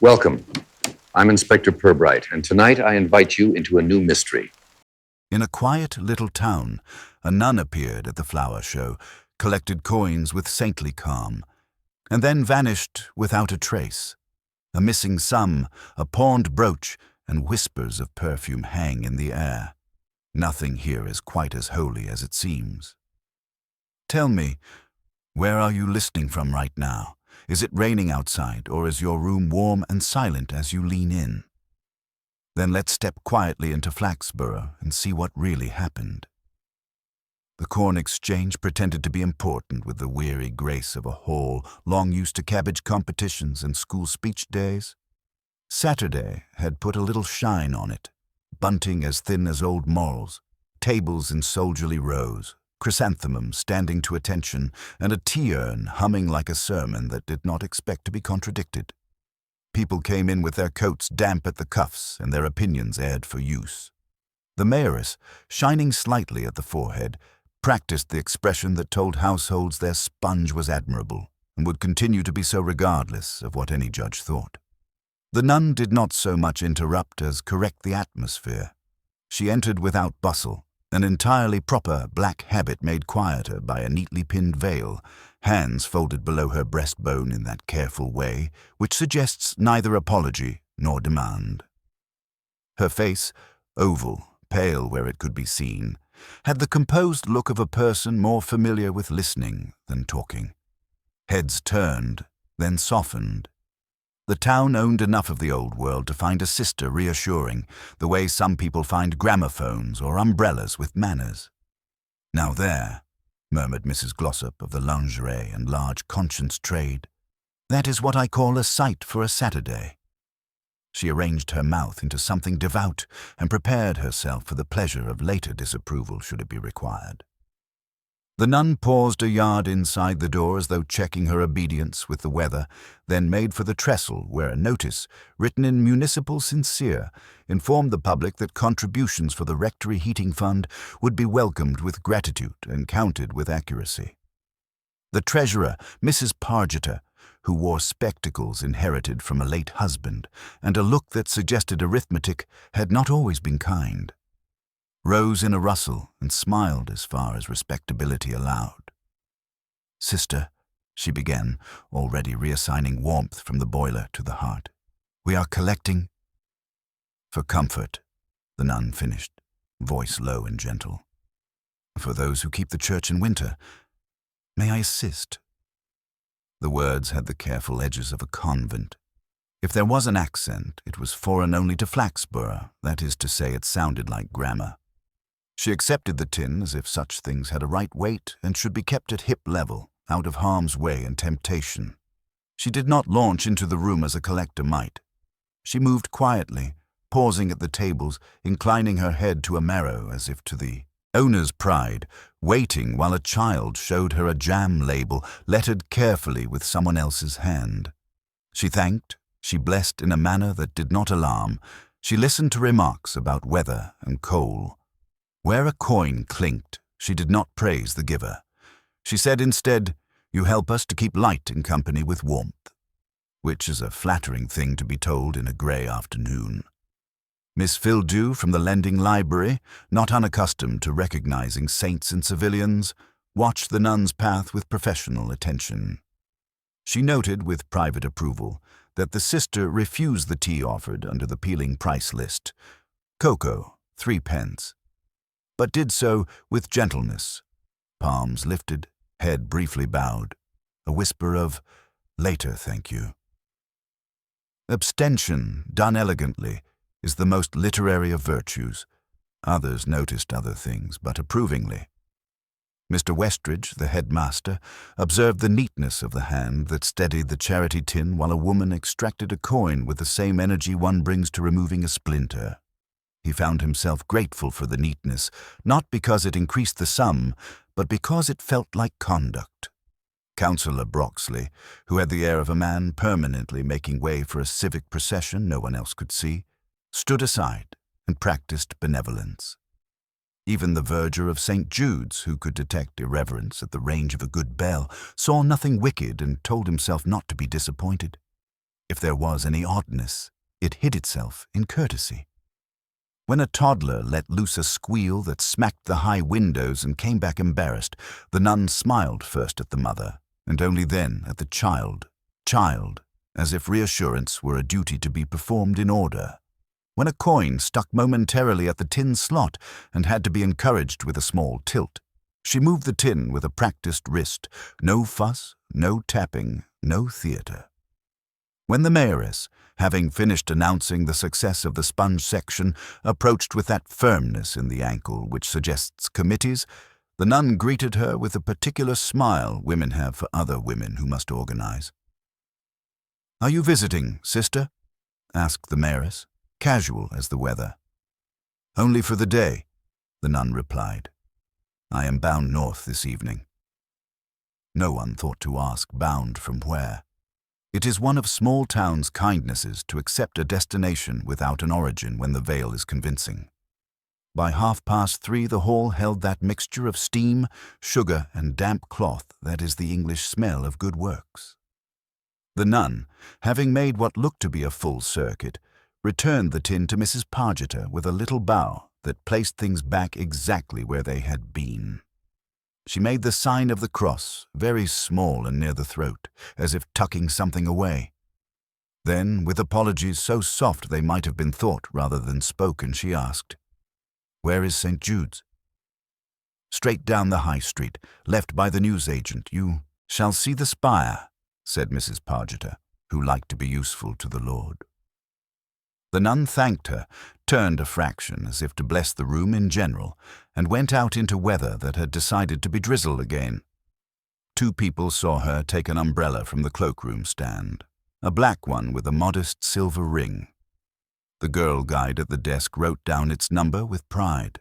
Welcome. I'm Inspector Purbright, and tonight I invite you into a new mystery. In a quiet little town, a nun appeared at the flower show, collected coins with saintly calm, and then vanished without a trace. A missing sum, a pawned brooch, and whispers of perfume hang in the air. Nothing here is quite as holy as it seems. Tell me, where are you listening from right now? Is it raining outside, or is your room warm and silent as you lean in? Then let's step quietly into Flaxborough and see what really happened. The corn exchange pretended to be important with the weary grace of a hall long used to cabbage competitions and school speech days. Saturday had put a little shine on it, bunting as thin as old morals, tables in soldierly rows, chrysanthemums standing to attention, and a tea-urn humming like a sermon that did not expect to be contradicted. People came in with their coats damp at the cuffs and their opinions aired for use. The mayoress, shining slightly at the forehead, practiced the expression that told households their sponge was admirable and would continue to be so regardless of what any judge thought. The nun did not so much interrupt as correct the atmosphere. She entered without bustle, an entirely proper black habit made quieter by a neatly pinned veil, hands folded below her breastbone in that careful way which suggests neither apology nor demand. Her face, oval, pale where it could be seen, had the composed look of a person more familiar with listening than talking. Heads turned, then softened. The town owned enough of the old world to find a sister reassuring, the way some people find gramophones or umbrellas with manners. "Now there," murmured Mrs. Glossop of the lingerie and large conscience trade, "that is what I call a sight for a Saturday." She arranged her mouth into something devout and prepared herself for the pleasure of later disapproval should it be required. The nun paused a yard inside the door as though checking her obedience with the weather, then made for the trestle where a notice, written in municipal sincere, informed the public that contributions for the rectory heating fund would be welcomed with gratitude and counted with accuracy. The treasurer, Mrs. Pargeter, who wore spectacles inherited from a late husband and a look that suggested arithmetic, had not always been kind, rose in a rustle and smiled as far as respectability allowed. "Sister," she began, already reassigning warmth from the boiler to the heart, "we are collecting—" "For comfort," the nun finished, voice low and gentle. "For those who keep the church in winter. May I assist?" The words had the careful edges of a convent. If there was an accent, it was foreign only to Flaxborough, that is to say, it sounded like grammar. She accepted the tin as if such things had a right weight and should be kept at hip level, out of harm's way and temptation. She did not launch into the room as a collector might. She moved quietly, pausing at the tables, inclining her head to a marrow as if to the owner's pride, waiting while a child showed her a jam label lettered carefully with someone else's hand. She thanked, she blessed in a manner that did not alarm, she listened to remarks about weather and coal. Where a coin clinked, she did not praise the giver. She said instead, "You help us to keep light in company with warmth," which is a flattering thing to be told in a grey afternoon. Miss Fildew from the lending library, not unaccustomed to recognizing saints and civilians, watched the nun's path with professional attention. She noted with private approval that the sister refused the tea offered under the peeling price list, cocoa, 3 pence, but did so with gentleness, palms lifted, head briefly bowed, a whisper of, "Later, thank you." Abstention, done elegantly, is the most literary of virtues. Others noticed other things, but approvingly. Mr. Westridge, the headmaster, observed the neatness of the hand that steadied the charity tin while a woman extracted a coin with the same energy one brings to removing a splinter. He found himself grateful for the neatness, not because it increased the sum, but because it felt like conduct. Councillor Broxley, who had the air of a man permanently making way for a civic procession no one else could see, stood aside and practiced benevolence. Even the verger of St. Jude's, who could detect irreverence at the range of a good bell, saw nothing wicked and told himself not to be disappointed. If there was any oddness, it hid itself in courtesy. When a toddler let loose a squeal that smacked the high windows and came back embarrassed, the nun smiled first at the mother, and only then at the child, as if reassurance were a duty to be performed in order. When a coin stuck momentarily at the tin slot and had to be encouraged with a small tilt, she moved the tin with a practiced wrist. No fuss, no tapping, no theatre. When the mayoress, having finished announcing the success of the sponge section, approached with that firmness in the ankle which suggests committees, the nun greeted her with a particular smile women have for other women who must organize. "Are you visiting, sister?" asked the mayoress, casual as the weather. "Only for the day," the nun replied. "I am bound north this evening." No one thought to ask bound from where. It is one of small towns' kindnesses to accept a destination without an origin when the veil is convincing. By 3:30 the hall held that mixture of steam, sugar, and damp cloth that is the English smell of good works. The nun, having made what looked to be a full circuit, returned the tin to Mrs. Pargeter with a little bow that placed things back exactly where they had been. She made the sign of the cross, very small and near the throat, as if tucking something away. Then, with apologies so soft they might have been thought rather than spoken, she asked, "Where is St. Jude's?" "Straight down the High Street, left by the newsagent. You shall see the spire," said Mrs. Pargeter, who liked to be useful to the Lord. The nun thanked her, turned a fraction as if to bless the room in general, and went out into weather that had decided to be drizzle again. 2 people saw her take an umbrella from the cloakroom stand, a black one with a modest silver ring. The girl guide at the desk wrote down its number with pride.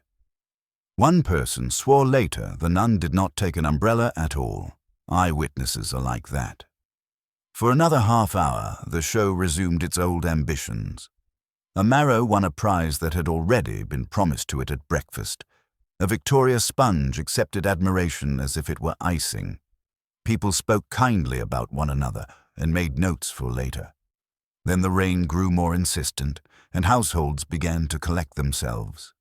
One person swore later the nun did not take an umbrella at all. Eyewitnesses are like that. For another half hour, the show resumed its old ambitions. A marrow won a prize that had already been promised to it at breakfast. A Victoria sponge accepted admiration as if it were icing. People spoke kindly about one another and made notes for later. Then the rain grew more insistent, and households began to collect themselves.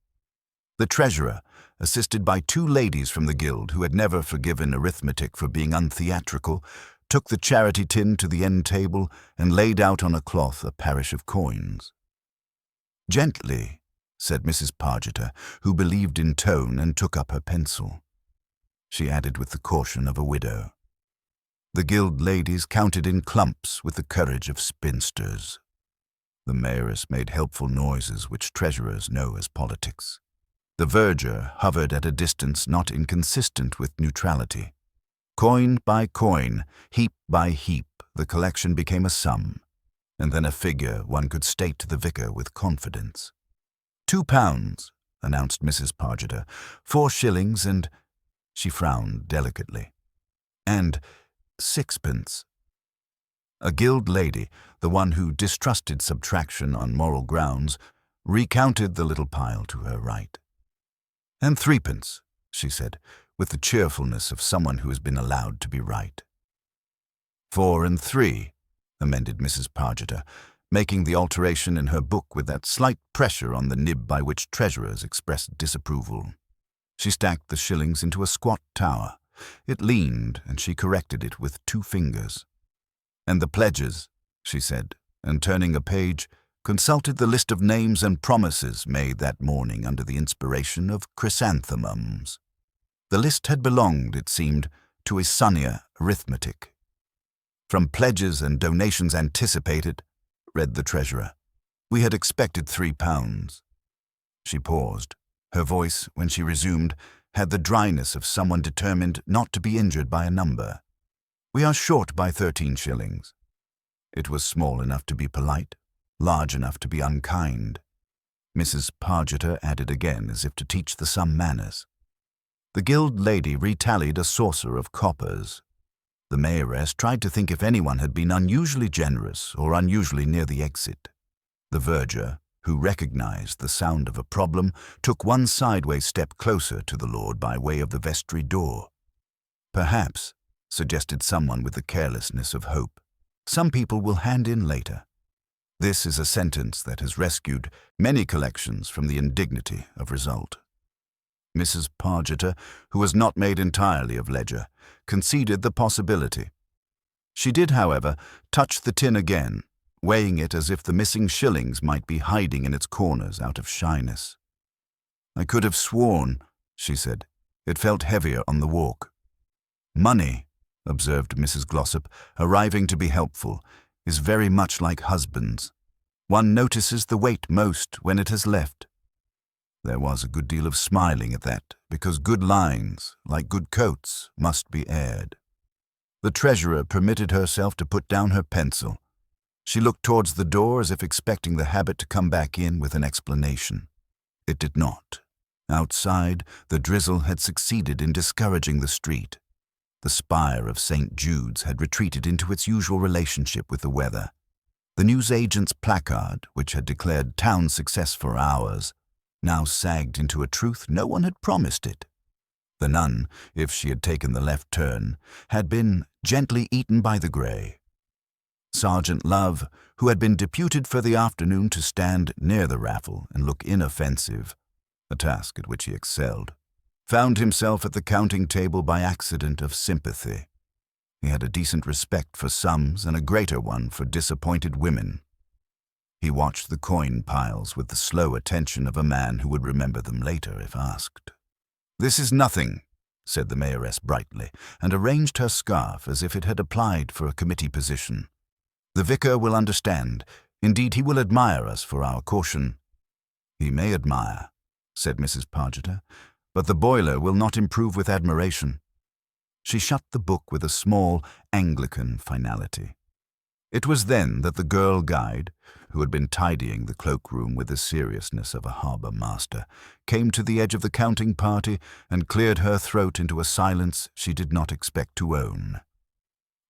The treasurer, assisted by 2 ladies from the guild who had never forgiven arithmetic for being untheatrical, took the charity tin to the end table and laid out on a cloth a parish of coins. "Gently," said Mrs. Pargeter, who believed in tone and took up her pencil. She added with the caution of a widow. The guild ladies counted in clumps with the courage of spinsters. The mayoress made helpful noises which treasurers know as politics. The verger hovered at a distance not inconsistent with neutrality. Coin by coin, heap by heap, the collection became a sum, and then a figure one could state to the vicar with confidence. £2, announced Mrs. Pargeter, 4 shillings and— she frowned delicately. And 6 pence. A guild lady, the one who distrusted subtraction on moral grounds, recounted the little pile to her right. And 3 pence, she said, with the cheerfulness of someone who has been allowed to be right. 4 and 3, amended Mrs. Pargeter, making the alteration in her book with that slight pressure on the nib by which treasurers express disapproval. She stacked the shillings into a squat tower. It leaned, and she corrected it with 2 fingers. "And the pledges," she said, and turning a page, consulted the list of names and promises made that morning under the inspiration of chrysanthemums. The list had belonged, it seemed, to a sunnier arithmetic. "From pledges and donations anticipated," read the treasurer, "we had expected £3. She paused. Her voice, when she resumed, had the dryness of someone determined not to be injured by a number. "We are short by 13 shillings. It was small enough to be polite, large enough to be unkind. Mrs. Pargeter added again as if to teach the sum manners. The guild lady retallied a saucer of coppers. The mayoress tried to think if anyone had been unusually generous or unusually near the exit. The verger, who recognized the sound of a problem, took one sideways step closer to the Lord by way of the vestry door. "Perhaps," suggested someone with the carelessness of hope, Some people will hand in later. This is a sentence that has rescued many collections from the indignity of result. Mrs. Pargeter, who was not made entirely of ledger, conceded the possibility. She did, however, touch the tin again, weighing it as if the missing shillings might be hiding in its corners out of shyness. "I could have sworn," she said. "It felt heavier on the walk." "Money," observed Mrs. Glossop, arriving to be helpful, "is very much like husbands. One notices the weight most when it has left." There was a good deal of smiling at that, because good lines, like good coats, must be aired. The treasurer permitted herself to put down her pencil. She looked towards the door as if expecting the habit to come back in with an explanation. It did not. Outside, the drizzle had succeeded in discouraging the street. The spire of St. Jude's had retreated into its usual relationship with the weather. The newsagent's placard, which had declared town success for hours, now sagged into a truth no one had promised it. The nun, if she had taken the left turn, had been gently eaten by the grey. Sergeant Love, who had been deputed for the afternoon to stand near the raffle and look inoffensive, a task at which he excelled, found himself at the counting table by accident of sympathy. He had a decent respect for sums and a greater one for disappointed women. He watched the coin piles with the slow attention of a man who would remember them later if asked. "This is nothing," said the mayoress brightly, and arranged her scarf as if it had applied for a committee position. "The vicar will understand. Indeed, he will admire us for our caution." "He may admire," said Mrs. Pargeter, "but the boiler will not improve with admiration." She shut the book with a small Anglican finality. It was then that the girl guide, who had been tidying the cloakroom with the seriousness of a harbour master, came to the edge of the counting party and cleared her throat into a silence she did not expect to own.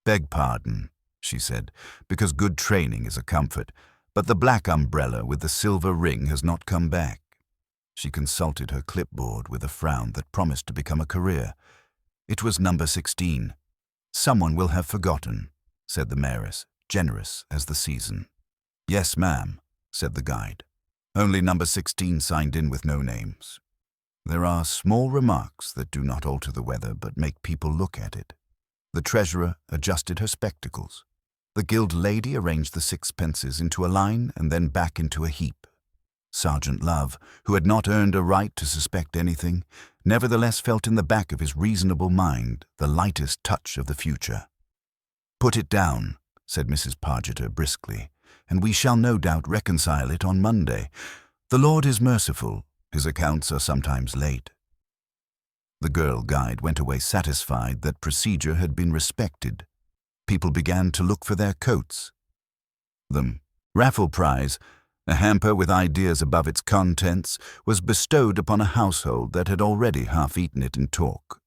"Beg pardon," she said, "because good training is a comfort, but the black umbrella with the silver ring has not come back." She consulted her clipboard with a frown that promised to become a career. It was number 16. "Someone will have forgotten," said the mayoress, generous as the season. "Yes, ma'am," said the guide. "Only number 16 signed in with no names. There are small remarks that do not alter the weather but make people look at it." The treasurer adjusted her spectacles. The guild lady arranged the sixpences into a line and then back into a heap. Sergeant Love, who had not earned a right to suspect anything, nevertheless felt in the back of his reasonable mind the lightest touch of the future. "Put it down," said Mrs. Pargeter briskly, "and we shall no doubt reconcile it on Monday. The Lord is merciful. His accounts are sometimes late." The girl guide went away satisfied that procedure had been respected. People began to look for their coats. The raffle prize, a hamper with ideas above its contents, was bestowed upon a household that had already half eaten it in talk.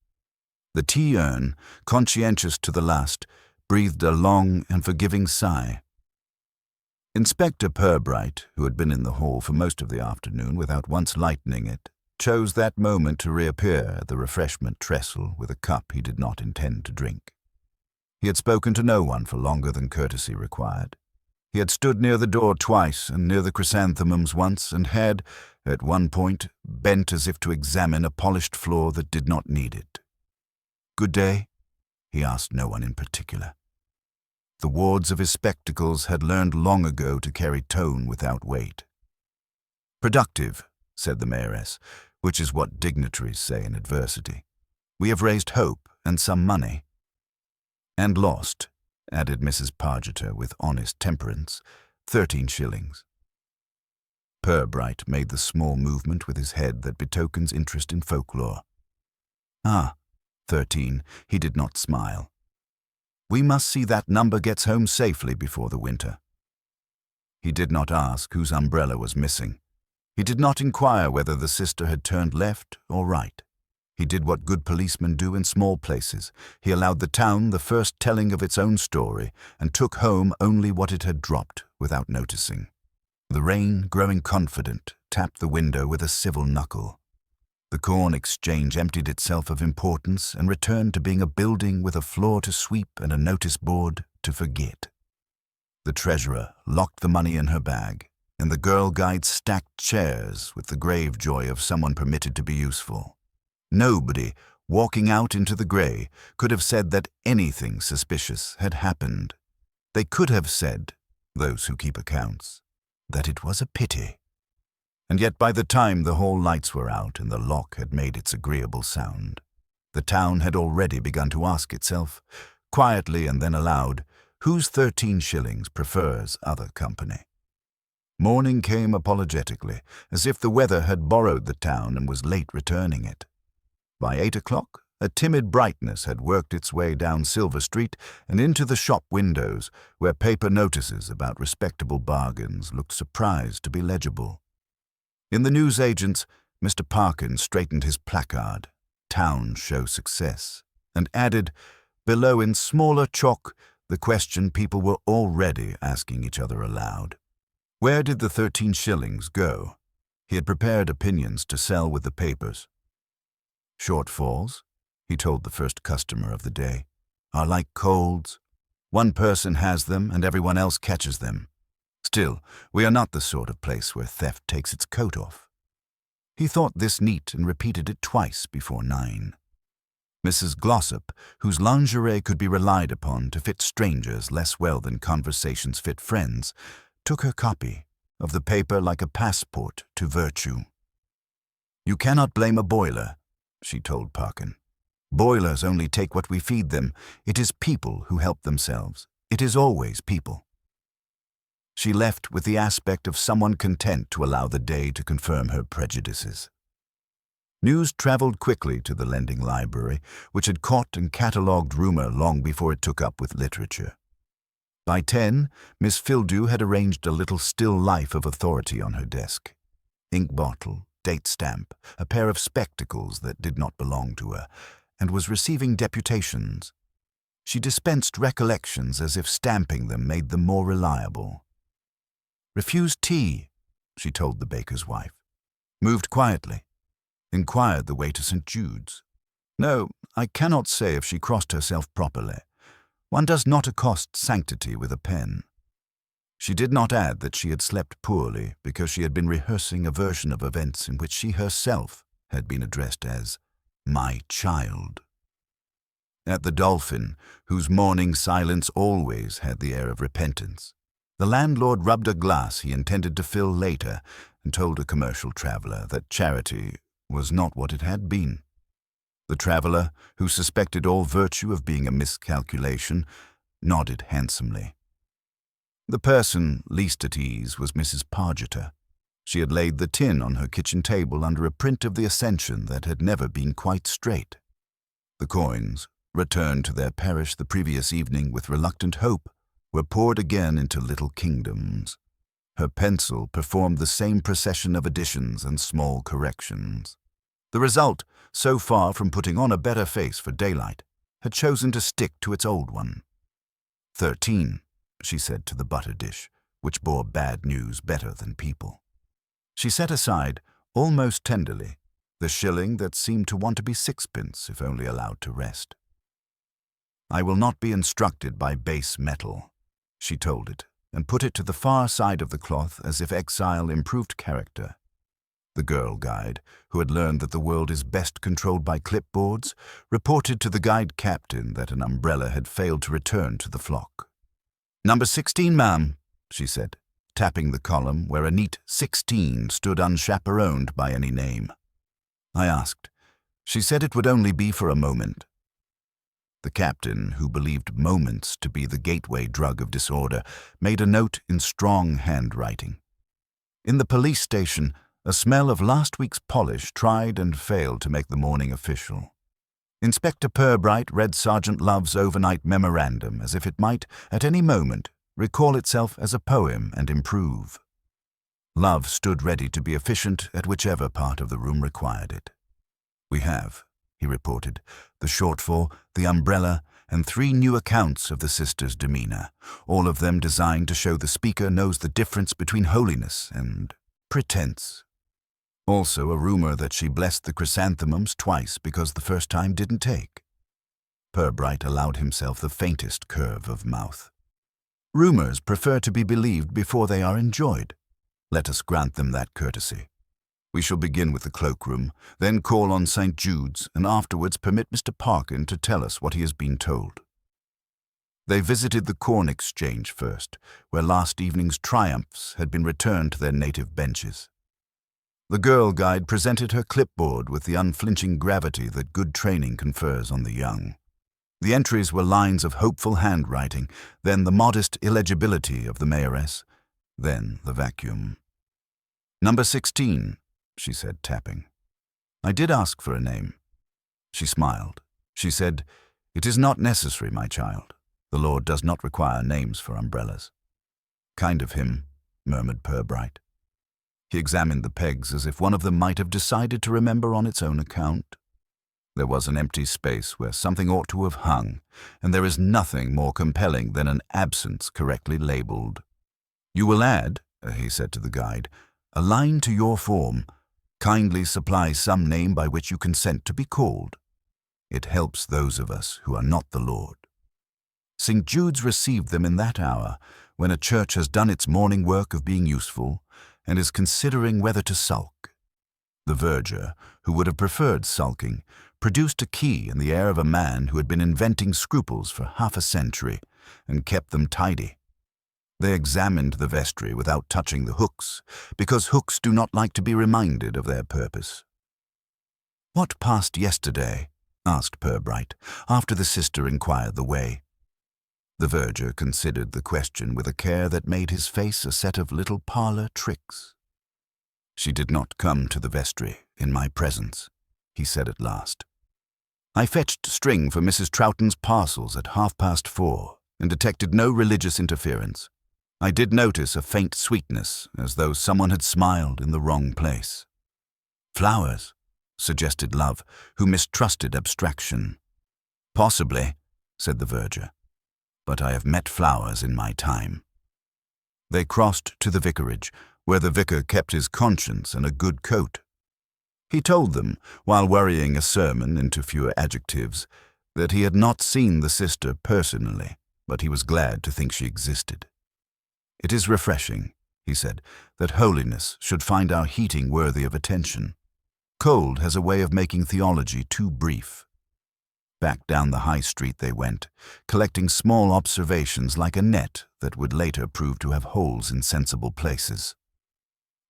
The tea-urn, conscientious to the last, breathed a long and forgiving sigh. Inspector Purbright, who had been in the hall for most of the afternoon without once lightening it, chose that moment to reappear at the refreshment trestle with a cup he did not intend to drink. He had spoken to no one for longer than courtesy required. He had stood near the door twice and near the chrysanthemums once, and had, at one point, bent as if to examine a polished floor that did not need it. "Good day?" he asked no one in particular. The wards of his spectacles had learned long ago to carry tone without weight. "Productive," said the mayoress, which is what dignitaries say in adversity. "We have raised hope and some money." "And lost," added Mrs. Pargeter with honest temperance, 13 shillings. Purbright made the small movement with his head that betokens interest in folklore. "Ah, 13, he did not smile. We must see that number gets home safely before the winter." He did not ask whose umbrella was missing. He did not inquire whether the sister had turned left or right. He did what good policemen do in small places. He allowed the town the first telling of its own story and took home only what it had dropped without noticing. The rain, growing confident, tapped the window with a civil knuckle. The Corn Exchange emptied itself of importance and returned to being a building with a floor to sweep and a notice board to forget. The treasurer locked the money in her bag, and the girl guide stacked chairs with the grave joy of someone permitted to be useful. Nobody, walking out into the grey, could have said that anything suspicious had happened. They could have said, those who keep accounts, that it was a pity. And yet by the time the hall lights were out and the lock had made its agreeable sound, the town had already begun to ask itself, quietly and then aloud, whose 13 shillings prefers other company. Morning came apologetically, as if the weather had borrowed the town and was late returning it. By 8 o'clock, a timid brightness had worked its way down Silver Street and into the shop windows, where paper notices about respectable bargains looked surprised to be legible. In the newsagents, Mr. Parkin straightened his placard, "Town Show Success," and added, below in smaller chalk, the question people were already asking each other aloud. Where did the 13 shillings go? He had prepared opinions to sell with the papers. Shortfalls, he told the first customer of the day, are like colds. One person has them and everyone else catches them. Still, we are not the sort of place where theft takes its coat off. He thought this neat and repeated it twice before 9. Mrs. Glossop, whose lingerie could be relied upon to fit strangers less well than conversations fit friends, took her copy of the paper like a passport to virtue. "You cannot blame a boiler," she told Parkin. "Boilers only take what we feed them. It is people who help themselves. It is always people." She left with the aspect of someone content to allow the day to confirm her prejudices. News travelled quickly to the lending library, which had caught and catalogued rumour long before it took up with literature. By 10, Miss Fildew had arranged a little still life of authority on her desk. Ink bottle, date stamp, a pair of spectacles that did not belong to her, and was receiving deputations. She dispensed recollections as if stamping them made them more reliable. "Refused tea," she told the baker's wife. "Moved quietly. Inquired the way to St. Jude's. No, I cannot say if she crossed herself properly. One does not accost sanctity with a pen." She did not add that she had slept poorly because she had been rehearsing a version of events in which she herself had been addressed as "my child." At the Dolphin, whose morning silence always had the air of repentance, the landlord rubbed a glass he intended to fill later and told a commercial traveller that charity was not what it had been. The traveller, who suspected all virtue of being a miscalculation, nodded handsomely. The person least at ease was Mrs. Pargeter. She had laid the tin on her kitchen table under a print of the Ascension that had never been quite straight. The coins, returned to their parish the previous evening with reluctant hope, were poured again into little kingdoms. Her pencil performed the same procession of additions and small corrections. The result, so far from putting on a better face for daylight, had chosen to stick to its old one. 13, she said to the butter dish, which bore bad news better than people. She set aside, almost tenderly, the shilling that seemed to want to be 6pence if only allowed to rest. "I will not be instructed by base metal," she told it, and put it to the far side of the cloth as if exile improved character. The girl guide, who had learned that the world is best controlled by clipboards, reported to the guide captain that an umbrella had failed to return to the flock. "Number 16, ma'am," she said, tapping the column where a neat 16 stood unchaperoned by any name. I asked. She said it would only be for a moment. The captain, who believed moments to be the gateway drug of disorder, made a note in strong handwriting. In the police station, a smell of last week's polish tried and failed to make the morning official. Inspector Purbright read Sergeant Love's overnight memorandum as if it might, at any moment, recall itself as a poem and improve. Love stood ready to be efficient at whichever part of the room required it. "We have," he reported, "the shortfall, the umbrella, and 3 new accounts of the sister's demeanour, all of them designed to show the speaker knows the difference between holiness and pretense. Also a rumour that she blessed the chrysanthemums twice because the first time didn't take." Purbright allowed himself the faintest curve of mouth. Rumors prefer to be believed before they are enjoyed. Let us grant them that courtesy. We shall begin with the cloakroom, then call on St. Jude's, and afterwards permit Mr. Parkin to tell us what he has been told. They visited the Corn Exchange first, where last evening's triumphs had been returned to their native benches. The girl guide presented her clipboard with the unflinching gravity that good training confers on the young. The entries were lines of hopeful handwriting, then the modest illegibility of the mayoress, then the vacuum. "Number 16, she said, tapping. "I did ask for a name." She smiled. She said, "It is not necessary, my child. The Lord does not require names for umbrellas." "Kind of him," murmured Purbright. He examined the pegs as if one of them might have decided to remember on its own account. There was an empty space where something ought to have hung, and there is nothing more compelling than an absence correctly labeled. "You will add," he said to the guide, "a line to your form. Kindly supply some name by which you consent to be called. It helps those of us who are not the Lord." St. Jude's received them in that hour, when a church has done its morning work of being useful and is considering whether to sulk. The verger, who would have preferred sulking, produced a key in the air of a man who had been inventing scruples for half a century and kept them tidy. They examined the vestry without touching the hooks, because hooks do not like to be reminded of their purpose. "What passed yesterday?" asked Purbright, after the sister inquired the way. The verger considered the question with a care that made his face a set of little parlour tricks. "She did not come to the vestry in my presence," he said at last. "I fetched string for Mrs. Troughton's parcels at 4:30 and detected no religious interference. I did notice a faint sweetness, as though someone had smiled in the wrong place." "Flowers," suggested Love, who mistrusted abstraction. "Possibly," said the verger, "but I have met flowers in my time." They crossed to the vicarage, where the vicar kept his conscience and a good coat. He told them, while worrying a sermon into fewer adjectives, that he had not seen the sister personally, but he was glad to think she existed. "It is refreshing," he said, "that holiness should find our heating worthy of attention. Cold has a way of making theology too brief." Back down the high street they went, collecting small observations like a net that would later prove to have holes in sensible places.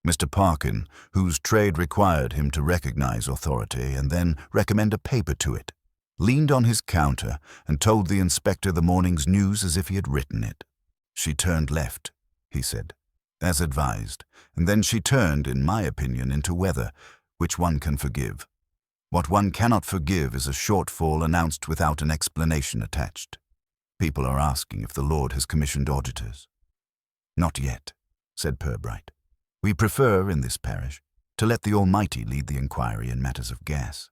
Mr. Parkin, whose trade required him to recognize authority and then recommend a paper to it, leaned on his counter and told the inspector the morning's news as if he had written it. "She turned left," he said, "as advised, and then she turned, in my opinion, into weather, which one can forgive. What one cannot forgive is a shortfall announced without an explanation attached. People are asking if the Lord has commissioned auditors." "Not yet," said Purbright. "We prefer, in this parish, to let the Almighty lead the inquiry in matters of gas."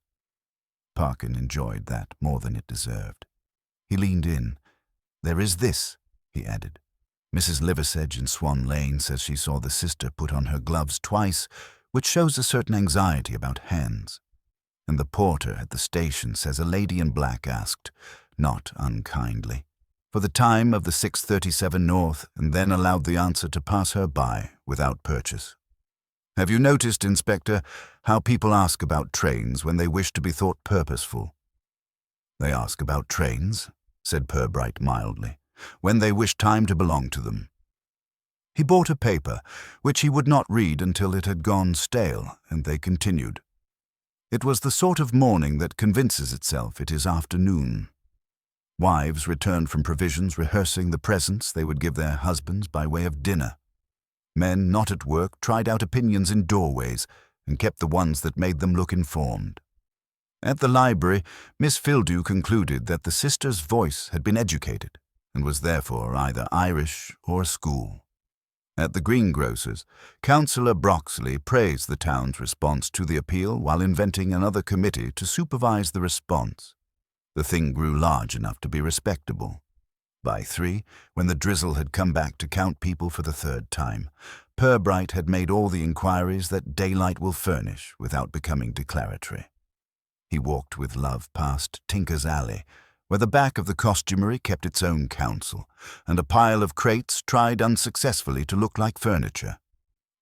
Parkin enjoyed that more than it deserved. He leaned in. "There is this," he added. "Mrs. Liversedge in Swan Lane says she saw the sister put on her gloves twice, which shows a certain anxiety about hands. And the porter at the station says a lady in black asked, not unkindly, for the time of the 6:37 north, and then allowed the answer to pass her by without purchase. Have you noticed, Inspector, how people ask about trains when they wish to be thought purposeful?" "They ask about trains," said Purbright mildly, "when they wish time to belong to them." He bought a paper, which he would not read until it had gone stale, and they continued. It was the sort of morning that convinces itself it is afternoon. Wives returned from provisions rehearsing the presents they would give their husbands by way of dinner. Men not at work tried out opinions in doorways and kept the ones that made them look informed. At the library, Miss Fildew concluded that the sister's voice had been educated and was therefore either Irish or a school. At the greengrocer's, Councillor Broxley praised the town's response to the appeal while inventing another committee to supervise the response. The thing grew large enough to be respectable. By 3, when the drizzle had come back to count people for the 3rd time, Purbright had made all the inquiries that daylight will furnish without becoming declaratory. He walked with Love past Tinker's Alley, where the back of the costumery kept its own counsel, and a pile of crates tried unsuccessfully to look like furniture.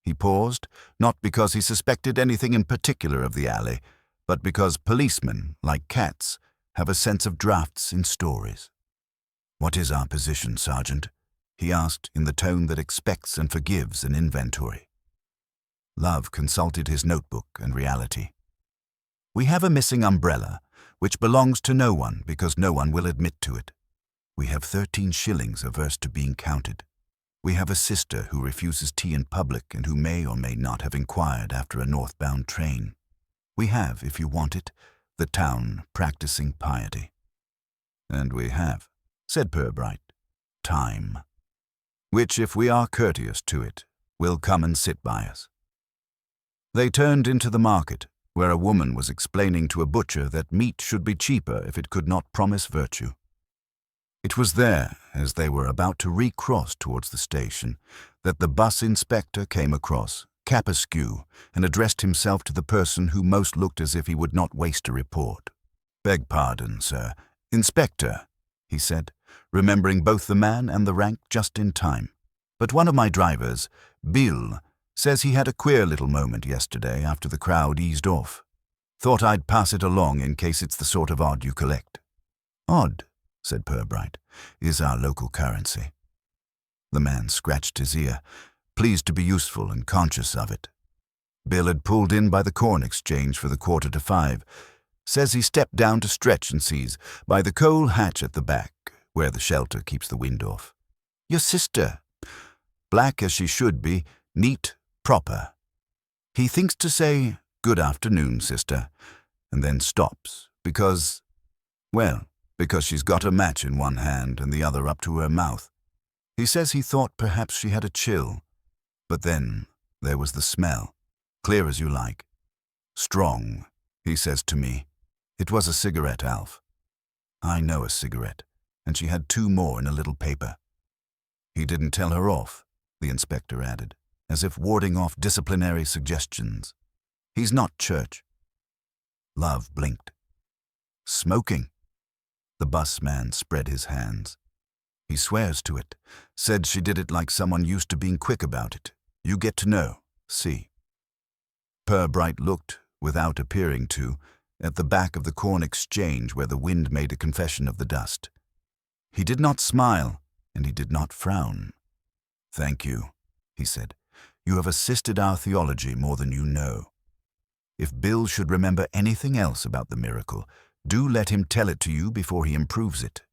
He paused, not because he suspected anything in particular of the alley, but because policemen, like cats, have a sense of drafts in stories. "What is our position, Sergeant?" he asked in the tone that expects and forgives an inventory. Love consulted his notebook and reality. "We have a missing umbrella, which belongs to no one because no one will admit to it. We have 13 shillings averse to being counted. We have a sister who refuses tea in public and who may or may not have inquired after a northbound train. We have, if you want it, the town practicing piety." "And we have," said Purbright, "time, which, if we are courteous to it, will come and sit by us." They turned into the market, where a woman was explaining to a butcher that meat should be cheaper if it could not promise virtue. It was there, as they were about to recross towards the station, that the bus inspector came across, cap askew, and addressed himself to the person who most looked as if he would not waste a report. "Beg pardon, sir. Inspector," he said, remembering both the man and the rank just in time. "But one of my drivers, Bill, says he had a queer little moment yesterday after the crowd eased off. Thought I'd pass it along in case it's the sort of odd you collect." "Odd," said Purbright, "is our local currency." The man scratched his ear, pleased to be useful and conscious of it. Bill had pulled in by the corn exchange for the 4:45. Says he stepped down to stretch and seize by the coal hatch at the back, where the shelter keeps the wind off. "Your sister. Black as she should be, neat, proper. He thinks to say, 'Good afternoon, sister,' and then stops, because she's got a match in one hand and the other up to her mouth. He says he thought perhaps she had a chill, but then there was the smell, clear as you like. Strong, he says to me. It was a cigarette, Alf. I know a cigarette, and she had 2 more in a little paper. He didn't tell her off," the inspector added, as if warding off disciplinary suggestions. "He's not church." Love blinked. "Smoking." The bus man spread his hands. "He swears to it. Said she did it like someone used to being quick about it. You get to know. See." Purbright looked, without appearing to, at the back of the corn exchange where the wind made a confession of the dust. He did not smile, and he did not frown. "Thank you," he said. "You have assisted our theology more than you know. If Bill should remember anything else about the miracle, do let him tell it to you before he improves it."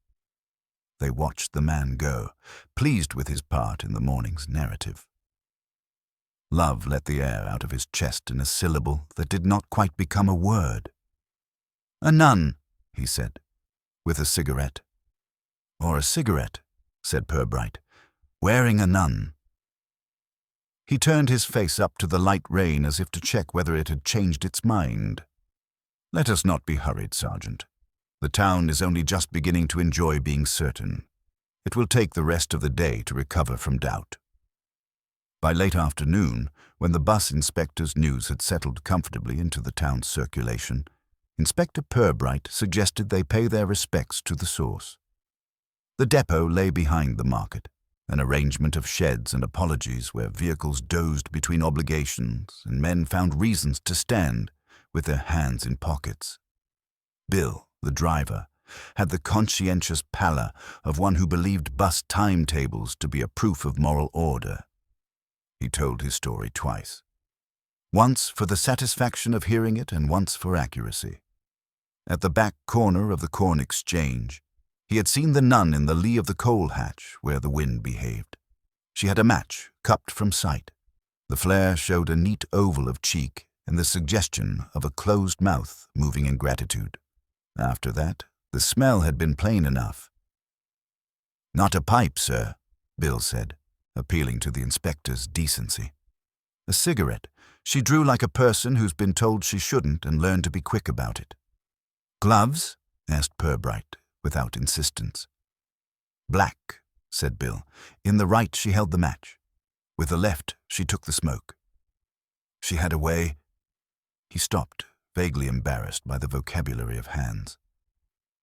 They watched the man go, pleased with his part in the morning's narrative. Love let the air out of his chest in a syllable that did not quite become a word. "A nun," he said, "with a cigarette." "Or a cigarette," said Purbright, "wearing a nun." He turned his face up to the light rain as if to check whether it had changed its mind. "Let us not be hurried, Sergeant. The town is only just beginning to enjoy being certain. It will take the rest of the day to recover from doubt." By late afternoon, when the bus inspector's news had settled comfortably into the town's circulation, Inspector Purbright suggested they pay their respects to the source. The depot lay behind the market, an arrangement of sheds and apologies where vehicles dozed between obligations and men found reasons to stand with their hands in pockets. Bill, the driver, had the conscientious pallor of one who believed bus timetables to be a proof of moral order. He told his story twice. Once for the satisfaction of hearing it and once for accuracy. At the back corner of the corn exchange, he had seen the nun in the lee of the coal hatch where the wind behaved. She had a match cupped from sight. The flare showed a neat oval of cheek and the suggestion of a closed mouth moving in gratitude. After that, the smell had been plain enough. "Not a pipe, sir," Bill said, appealing to the inspector's decency. "A cigarette. She drew like a person who's been told she shouldn't and learned to be quick about it." "Gloves?" asked Purbright, without insistence. "Black," said Bill. "In the right she held the match. With the left she took the smoke. She had a way—" He stopped, vaguely embarrassed by the vocabulary of hands.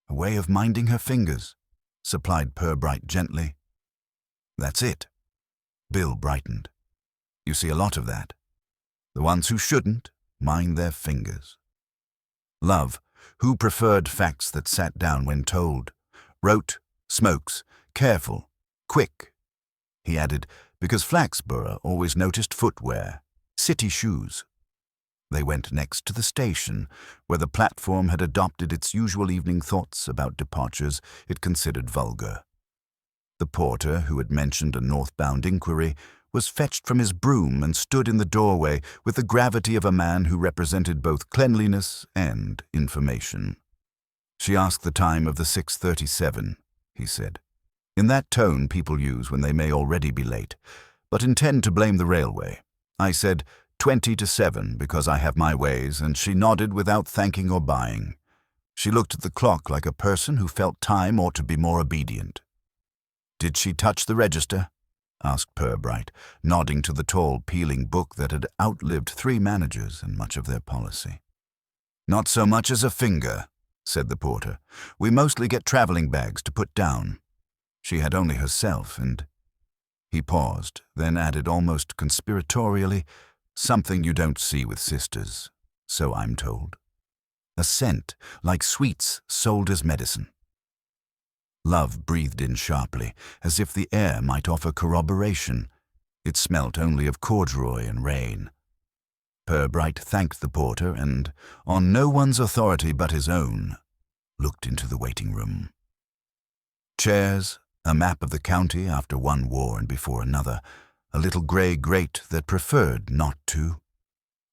A way of minding her fingers, supplied Purbright gently. That's it. Bill brightened. You see a lot of that. The ones who shouldn't mind their fingers. Love, who preferred facts that sat down when told, wrote, smokes, careful, quick. He added, because Flaxborough always noticed footwear, city shoes. They went next to the station, where the platform had adopted its usual evening thoughts about departures it considered vulgar. The porter, who had mentioned a northbound inquiry, was fetched from his broom and stood in the doorway with the gravity of a man who represented both cleanliness and information. She asked the time of the 6:37, he said, in that tone people use when they may already be late, but intend to blame the railway. I said 20 to 7 because I have my ways, and she nodded without thanking or buying. She looked at the clock like a person who felt time ought to be more obedient. Did she touch the register? Asked Purbright, nodding to the tall, peeling book that had outlived 3 managers and much of their policy. Not so much as a finger, said the porter. We mostly get traveling bags to put down. She had only herself, and... He paused, then added almost conspiratorially, something you don't see with sisters, so I'm told. A scent, like sweets sold as medicine. Love breathed in sharply, as if the air might offer corroboration. It smelt only of corduroy and rain. Purbright thanked the porter and, on no one's authority but his own, looked into the waiting room. Chairs, a map of the county after one war and before another, a little grey grate that preferred not to.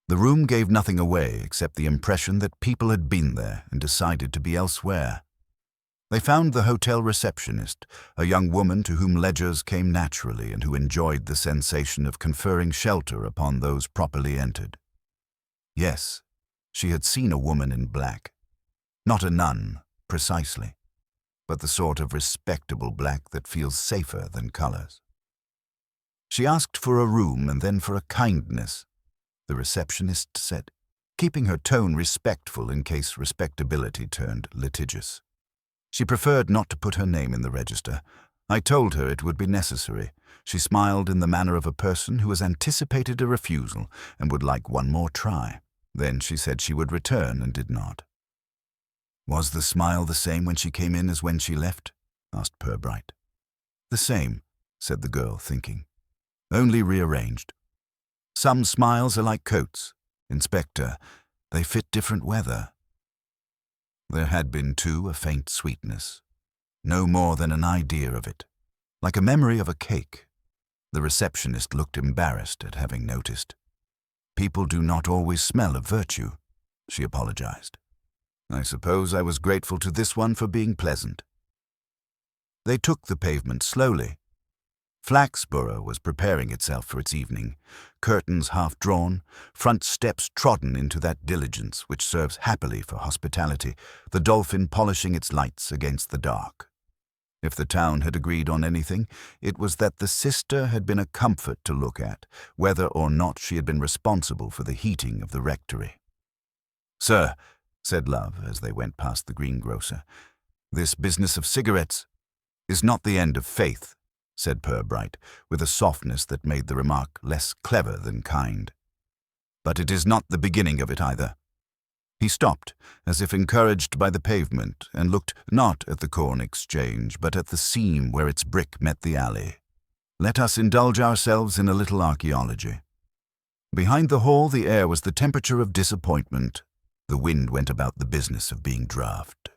The room gave nothing away except the impression that people had been there and decided to be elsewhere. They found the hotel receptionist, a young woman to whom ledgers came naturally and who enjoyed the sensation of conferring shelter upon those properly entered. Yes, she had seen a woman in black. Not a nun, precisely, but the sort of respectable black that feels safer than colors. She asked for a room and then for a kindness, the receptionist said, keeping her tone respectful in case respectability turned litigious. She preferred not to put her name in the register. I told her it would be necessary. She smiled in the manner of a person who has anticipated a refusal and would like one more try. Then she said she would return and did not. Was the smile the same when she came in as when she left? Asked Purbright. The same, said the girl, thinking. Only rearranged. Some smiles are like coats, Inspector. They fit different weather. There had been, too, a faint sweetness. No more than an idea of it, like a memory of a cake. The receptionist looked embarrassed at having noticed. People do not always smell of virtue, she apologized. I suppose I was grateful to this one for being pleasant. They took the pavement slowly. Flaxborough was preparing itself for its evening, curtains half drawn, front steps trodden into that diligence which serves happily for hospitality, the dolphin polishing its lights against the dark. If the town had agreed on anything, it was that the sister had been a comfort to look at, whether or not she had been responsible for the heating of the rectory. Sir, said Love as they went past the greengrocer, this business of cigarettes is not the end of faith, said Purbright, with a softness that made the remark less clever than kind. But it is not the beginning of it either. He stopped, as if encouraged by the pavement, and looked not at the Corn Exchange, but at the seam where its brick met the alley. Let us indulge ourselves in a little archaeology. Behind the hall the air was the temperature of disappointment. The wind went about the business of being draught.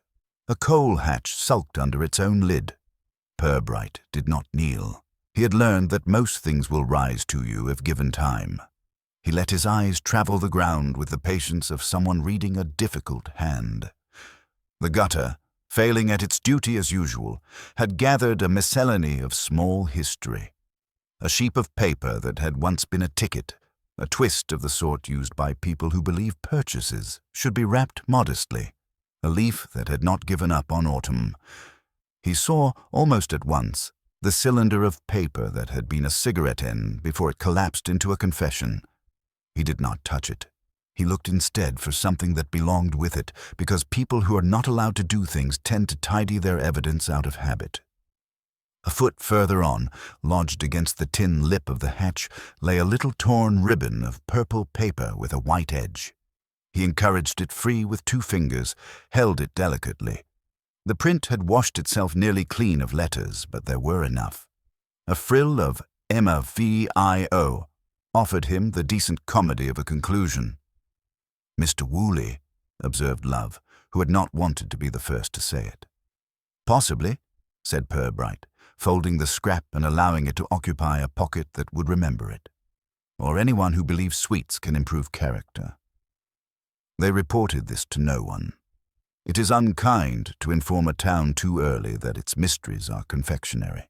A coal hatch sulked under its own lid. Purbright did not kneel. He had learned that most things will rise to you if given time. He let his eyes travel the ground with the patience of someone reading a difficult hand. The gutter, failing at its duty as usual, had gathered a miscellany of small history. A sheep of paper that had once been a ticket, a twist of the sort used by people who believe purchases should be wrapped modestly, a leaf that had not given up on autumn. He saw, almost at once, the cylinder of paper that had been a cigarette end before it collapsed into a confession. He did not touch it. He looked instead for something that belonged with it, because people who are not allowed to do things tend to tidy their evidence out of habit. A foot further on, lodged against the tin lip of the hatch, lay a little torn ribbon of purple paper with a white edge. He encouraged it free with 2 fingers, held it delicately. The print had washed itself nearly clean of letters, but there were enough. A frill of Emma V.I.O. offered him the decent comedy of a conclusion. "Mr. Woolley," observed Love, who had not wanted to be the first to say it. "Possibly," said Purbright, folding the scrap and allowing it to occupy a pocket that would remember it. "Or anyone who believes sweets can improve character." They reported this to no one. It is unkind to inform a town too early that its mysteries are confectionery.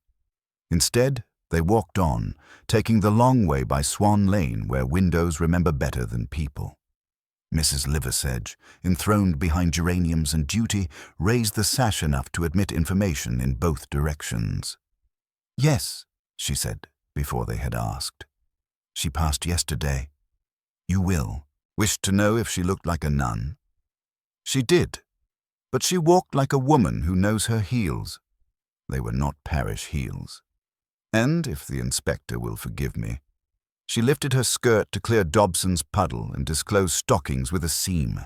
Instead, they walked on, taking the long way by Swan Lane, where windows remember better than people. Mrs. Liversedge, enthroned behind geraniums and duty, raised the sash enough to admit information in both directions. "Yes," she said, before they had asked. "She passed yesterday." "You will. Wished to know if she looked like a nun?" "She did, but she walked like a woman who knows her heels." They were not parish heels. "And, if the inspector will forgive me, she lifted her skirt to clear Dobson's puddle and disclose stockings with a seam."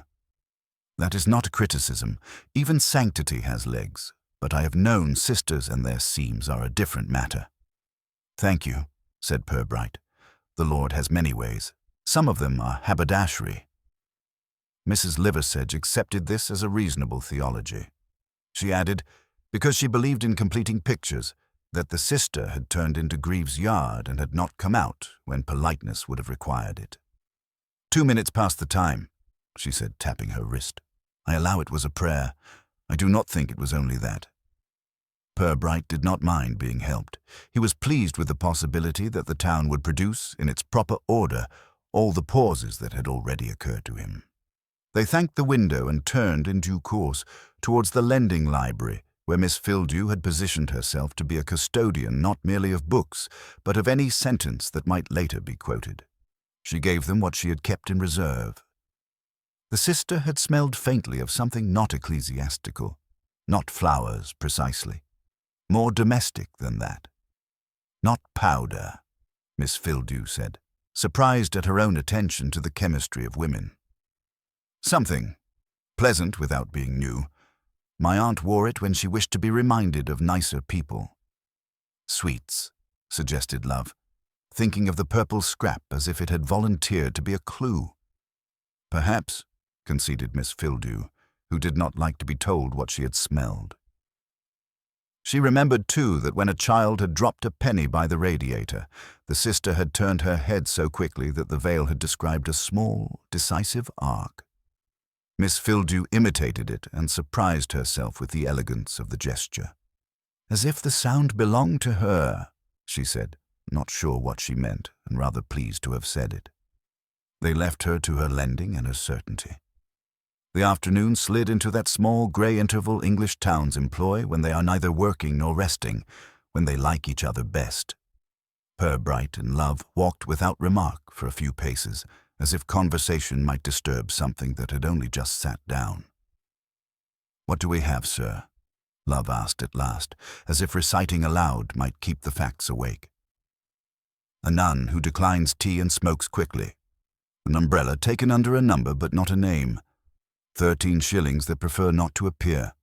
"That is not a criticism. Even sanctity has legs, but I have known sisters and their seams are a different matter." "Thank you," said Purbright. "The Lord has many ways. Some of them are haberdashery." Mrs. Liversedge accepted this as a reasonable theology. She added, because she believed in completing pictures, that the sister had turned into Greaves' Yard and had not come out when politeness would have required it. 2 minutes past the time," she said, tapping her wrist. "I allow it was a prayer. I do not think it was only that." Purbright did not mind being helped. He was pleased with the possibility that the town would produce, in its proper order, all the pauses that had already occurred to him. They thanked the window and turned, in due course, towards the lending library, where Miss Fildew had positioned herself to be a custodian not merely of books, but of any sentence that might later be quoted. She gave them what she had kept in reserve. The sister had smelled faintly of something not ecclesiastical, not flowers precisely, more domestic than that. "Not powder," Miss Fildew said, surprised at her own attention to the chemistry of women. "Something pleasant without being new. My aunt wore it when she wished to be reminded of nicer people." "Sweets," suggested Love, thinking of the purple scrap as if it had volunteered to be a clue. "Perhaps," conceded Miss Fildew, who did not like to be told what she had smelled. She remembered, too, that when a child had dropped a penny by the radiator, the sister had turned her head so quickly that the veil had described a small, decisive arc. Miss Fildew imitated it and surprised herself with the elegance of the gesture. "As if the sound belonged to her," she said, not sure what she meant and rather pleased to have said it. They left her to her lending and her certainty. The afternoon slid into that small grey interval English towns employ when they are neither working nor resting, when they like each other best. Purbright and Love walked without remark for a few paces, as if conversation might disturb something that had only just sat down. "What do we have, sir?" Love asked at last, as if reciting aloud might keep the facts awake. "A nun who declines tea and smokes quickly. An umbrella taken under a number but not a name. 13 shillings that prefer not to appear.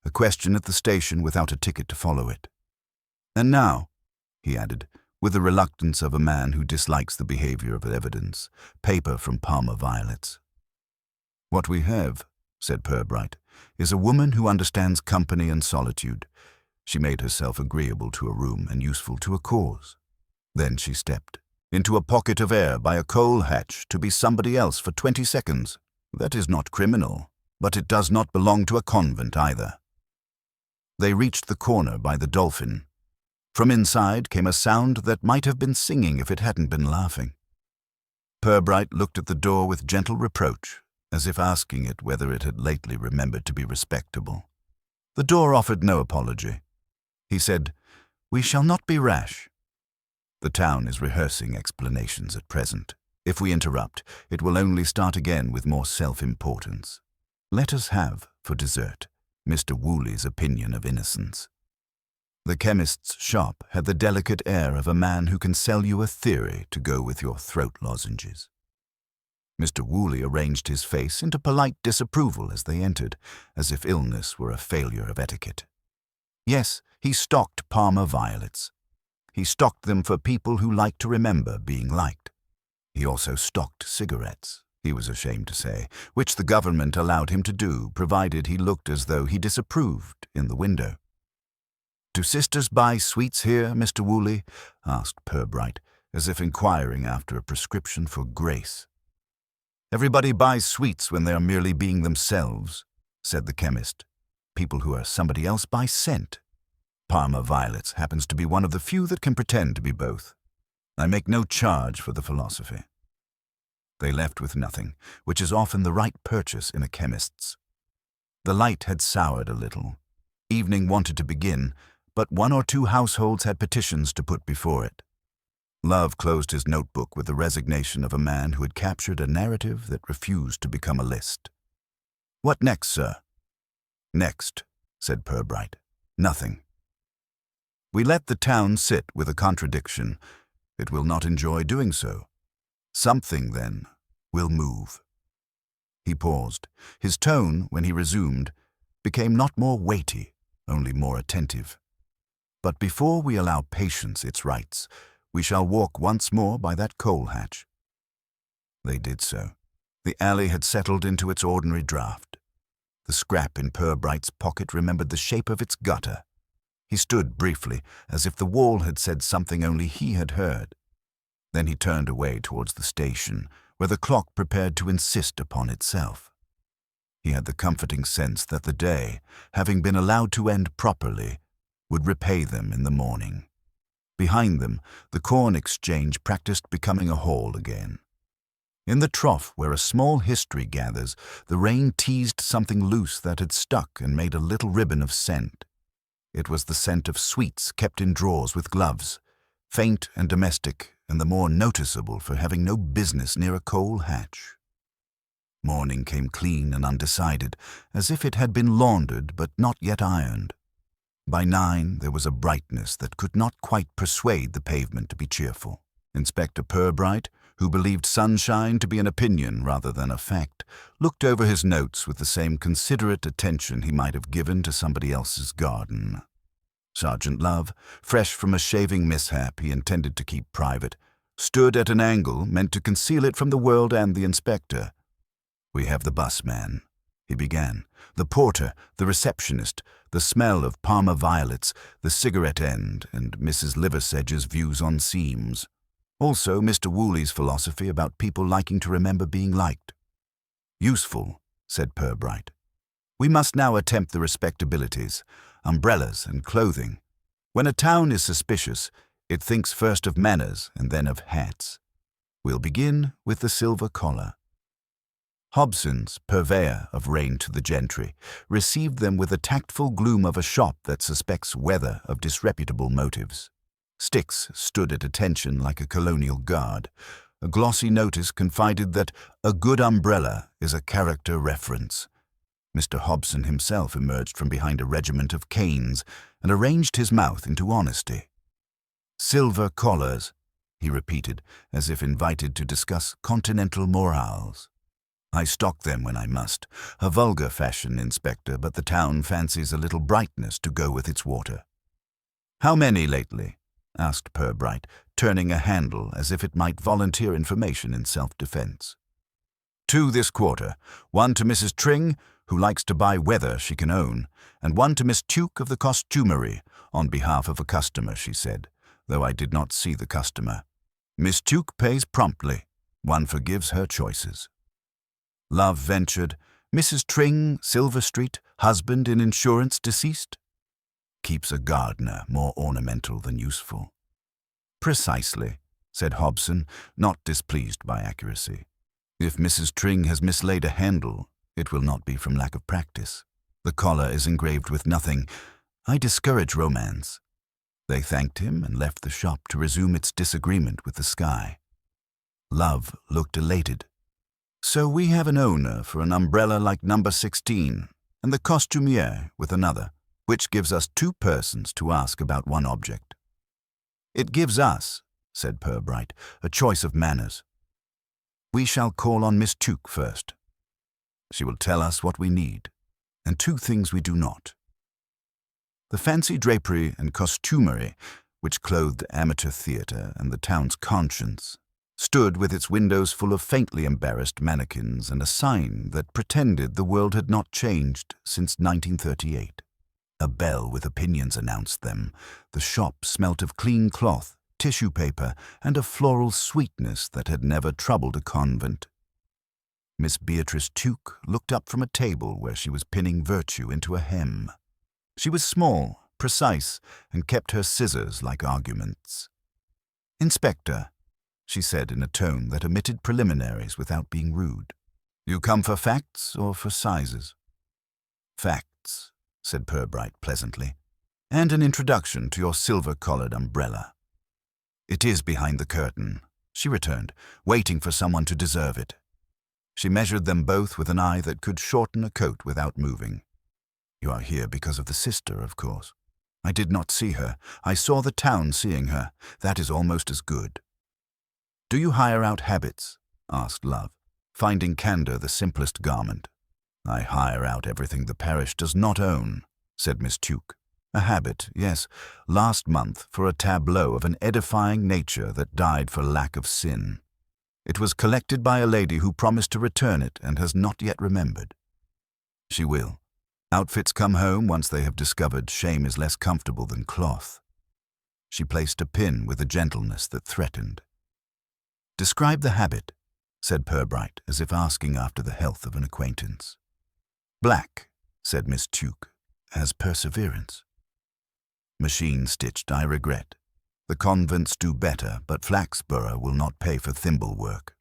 A question at the station without a ticket to follow it. And now," he added, with the reluctance of a man who dislikes the behavior of evidence, paper from Parma violets. "What we have," said Purbright, "is a woman who understands company and solitude. She made herself agreeable to a room and useful to a cause. Then she stepped into a pocket of air by a coal hatch to be somebody else for 20 seconds. That is not criminal, but it does not belong to a convent either." They reached the corner by the Dolphin. From inside came a sound that might have been singing if it hadn't been laughing. Purbright looked at the door with gentle reproach, as if asking it whether it had lately remembered to be respectable. The door offered no apology. He said, "We shall not be rash." The town is rehearsing explanations at present, If we interrupt, it will only start again with more self-importance. Let us have, for dessert, Mr. Woolley's opinion of innocence. The chemist's shop had the delicate air of a man who can sell you a theory to go with your throat lozenges. Mr. Woolley arranged his face into polite disapproval as they entered, as if illness were a failure of etiquette. Yes, he stocked Parma violets. He stocked them for people who like to remember being liked. He also stocked cigarettes, he was ashamed to say, which the government allowed him to do, provided he looked as though he disapproved in the window. "Do sisters buy sweets here, Mr. Woolley?" asked Purbright, as if inquiring after a prescription for grace. "Everybody buys sweets when they are merely being themselves," said the chemist. "People who are somebody else buy scent. Parma violets happens to be one of the few that can pretend to be both. I make no charge for the philosophy." They left with nothing, which is often the right purchase in a chemist's. The light had soured a little. Evening wanted to begin, but 1 or 2 households had petitions to put before it. Love closed his notebook with the resignation of a man who had captured a narrative that refused to become a list. "What next, sir?" "Next," said Purbright, "nothing. We let the town sit with a contradiction. It will not enjoy doing so. Something, then, will move." He paused. His tone, when he resumed, became not more weighty, only more attentive. "But before we allow patience its rights, we shall walk once more by that coal hatch." They did so. The alley had settled into its ordinary draught. The scrap in Purbright's pocket remembered the shape of its gutter. He stood briefly, as if the wall had said something only he had heard. Then he turned away towards the station, where the clock prepared to insist upon itself. He had the comforting sense that the day, having been allowed to end properly, would repay them in the morning. Behind them, the corn exchange practiced becoming a hall again. In the trough where a small history gathers, the rain teased something loose that had stuck and made a little ribbon of scent. It was the scent of sweets kept in drawers with gloves, faint and domestic, and the more noticeable for having no business near a coal hatch. Morning came clean and undecided, as if it had been laundered but not yet ironed. By 9 there was a brightness that could not quite persuade the pavement to be cheerful. Inspector Purbright, who believed sunshine to be an opinion rather than a fact, looked over his notes with the same considerate attention he might have given to somebody else's garden. Sergeant Love, fresh from a shaving mishap he intended to keep private, stood at an angle meant to conceal it from the world and the inspector. "We have the busman," he began, "the porter, the receptionist, the smell of Parma violets, the cigarette end, and Mrs. Liversedge's views on seams. Also Mr. Woolley's philosophy about people liking to remember being liked." "Useful," said Purbright. "We must now attempt the respectabilities, umbrellas and clothing. When a town is suspicious, it thinks first of manners and then of hats. We'll begin with the silver collar." Hobson's, purveyor of rain to the gentry, received them with the tactful gloom of a shop that suspects weather of disreputable motives. Sticks stood at attention like a colonial guard. A glossy notice confided that a good umbrella is a character reference. Mr. Hobson himself emerged from behind a regiment of canes and arranged his mouth into honesty. "Silver collars," he repeated, as if invited to discuss continental morals. "I stock them when I must. A vulgar fashion, Inspector, but the town fancies a little brightness to go with its water." "How many lately?" asked Purbright, turning a handle as if it might volunteer information in self-defense. "2 this quarter. 1 to Mrs. Tring, who likes to buy weather she can own, and 1 to Miss Tuke of the costumery, on behalf of a customer," she said, though I did not see the customer. "Miss Tuke pays promptly. One forgives her choices." Love ventured, "Mrs. Tring, Silver Street, husband in insurance deceased?" "Keeps a gardener, more ornamental than useful." "Precisely," said Hobson, not displeased by accuracy. "If Mrs. Tring has mislaid a handle, it will not be from lack of practice. The collar is engraved with nothing. I discourage romance." They thanked him and left the shop to resume its disagreement with the sky. Love looked elated. So we have an owner for an umbrella like number 16, and the costumier with another, which gives us 2 persons to ask about one object. It gives us, said Purbright, a choice of manners. We shall call on Miss Tuke first. She will tell us what we need, and 2 things we do not. The fancy drapery and costumery, which clothed amateur theatre and the town's conscience, stood with its windows full of faintly embarrassed mannequins and a sign that pretended the world had not changed since 1938. A bell with opinions announced them. The shop smelt of clean cloth, tissue paper, and a floral sweetness that had never troubled a convent. Miss Beatrice Tuke looked up from a table where she was pinning virtue into a hem. She was small, precise, and kept her scissors like arguments. "Inspector," she said in a tone that omitted preliminaries without being rude. "You come for facts or for sizes?" "Facts," said Purbright pleasantly, "and an introduction to your silver-collared umbrella." "It is behind the curtain," she returned, waiting for someone to deserve it. She measured them both with an eye that could shorten a coat without moving. "You are here because of the sister, of course." "I did not see her. I saw the town seeing her. That is almost as good." "Do you hire out habits?" asked Love, finding candor the simplest garment. "I hire out everything the parish does not own," said Miss Tuke. "A habit, yes, last month for a tableau of an edifying nature that died for lack of sin. It was collected by a lady who promised to return it and has not yet remembered. She will. Outfits come home once they have discovered shame is less comfortable than cloth." She placed a pin with a gentleness that threatened. "Describe the habit," said Purbright, as if asking after the health of an acquaintance. "Black," said Miss Tuke, "as perseverance." "Machine-stitched, I regret. The convents do better, but Flaxborough will not pay for thimble work.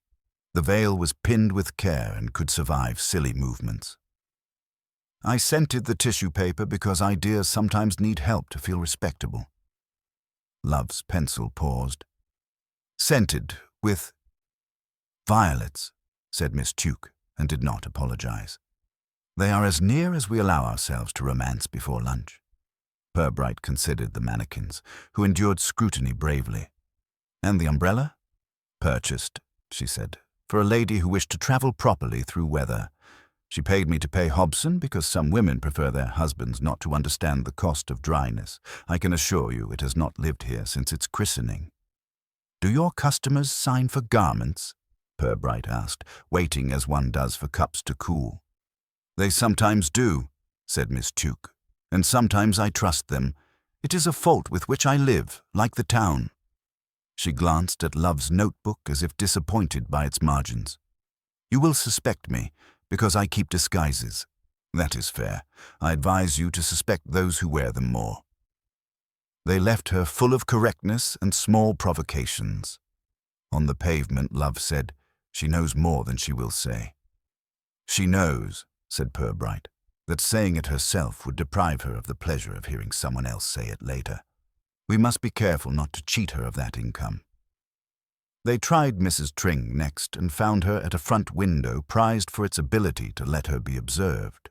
The veil was pinned with care and could survive silly movements. I scented the tissue paper because ideas sometimes need help to feel respectable." Love's pencil paused. "Scented with violets," said Miss Tuke, and did not apologize. "They are as near as we allow ourselves to romance before lunch." Purbright considered the mannequins, who endured scrutiny bravely. "And the umbrella?" "Purchased," she said, "for a lady who wished to travel properly through weather. She paid me to pay Hobson because some women prefer their husbands not to understand the cost of dryness. I can assure you it has not lived here since its christening." "Do your customers sign for garments?" Purbright asked, waiting as one does for cups to cool. "They sometimes do," said Miss Tuke, "and sometimes I trust them. It is a fault with which I live, like the town." She glanced at Love's notebook as if disappointed by its margins. "You will suspect me, because I keep disguises. That is fair. I advise you to suspect those who wear them more." They left her full of correctness and small provocations. On the pavement, Love said, "She knows more than she will say." "She knows," said Purbright, "that saying it herself would deprive her of the pleasure of hearing someone else say it later. We must be careful not to cheat her of that income." They tried Mrs. Tring next and found her at a front window prized for its ability to let her be observed.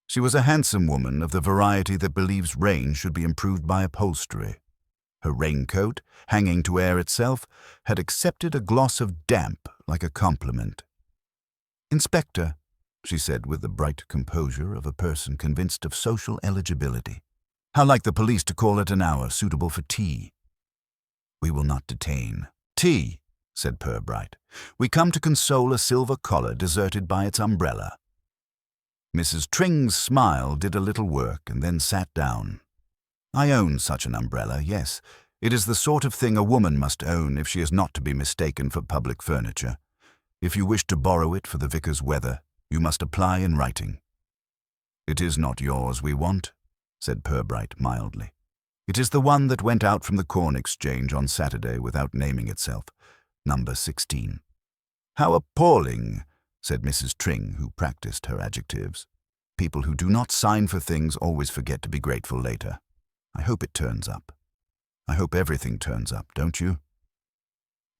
She was a handsome woman of the variety that believes rain should be improved by upholstery. Her raincoat, hanging to air itself, had accepted a gloss of damp like a compliment. "Inspector," she said with the bright composure of a person convinced of social eligibility, "how like the police to call at an hour suitable for tea." "We will not detain." "Tea," said Purbright. "We come to console a silver collar deserted by its umbrella." Mrs. Tring's smile did a little work and then sat down. "I own such an umbrella, yes. It is the sort of thing a woman must own if she is not to be mistaken for public furniture. If you wish to borrow it for the vicar's weather, you must apply in writing." "It is not yours we want," said Purbright mildly. "It is the one that went out from the Corn Exchange on Saturday without naming itself, number 16. "How appalling," said Mrs. Tring, who practiced her adjectives. "People who do not sign for things always forget to be grateful later. I hope it turns up. I hope everything turns up, don't you?"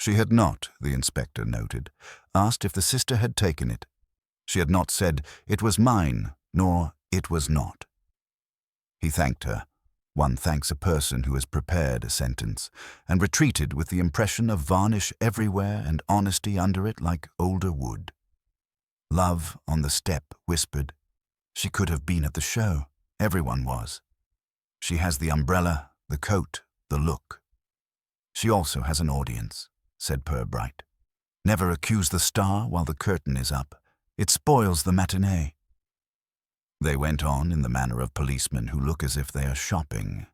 She had not, the inspector noted, asked if the sister had taken it. She had not said, "It was mine," nor "It was not." He thanked her. One thanks a person who has prepared a sentence, and retreated with the impression of varnish everywhere and honesty under it like older wood. Love, on the step, whispered, "She could have been at the show. Everyone was. She has the umbrella, the coat, the look." "She also has an audience," said Purbright. "Never accuse the star while the curtain is up. It spoils the matinee." They went on in the manner of policemen who look as if they are shopping.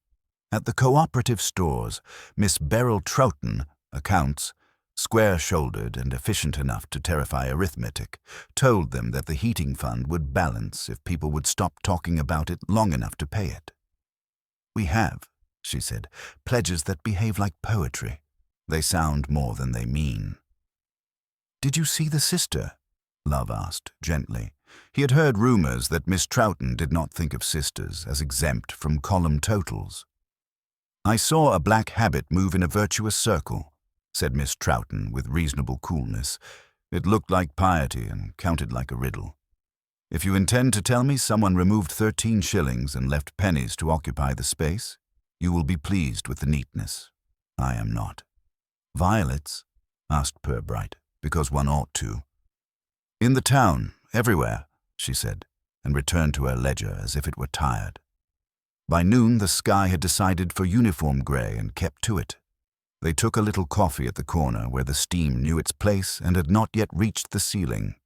At the cooperative stores, Miss Beryl Troughton, accounts, square-shouldered and efficient enough to terrify arithmetic, told them that the heating fund would balance if people would stop talking about it long enough to pay it. "We have," she said, "pledges that behave like poetry. They sound more than they mean." "Did you see the sister?" Love asked, gently. He had heard rumors that Miss Troughton did not think of sisters as exempt from column totals. "I saw a black habit move in a virtuous circle," said Miss Troughton with reasonable coolness. "It looked like piety and counted like a riddle. If you intend to tell me someone removed 13 shillings and left pennies to occupy the space, you will be pleased with the neatness. I am not." "Violets?" asked Purbright, because one ought to. "In the town, everywhere," she said, and returned to her ledger as if it were tired. By noon the sky had decided for uniform grey and kept to it. They took a little coffee at the corner where the steam knew its place and had not yet reached the ceiling.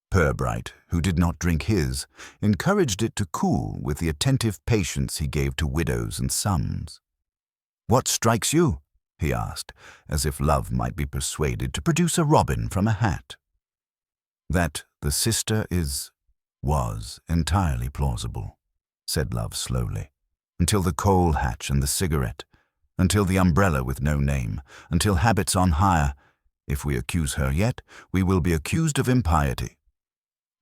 Purbright, who did not drink his, encouraged it to cool with the attentive patience he gave to widows and sons. "What strikes you?" he asked, as if Love might be persuaded to produce a robin from a hat. "That the sister was entirely plausible," said Love slowly, "until the coal hatch and the cigarette, until the umbrella with no name, until habits on hire. If we accuse her yet, we will be accused of impiety."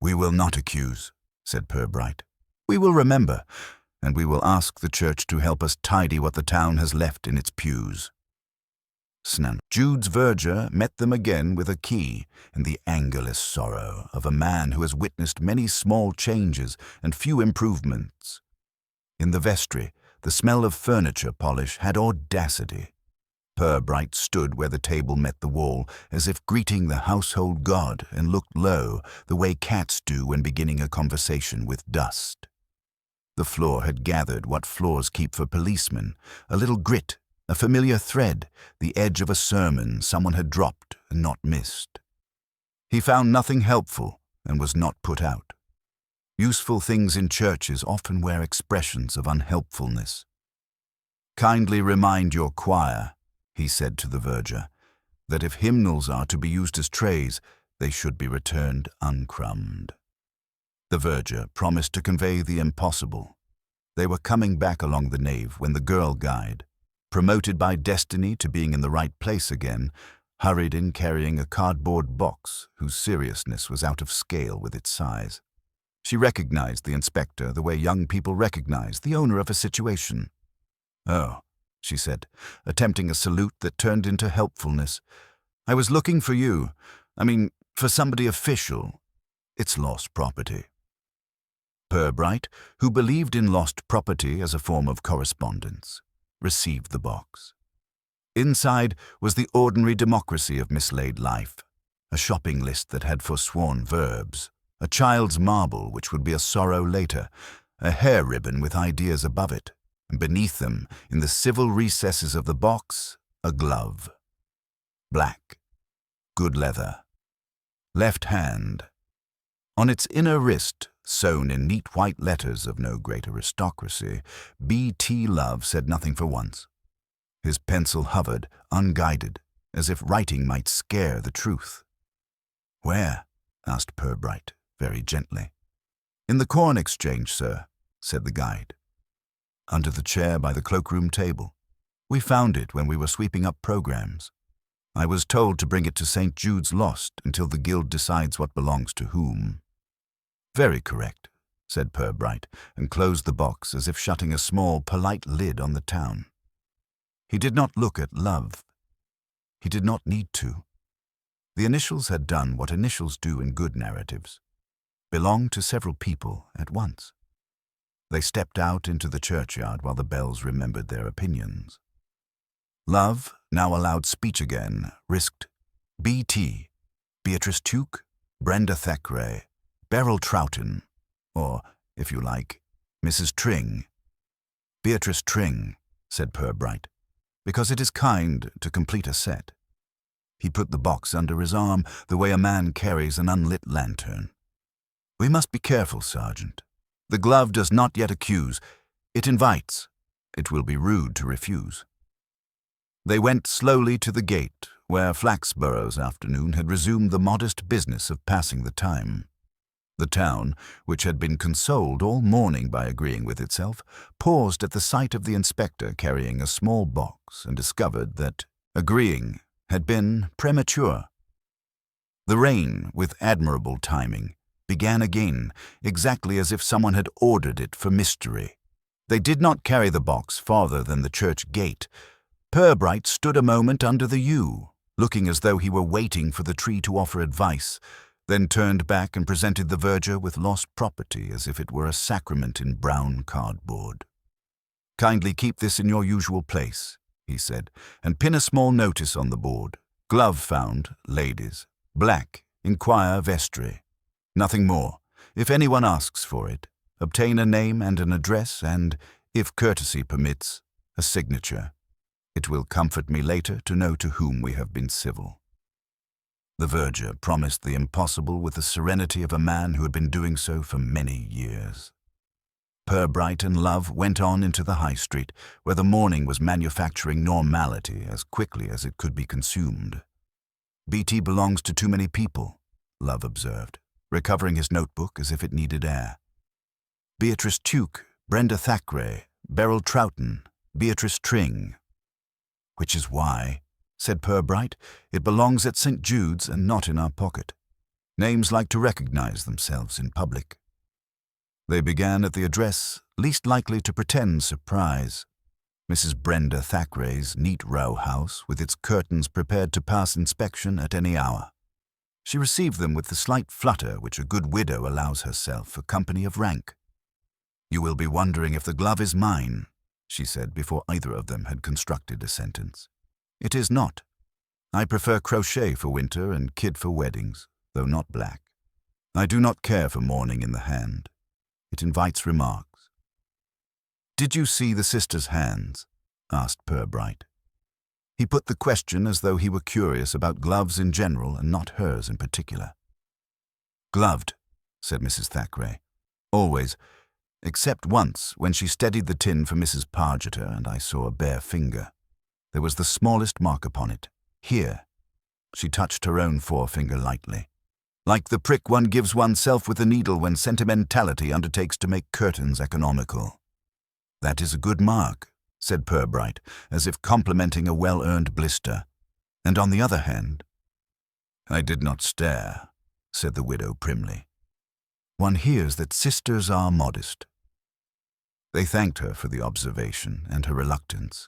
"We will not accuse," said Purbright. "We will remember, and we will ask the church to help us tidy what the town has left in its pews." Jude's verger met them again with a key and the angerless sorrow of a man who has witnessed many small changes and few improvements. In the vestry, the smell of furniture polish had audacity. Purbright stood where the table met the wall, as if greeting the household god, and looked low, the way cats do when beginning a conversation with dust. The floor had gathered what floors keep for policemen, a little grit, a familiar thread, the edge of a sermon someone had dropped and not missed. He found nothing helpful and was not put out. Useful things in churches often wear expressions of unhelpfulness. "Kindly remind your choir," he said to the verger, "that if hymnals are to be used as trays, they should be returned uncrumbed." The verger promised to convey the impossible. They were coming back along the nave when the girl guide, promoted by destiny to being in the right place again, hurried in carrying a cardboard box whose seriousness was out of scale with its size. She recognized the inspector the way young people recognize the owner of a situation. "Oh," she said, attempting a salute that turned into helpfulness. "I was looking for you. For somebody official. It's lost property." Purbright, who believed in lost property as a form of correspondence, received the box. Inside was the ordinary democracy of mislaid life, a shopping list that had forsworn verbs, a child's marble which would be a sorrow later, a hair ribbon with ideas above it, and beneath them, in the civil recesses of the box, a glove. Black. Good leather. Left hand. On its inner wrist, sewn in neat white letters of no great aristocracy, B.T. Love said nothing for once. His pencil hovered, unguided, as if writing might scare the truth. "Where?" asked Purbright, very gently. "In the Corn Exchange, sir," said the guide. "Under the chair by the cloakroom table. We found it when we were sweeping up programs. I was told to bring it to St. Jude's Lost until the guild decides what belongs to whom." "Very correct," said Purbright, and closed the box as if shutting a small, polite lid on the town. He did not look at Love. He did not need to. The initials had done what initials do in good narratives, belonged to several people at once. They stepped out into the churchyard while the bells remembered their opinions. Love, now allowed speech again, risked B.T., Beatrice Tuke, Brenda Thackeray, Beryl Troughton, or, if you like, Mrs. Tring. Beatrice Tring, said Purbright, because it is kind to complete a set. He put the box under his arm the way a man carries an unlit lantern. We must be careful, Sergeant. The glove does not yet accuse. It invites. It will be rude to refuse. They went slowly to the gate, where Flaxborough's afternoon had resumed the modest business of passing the time. The town, which had been consoled all morning by agreeing with itself, paused at the sight of the inspector carrying a small box and discovered that agreeing had been premature. The rain, with admirable timing, began again, exactly as if someone had ordered it for mystery. They did not carry the box farther than the church gate. Purbright stood a moment under the yew, looking as though he were waiting for the tree to offer advice, then turned back and presented the verger with lost property as if it were a sacrament in brown cardboard. "Kindly keep this in your usual place," he said, "and pin a small notice on the board. Glove found, ladies. Black, inquire vestry. Nothing more. If anyone asks for it, obtain a name and an address and, if courtesy permits, a signature. It will comfort me later to know to whom we have been civil." The verger promised the impossible with the serenity of a man who had been doing so for many years. Purbright and Love went on into the High Street, where the morning was manufacturing normality as quickly as it could be consumed. "BT belongs to too many people," Love observed, recovering his notebook as if it needed air. "Beatrice Tuke, Brenda Thackeray, Beryl Troughton, Beatrice Tring." "Which is why," said Purbright, "it belongs at St. Jude's and not in our pocket. Names like to recognize themselves in public." They began at the address least likely to pretend surprise. Mrs. Brenda Thackeray's neat row house, with its curtains prepared to pass inspection at any hour. She received them with the slight flutter which a good widow allows herself for company of rank. "You will be wondering if the glove is mine," she said before either of them had constructed a sentence. "It is not. I prefer crochet for winter and kid for weddings, though not black. I do not care for mourning in the hand. It invites remarks." "Did you see the sister's hands?" asked Purbright. He put the question as though he were curious about gloves in general and not hers in particular. "Gloved," said Mrs. Thackeray. "Always, except once when she steadied the tin for Mrs. Pargeter and I saw a bare finger. There was the smallest mark upon it. Here." She touched her own forefinger lightly. "Like the prick one gives oneself with a needle when sentimentality undertakes to make curtains economical." "That is a good mark," said Purbright, as if complimenting a well-earned blister. "And on the other hand—" "I did not stare," said the widow primly. "One hears that sisters are modest." They thanked her for the observation and her reluctance.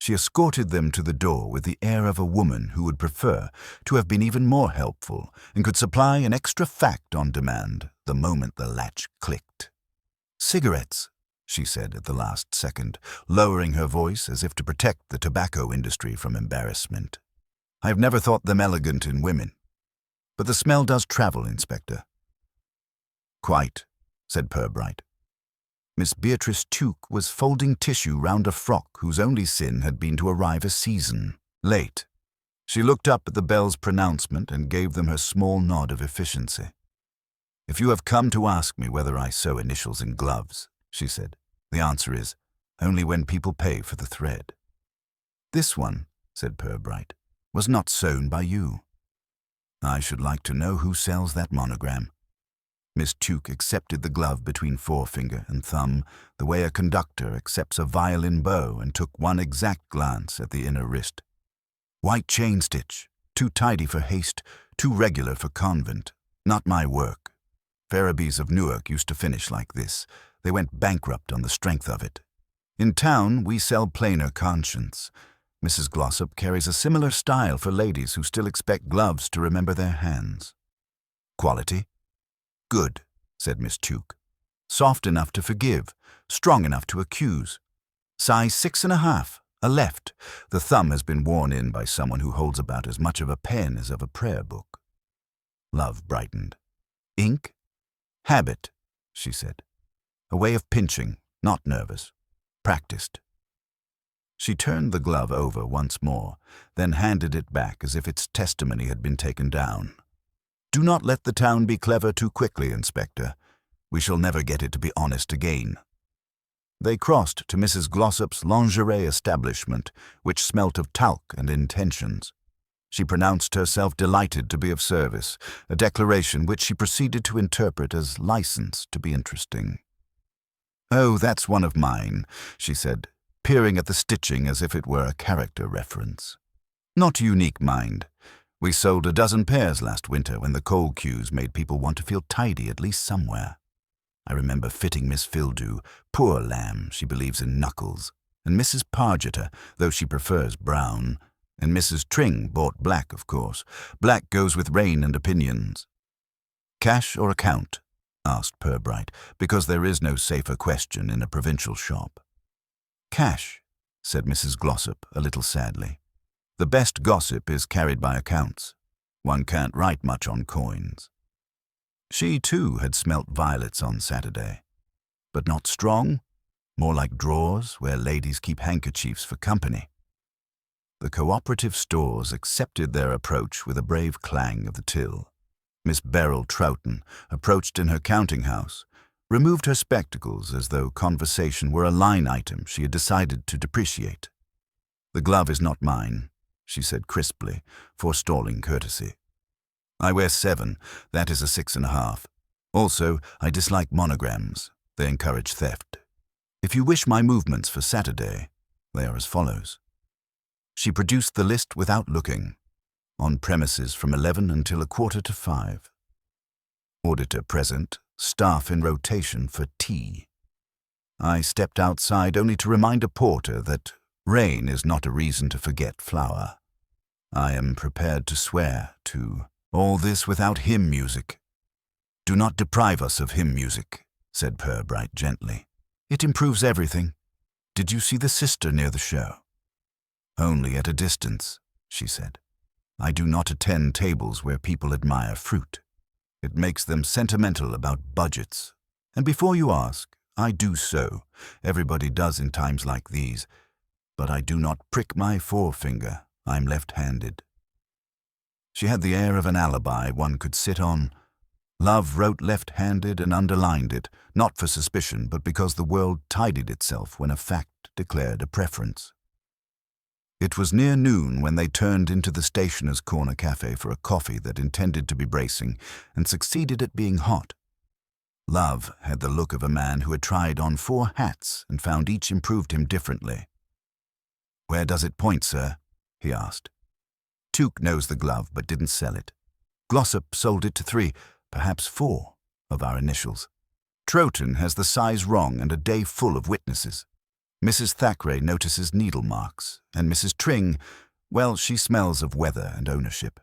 She escorted them to the door with the air of a woman who would prefer to have been even more helpful and could supply an extra fact on demand the moment the latch clicked. "Cigarettes," she said at the last second, lowering her voice as if to protect the tobacco industry from embarrassment. "I have never thought them elegant in women. But the smell does travel, Inspector." "Quite," said Purbright. Miss Beatrice Tuke was folding tissue round a frock whose only sin had been to arrive a season late. She looked up at the bell's pronouncement and gave them her small nod of efficiency. "If you have come to ask me whether I sew initials in gloves," she said, "the answer is, only when people pay for the thread." "This one," said Purbright, "was not sewn by you." "I should like to know who sells that monogram." Miss Tuke accepted the glove between forefinger and thumb, the way a conductor accepts a violin bow, and took one exact glance at the inner wrist. "White chain stitch, too tidy for haste, too regular for convent. Not my work. Ferrabys of Newark used to finish like this. They went bankrupt on the strength of it. In town, we sell plainer conscience. Mrs. Glossop carries a similar style for ladies who still expect gloves to remember their hands. Quality? Good, said Miss Tuke. Soft enough to forgive, strong enough to accuse. Size 6.5, a left. The thumb has been worn in by someone who holds about as much of a pen as of a prayer book. Love brightened. Ink? Habit, she said. A way of pinching, not nervous. Practiced. She turned the glove over once more, then handed it back as if its testimony had been taken down. Do not let the town be clever too quickly, Inspector. We shall never get it to be honest again. They crossed to Mrs. Glossop's lingerie establishment, which smelt of talc and intentions. She pronounced herself delighted to be of service, a declaration which she proceeded to interpret as license to be interesting. Oh, that's one of mine, she said, peering at the stitching as if it were a character reference. Not unique, mind. We sold a dozen pairs last winter when the coal queues made people want to feel tidy at least somewhere. I remember fitting Miss Fildew, poor lamb, she believes in knuckles, and Mrs. Pargeter, though she prefers brown, and Mrs. Tring bought black, of course. Black goes with rain and opinions. Cash or account? Asked Purbright, because there is no safer question in a provincial shop. Cash, said Mrs. Glossop a little sadly. The best gossip is carried by accounts. One can't write much on coins. She, too, had smelt violets on Saturday. But not strong, more like drawers where ladies keep handkerchiefs for company. The cooperative stores accepted their approach with a brave clang of the till. Miss Beryl Troughton approached in her counting-house, removed her spectacles as though conversation were a line item she had decided to depreciate. The glove is not mine, she said crisply, forestalling courtesy. I wear 7, that is a 6.5. Also, I dislike monograms. They encourage theft. If you wish my movements for Saturday, they are as follows. She produced the list without looking. On premises from 11 until 4:45. Auditor present, staff in rotation for tea. I stepped outside only to remind a porter that rain is not a reason to forget flour. I am prepared to swear to all this without hymn music. Do not deprive us of hymn music, said Purbright gently. It improves everything. Did you see the sister near the show? Only at a distance, she said. I do not attend tables where people admire fruit. It makes them sentimental about budgets. And before you ask, I do so. Everybody does in times like these. But I do not prick my forefinger. I'm left-handed. She had the air of an alibi one could sit on. Love wrote left-handed and underlined it, not for suspicion, but because the world tidied itself when a fact declared a preference. It was near noon when they turned into the stationer's corner cafe for a coffee that intended to be bracing and succeeded at being hot. Love had the look of a man who had tried on 4 hats and found each improved him differently. Where does it point, sir? He asked. Tuke knows the glove but didn't sell it. Glossop sold it to 3, perhaps 4, of our initials. Troughton has the size wrong and a day full of witnesses. Mrs. Thackeray notices needle marks, and Mrs. Tring, well, she smells of weather and ownership.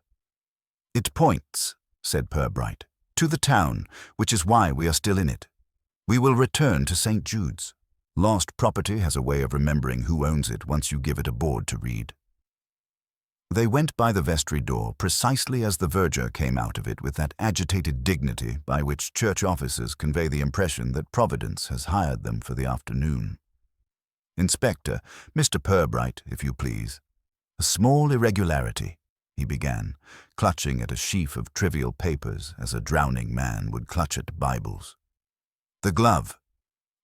It points, said Purbright, to the town, which is why we are still in it. We will return to St. Jude's. Lost property has a way of remembering who owns it once you give it a board to read. They went by the vestry door precisely as the verger came out of it with that agitated dignity by which church officers convey the impression that Providence has hired them for the afternoon. Inspector, Mr. Purbright, if you please. A small irregularity, he began, clutching at a sheaf of trivial papers as a drowning man would clutch at Bibles. The glove.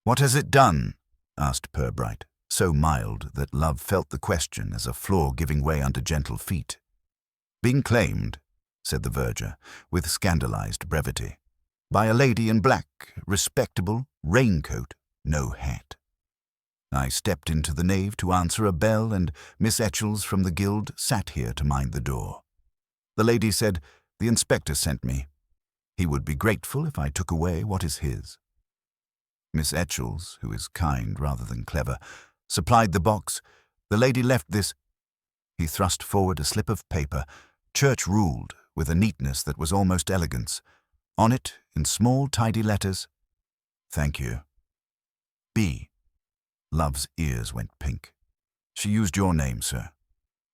What has it done? Asked Purbright, so mild that Love felt the question as a floor giving way under gentle feet. Been claimed, said the verger, with scandalized brevity, by a lady in black, respectable, raincoat, no hat. I stepped into the nave to answer a bell, and Miss Etchells from the guild sat here to mind the door. The lady said, the inspector sent me. He would be grateful if I took away what is his. Miss Etchells, who is kind rather than clever, supplied the box. The lady left this. He thrust forward a slip of paper, church-ruled, with a neatness that was almost elegance. On it, in small, tidy letters, "Thank you. B." Love's ears went pink. "She used your name, sir."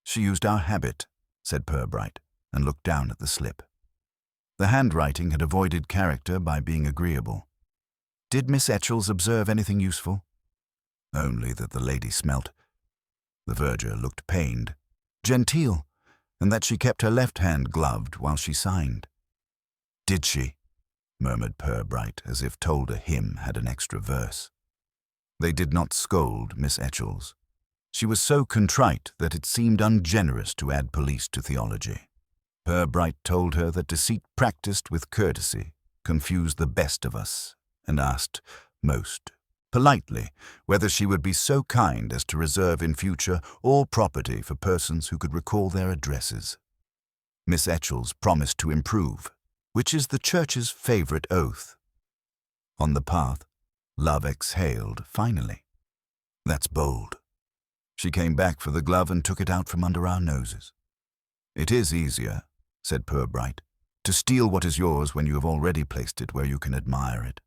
"She used our habit," said Purbright, and looked down at the slip. The handwriting had avoided character by being agreeable. Did Miss Etchells observe anything useful? Only that the lady smelt. The verger looked pained, genteel, and that she kept her left hand gloved while she signed. "Did she?" murmured Purbright, as if told a hymn had an extra verse. They did not scold Miss Etchells. She was so contrite that it seemed ungenerous to add police to theology. Purbright told her that deceit practiced with courtesy confused the best of us, and asked, most politely, whether she would be so kind as to reserve in future all property for persons who could recall their addresses. Miss Etchells promised to improve, which is the church's favorite oath. On the path, Love exhaled finally. "That's bold." She came back for the glove and took it out from under our noses. "It is easier," said Purbright, "to steal what is yours when you have already placed it where you can admire it."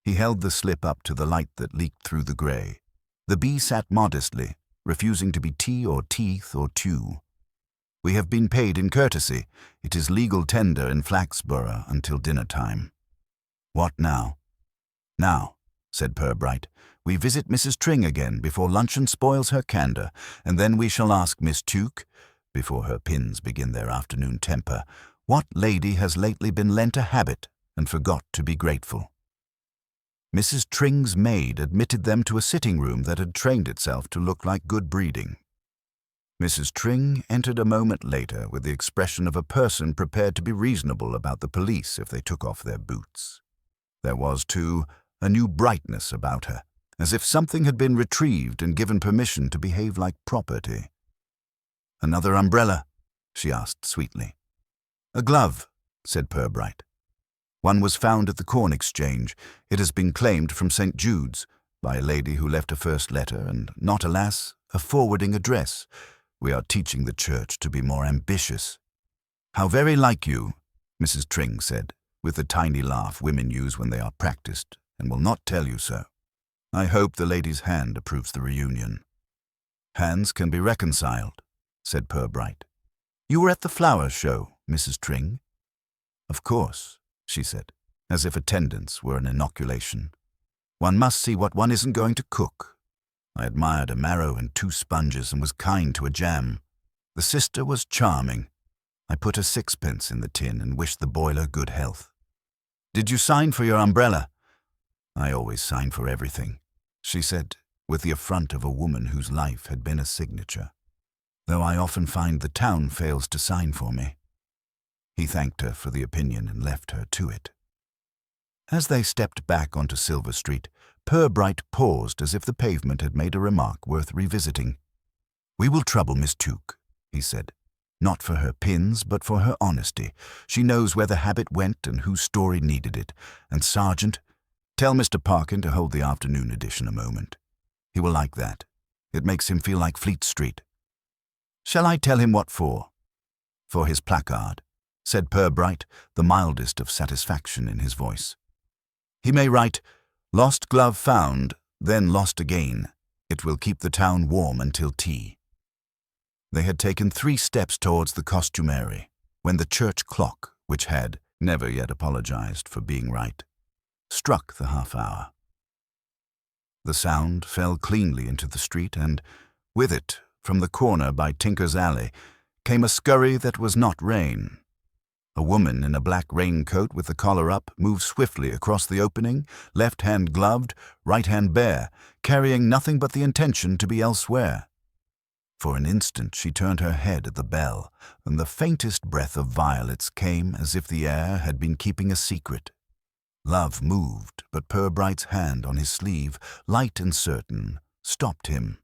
He held the slip up to the light that leaked through the grey. The bee sat modestly, refusing to be tea or teeth or tew. "We have been paid in courtesy. It is legal tender in Flaxborough until dinner time." "What now?" "Now," said Purbright, "we visit Mrs. Tring again before luncheon spoils her candour, and then we shall ask Miss Tuke, before her pins begin their afternoon temper, what lady has lately been lent a habit and forgot to be grateful." Mrs. Tring's maid admitted them to a sitting-room that had trained itself to look like good breeding. Mrs. Tring entered a moment later with the expression of a person prepared to be reasonable about the police if they took off their boots. There was, too, a new brightness about her, as if something had been retrieved and given permission to behave like property. "Another umbrella?" she asked sweetly. "A glove," said Purbright. "One was found at the Corn Exchange. It has been claimed from St. Jude's by a lady who left a first letter and not, alas, a forwarding address. We are teaching the church to be more ambitious." "How very like you," Mrs. Tring said, with the tiny laugh women use when they are practiced, and will not tell you so. "I hope the lady's hand approves the reunion." "Hands can be reconciled," said Purbright. "You were at the flower show, Mrs. Tring?" "Of course," she said, as if attendance were an inoculation. "One must see what one isn't going to cook." I admired a marrow and 2 sponges and was kind to a jam. The sister was charming. I put a 6pence in the tin and wished the boiler good health. "Did you sign for your umbrella?" "I always sign for everything," she said, with the affront of a woman whose life had been a signature, "though I often find the town fails to sign for me." He thanked her for the opinion and left her to it. As they stepped back onto Silver Street, Purbright paused as if the pavement had made a remark worth revisiting. "We will trouble Miss Tuke," he said. "Not for her pins, but for her honesty. She knows where the habit went and whose story needed it. And Sergeant, tell Mr. Parkin to hold the afternoon edition a moment. He will like that. It makes him feel like Fleet Street." "Shall I tell him what for?" "For his placard," said Purbright, the mildest of satisfaction in his voice. "He may write, 'Lost glove found, then lost again. It will keep the town warm until tea.'" They had taken 3 steps towards the costumery, when the church clock, which had never yet apologized for being right, struck the half-hour. The sound fell cleanly into the street, and, with it, from the corner by Tinker's Alley, came a scurry that was not rain. A woman in a black raincoat with the collar up moved swiftly across the opening, left hand gloved, right hand bare, carrying nothing but the intention to be elsewhere. For an instant she turned her head at the bell, and the faintest breath of violets came as if the air had been keeping a secret. Love moved, but Purbright's hand on his sleeve, light and certain, stopped him.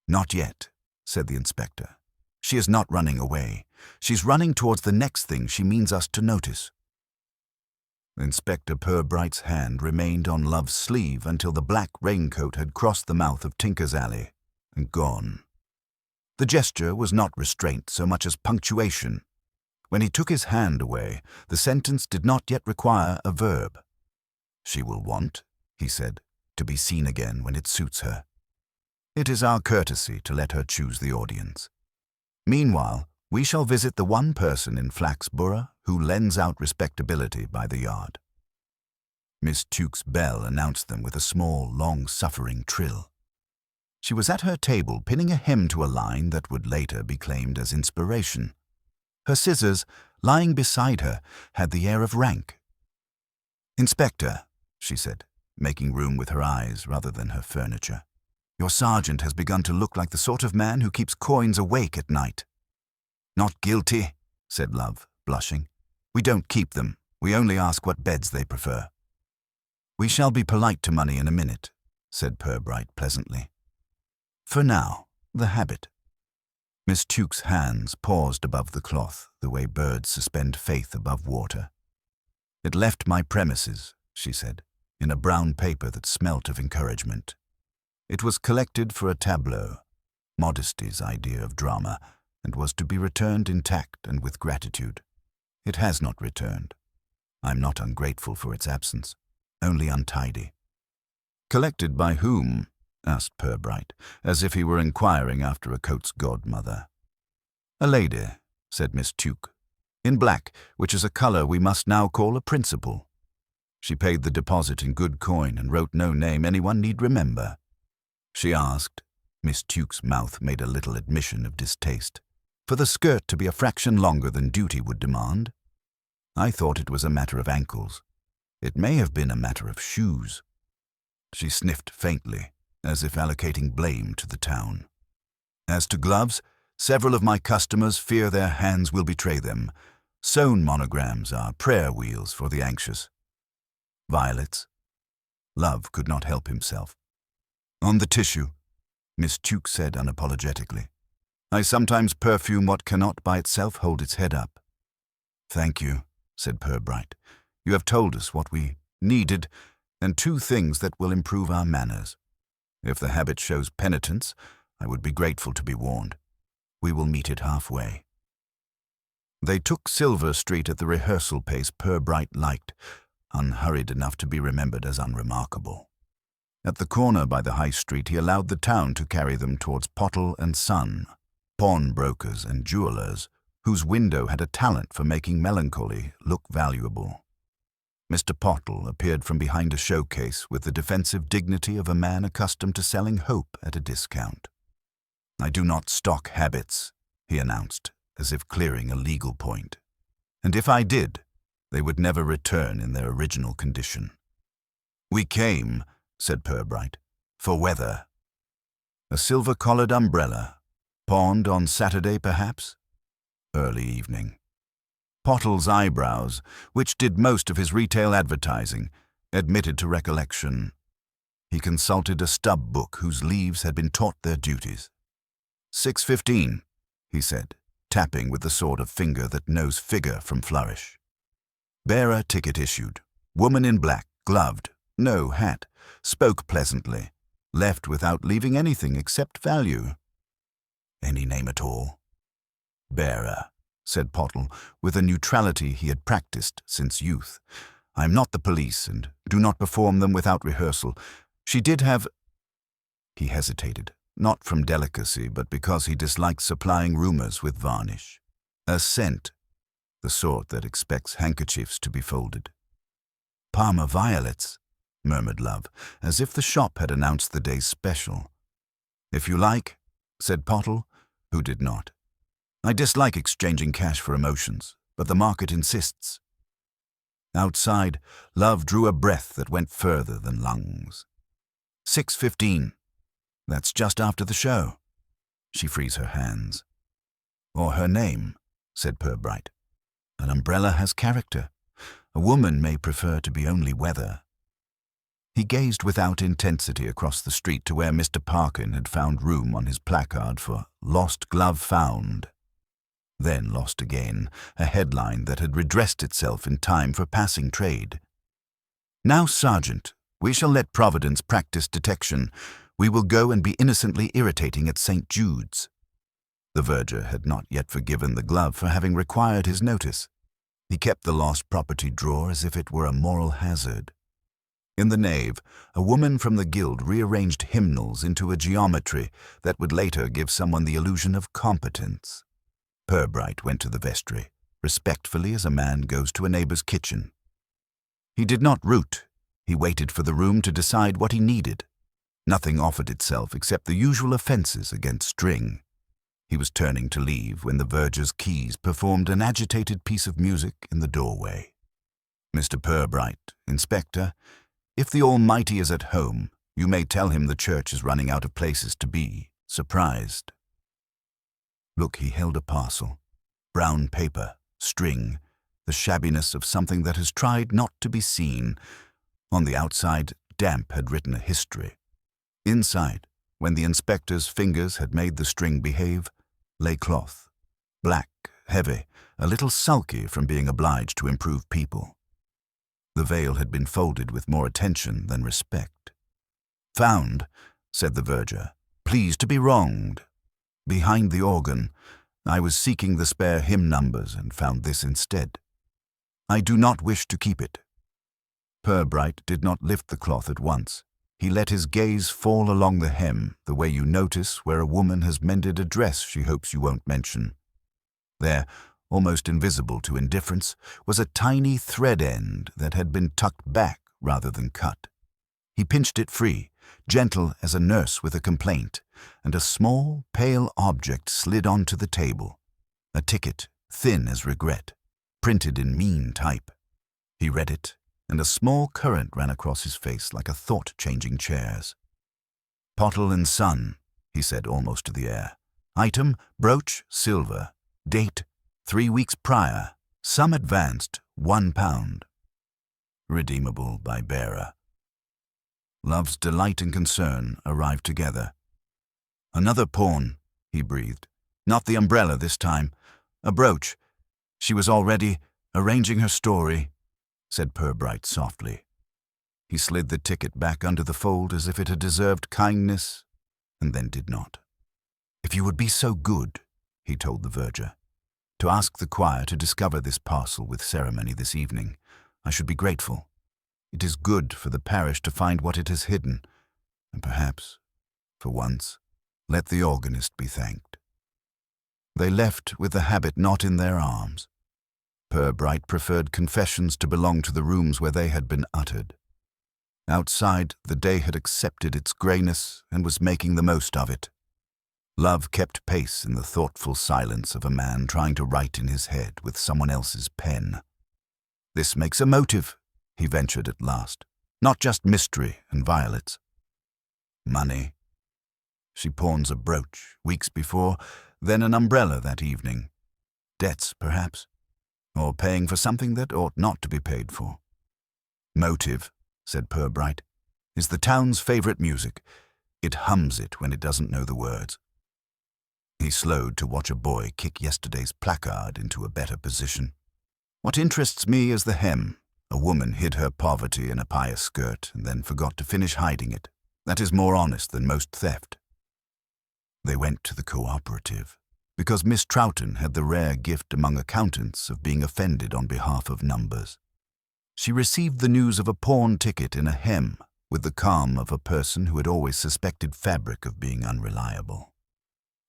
"Not yet," said the inspector. "She is not running away. She's running towards the next thing she means us to notice." Inspector Purbright's hand remained on Love's sleeve until the black raincoat had crossed the mouth of Tinker's Alley and gone. The gesture was not restraint so much as punctuation. When he took his hand away, the sentence did not yet require a verb. "She will want," he said, "to be seen again when it suits her. It is our courtesy to let her choose the audience. Meanwhile, we shall visit the one person in Flaxborough who lends out respectability by the yard." Miss Tuke's bell announced them with a small, long-suffering trill. She was at her table pinning a hem to a line that would later be claimed as inspiration. Her scissors, lying beside her, had the air of rank. "Inspector," she said, making room with her eyes rather than her furniture, "your sergeant has begun to look like the sort of man who keeps coins awake at night." "Not guilty," said Love, blushing. "We don't keep them. We only ask what beds they prefer." "We shall be polite to money in a minute," said Purbright pleasantly. "For now, the habit." Miss Tuke's hands paused above the cloth, the way birds suspend faith above water. "It left my premises," she said, in a brown paper that smelt of encouragement. "It was collected for a tableau, Modesty's idea of drama, and was to be returned intact and with gratitude. It has not returned. I'm not ungrateful for its absence, only untidy." "Collected by whom?" asked Purbright, as if he were inquiring after a coat's godmother. "A lady," said Miss Tuke, "in black, which is a colour we must now call a principal. She paid the deposit in good coin and wrote no name anyone need remember. She asked," Miss Tuke's mouth made a little admission of distaste, "for the skirt to be a fraction longer than duty would demand. I thought it was a matter of ankles. It may have been a matter of shoes." She sniffed faintly, as if allocating blame to the town. "As to gloves, several of my customers fear their hands will betray them. Sewn monograms are prayer wheels for the anxious." "Violets?" Love could not help himself. "On the tissue," Miss Tuke said unapologetically. "I sometimes perfume what cannot by itself hold its head up." "Thank you," said Purbright. "You have told us what we needed, and two things that will improve our manners. If the habit shows penitence, I would be grateful to be warned. We will meet it halfway." They took Silver Street at the rehearsal pace Purbright liked, unhurried enough to be remembered as unremarkable. At the corner by the High Street he allowed the town to carry them towards Pottle and Son, pawnbrokers and jewellers, whose window had a talent for making melancholy look valuable. Mr. Pottle appeared from behind a showcase with the defensive dignity of a man accustomed to selling hope at a discount. "I do not stock habits," he announced, as if clearing a legal point. "And if I did, they would never return in their original condition." "We came," said Purbright, "for weather." "A silver-collared umbrella, pawned on Saturday, perhaps?" "Early evening." Pottle's eyebrows, which did most of his retail advertising, admitted to recollection. He consulted a stub book whose leaves had been taught their duties. 6:15, he said, tapping with the sort of finger that knows figure from flourish. Bearer ticket issued. Woman in black, gloved, no hat, spoke pleasantly, left without leaving anything except value. "Any name at all?" "Bearer," said Pottle, with a neutrality he had practiced since youth. "I am not the police, and do not perform them without rehearsal. She did have—" He hesitated, not from delicacy, but because he disliked supplying rumors with varnish. "A scent, the sort that expects handkerchiefs to be folded." "Parma violets," murmured Love, as if the shop had announced the day's special. "If you like," said Pottle, who did not. "I dislike exchanging cash for emotions, but the market insists." Outside, Love drew a breath that went further than lungs. 6:15. That's just after the show. She frees her hands. "Or her name," said Purbright. "An umbrella has character. A woman may prefer to be only weather." He gazed without intensity across the street to where Mr. Parkin had found room on his placard for "Lost Glove Found." Then lost again, a headline that had redressed itself in time for passing trade. "Now, Sergeant, we shall let Providence practice detection. We will go and be innocently irritating at St. Jude's." The verger had not yet forgiven the glove for having required his notice. He kept the lost property drawer as if it were a moral hazard. In the nave, a woman from the guild rearranged hymnals into a geometry that would later give someone the illusion of competence. Purbright went to the vestry, respectfully as a man goes to a neighbor's kitchen. He did not root. He waited for the room to decide what he needed. Nothing offered itself except the usual offenses against string. He was turning to leave when the verger's keys performed an agitated piece of music in the doorway. "Mr. Purbright, Inspector, if the Almighty is at home, you may tell him the church is running out of places to be surprised." Look, he held a parcel. Brown paper, string, the shabbiness of something that has tried not to be seen. On the outside, damp had written a history. Inside, when the inspector's fingers had made the string behave, lay cloth. Black, heavy, a little sulky from being obliged to improve people. The veil had been folded with more attention than respect. "Found," said the verger, "pleased to be wronged. Behind the organ, I was seeking the spare hymn numbers and found this instead. I do not wish to keep it." Purbright did not lift the cloth at once. He let his gaze fall along the hem, the way you notice where a woman has mended a dress she hopes you won't mention. There, almost invisible to indifference, was a tiny thread end that had been tucked back rather than cut. He pinched it free, gentle as a nurse with a complaint, and a small, pale object slid onto the table. A ticket, thin as regret, printed in mean type. He read it, and a small current ran across his face like a thought changing chairs. "Pottle and Son," he said almost to the air. "Item, brooch, silver. Date, 3 weeks prior. Sum advanced, £1. Redeemable by bearer." Love's delight and concern arrived together. "Another pawn," he breathed. "Not the umbrella this time. A brooch. She was already arranging her story," said Purbright softly. He slid the ticket back under the fold as if it had deserved kindness, and then did not. "If you would be so good," he told the verger, "to ask the choir to discover this parcel with ceremony this evening, I should be grateful. It is good for the parish to find what it has hidden, and perhaps, for once, let the organist be thanked." They left with the habit not in their arms. Purbright preferred confessions to belong to the rooms where they had been uttered. Outside, the day had accepted its greyness and was making the most of it. Love kept pace in the thoughtful silence of a man trying to write in his head with someone else's pen. "This makes a motive," he ventured at last, "not just mystery and violets." "Money." She pawns a brooch weeks before, then an umbrella that evening. Debts, perhaps, or paying for something that ought not to be paid for. "Motive," said Purbright, "is the town's favorite music. It hums it when it doesn't know the words." He slowed to watch a boy kick yesterday's placard into a better position. "What interests me is the hem. A woman hid her poverty in a pious skirt and then forgot to finish hiding it. That is more honest than most theft." They went to the cooperative, because Miss Troughton had the rare gift among accountants of being offended on behalf of numbers. She received the news of a pawn ticket in a hem with the calm of a person who had always suspected fabric of being unreliable.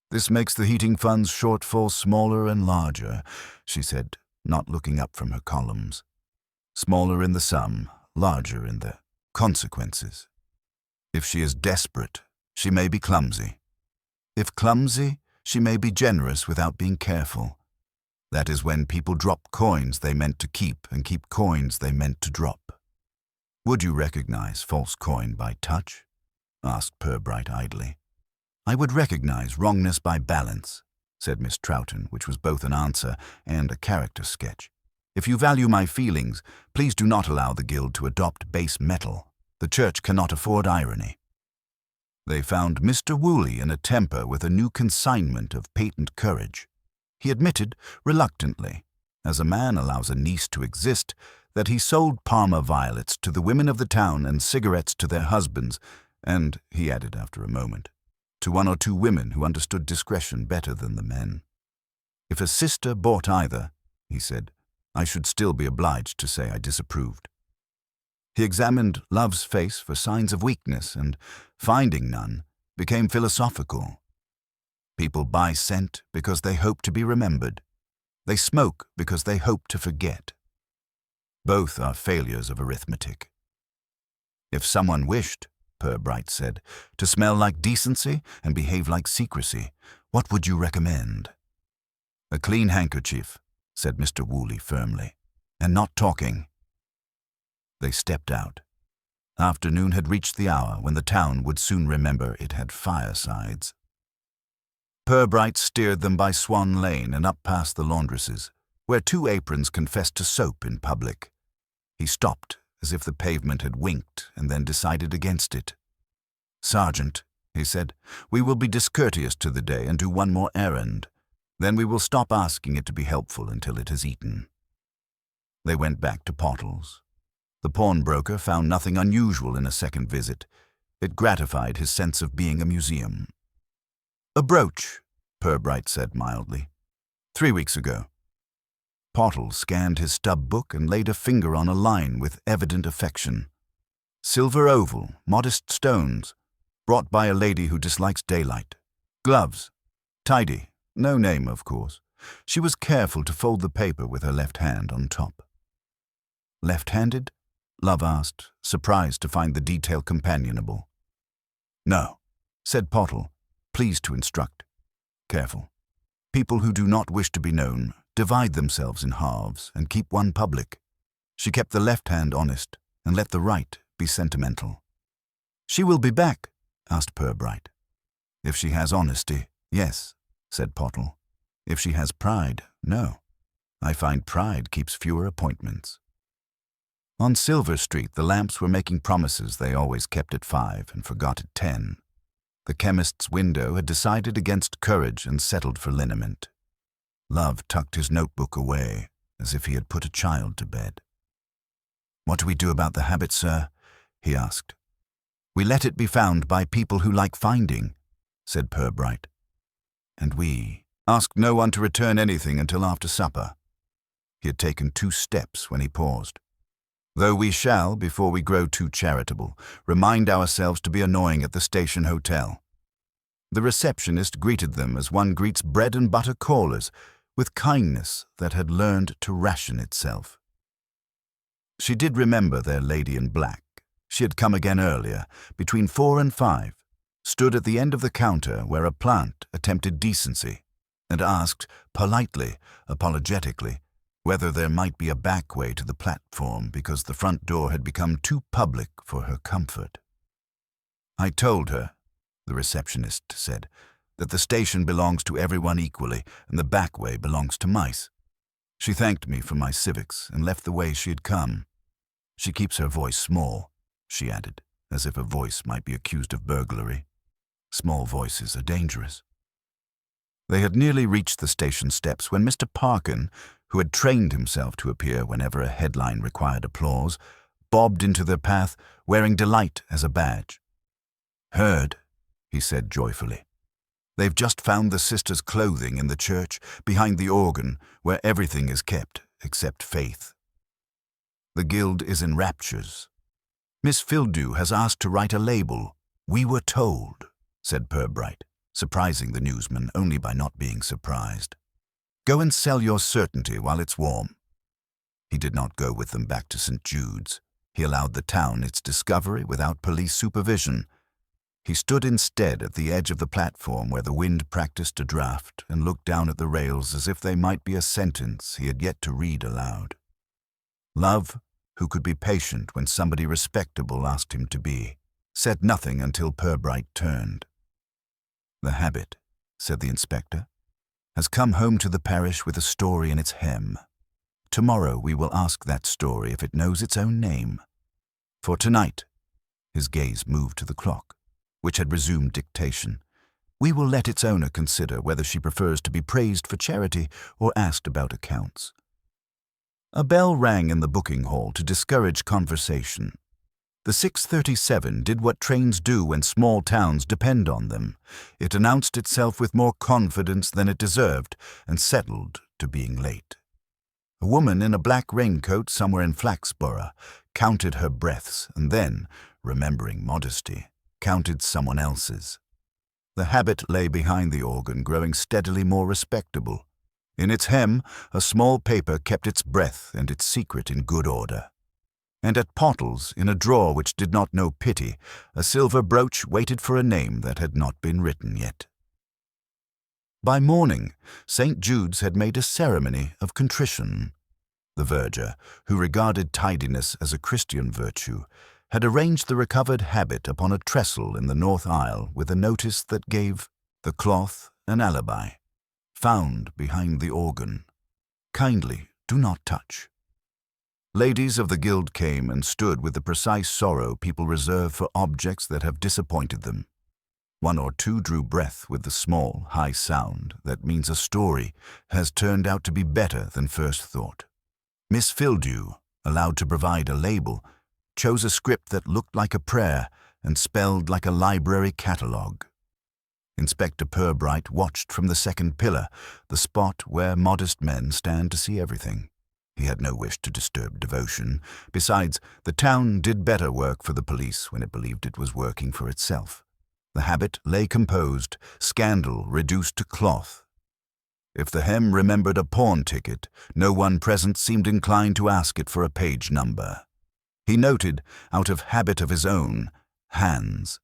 "This makes the heating fund's shortfall smaller and larger," she said, not looking up from her columns. "Smaller in the sum, larger in the consequences. If she is desperate, she may be clumsy. If clumsy, she may be generous without being careful. That is when people drop coins they meant to keep and keep coins they meant to drop." "Would you recognize false coin by touch?" asked Purbright idly. "I would recognize wrongness by balance," said Miss Troughton, which was both an answer and a character sketch. "If you value my feelings, please do not allow the guild to adopt base metal. The church cannot afford irony." They found Mr. Woolley in a temper with a new consignment of patent courage. He admitted, reluctantly, as a man allows a niece to exist, that he sold Parma violets to the women of the town and cigarettes to their husbands, and, he added after a moment, to one or two women who understood discretion better than the men. If a sister bought either, he said, I should still be obliged to say I disapproved. He examined Love's face for signs of weakness and, finding none, became philosophical. People buy scent because they hope to be remembered. They smoke because they hope to forget. Both are failures of arithmetic. If someone wished, Purbright said, to smell like decency and behave like secrecy, what would you recommend? A clean handkerchief, said Mr. Woolley firmly, and not talking. They stepped out. Afternoon had reached the hour when the town would soon remember it had firesides. Purbright steered them by Swan Lane and up past the laundresses, where 2 aprons confessed to soap in public. He stopped, as if the pavement had winked, and then decided against it. Sergeant, he said, we will be discourteous to the day and do one more errand. Then we will stop asking it to be helpful until it has eaten. They went back to Pottle's. The pawnbroker found nothing unusual in a second visit. It gratified his sense of being a museum. A brooch, Purbright said mildly. 3 weeks ago. Pottle scanned his stub book and laid a finger on a line with evident affection. Silver oval, modest stones, brought by a lady who dislikes daylight. Gloves, tidy, no name, of course. She was careful to fold the paper with her left hand on top. Left-handed? Love asked, surprised to find the detail companionable. No, said Pottle, pleased to instruct. Careful. People who do not wish to be known divide themselves in halves and keep one public. She kept the left hand honest and let the right be sentimental. She will be back, asked Purbright. If she has honesty, yes, said Pottle. If she has pride, no. I find pride keeps fewer appointments. On Silver Street, the lamps were making promises they always kept at 5 and forgot at 10. The chemist's window had decided against courage and settled for liniment. Love tucked his notebook away, as if he had put a child to bed. What do we do about the habit, sir? He asked. We let it be found by people who like finding, said Purbright. And we asked no one to return anything until after supper. He had taken 2 steps when he paused. Though we shall, before we grow too charitable, remind ourselves to be annoying at the station hotel. The receptionist greeted them as one greets bread-and-butter callers, with kindness that had learned to ration itself. She did remember their lady in black. She had come again earlier, between 4 and 5, stood at the end of the counter where a plant attempted decency, and asked, politely, apologetically, whether there might be a back way to the platform because the front door had become too public for her comfort. I told her, the receptionist said, that the station belongs to everyone equally and the back way belongs to mice. She thanked me for my civics and left the way she had come. She keeps her voice small, she added, as if a voice might be accused of burglary. Small voices are dangerous. They had nearly reached the station steps when Mr. Parkin, who had trained himself to appear whenever a headline required applause, bobbed into their path, wearing delight as a badge. Heard, he said joyfully. They've just found the sisters' clothing in the church, behind the organ, where everything is kept, except faith. The guild is in raptures. Miss Fildew has asked to write a label. We were told, said Purbright, surprising the newsman only by not being surprised. Go and sell your certainty while it's warm. He did not go with them back to St. Jude's. He allowed the town its discovery without police supervision. He stood instead at the edge of the platform where the wind practiced a draught and looked down at the rails as if they might be a sentence he had yet to read aloud. Love, who could be patient when somebody respectable asked him to be, said nothing until Purbright turned. The habit, said the inspector, has come home to the parish with a story in its hem. Tomorrow we will ask that story if it knows its own name. For tonight, his gaze moved to the clock, which had resumed dictation. We will let its owner consider whether she prefers to be praised for charity or asked about accounts. A bell rang in the booking hall to discourage conversation. The 6:37 did what trains do when small towns depend on them. It announced itself with more confidence than it deserved and settled to being late. A woman in a black raincoat somewhere in Flaxborough counted her breaths and then, remembering modesty, counted someone else's. The habit lay behind the organ, growing steadily more respectable. In its hem, a small paper kept its breath and its secret in good order. And at Pottle's, in a drawer which did not know pity, a silver brooch waited for a name that had not been written yet. By morning, St. Jude's had made a ceremony of contrition. The verger, who regarded tidiness as a Christian virtue, had arranged the recovered habit upon a trestle in the north aisle with a notice that gave the cloth an alibi. Found behind the organ. Kindly do not touch. Ladies of the guild came and stood with the precise sorrow people reserve for objects that have disappointed them. One or two drew breath with the small, high sound that means a story has turned out to be better than first thought. Miss Fildew, allowed to provide a label, chose a script that looked like a prayer and spelled like a library catalogue. Inspector Purbright watched from the second pillar, the spot where modest men stand to see everything. He had no wish to disturb devotion. Besides, the town did better work for the police when it believed it was working for itself. The habit lay composed, scandal reduced to cloth. If the hem remembered a pawn ticket, no one present seemed inclined to ask it for a page number. He noted, out of habit of his own, hands.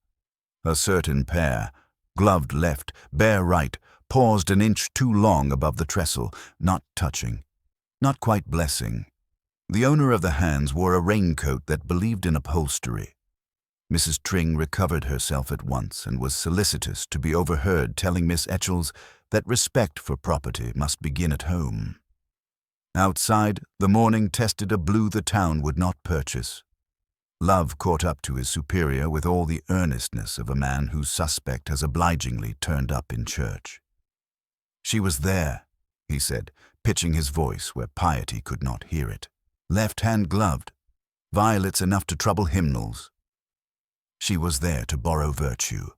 A certain pair, gloved left, bare right, paused an inch too long above the trestle, not touching, not quite blessing. The owner of the hands wore a raincoat that believed in upholstery. Mrs. Tring recovered herself at once and was solicitous to be overheard telling Miss Etchells that respect for property must begin at home. Outside, the morning tested a blue the town would not purchase. Love caught up to his superior with all the earnestness of a man whose suspect has obligingly turned up in church. "She was there," he said, pitching his voice where piety could not hear it. "Left hand gloved. Violets enough to trouble hymnals." "She was there to borrow virtue,"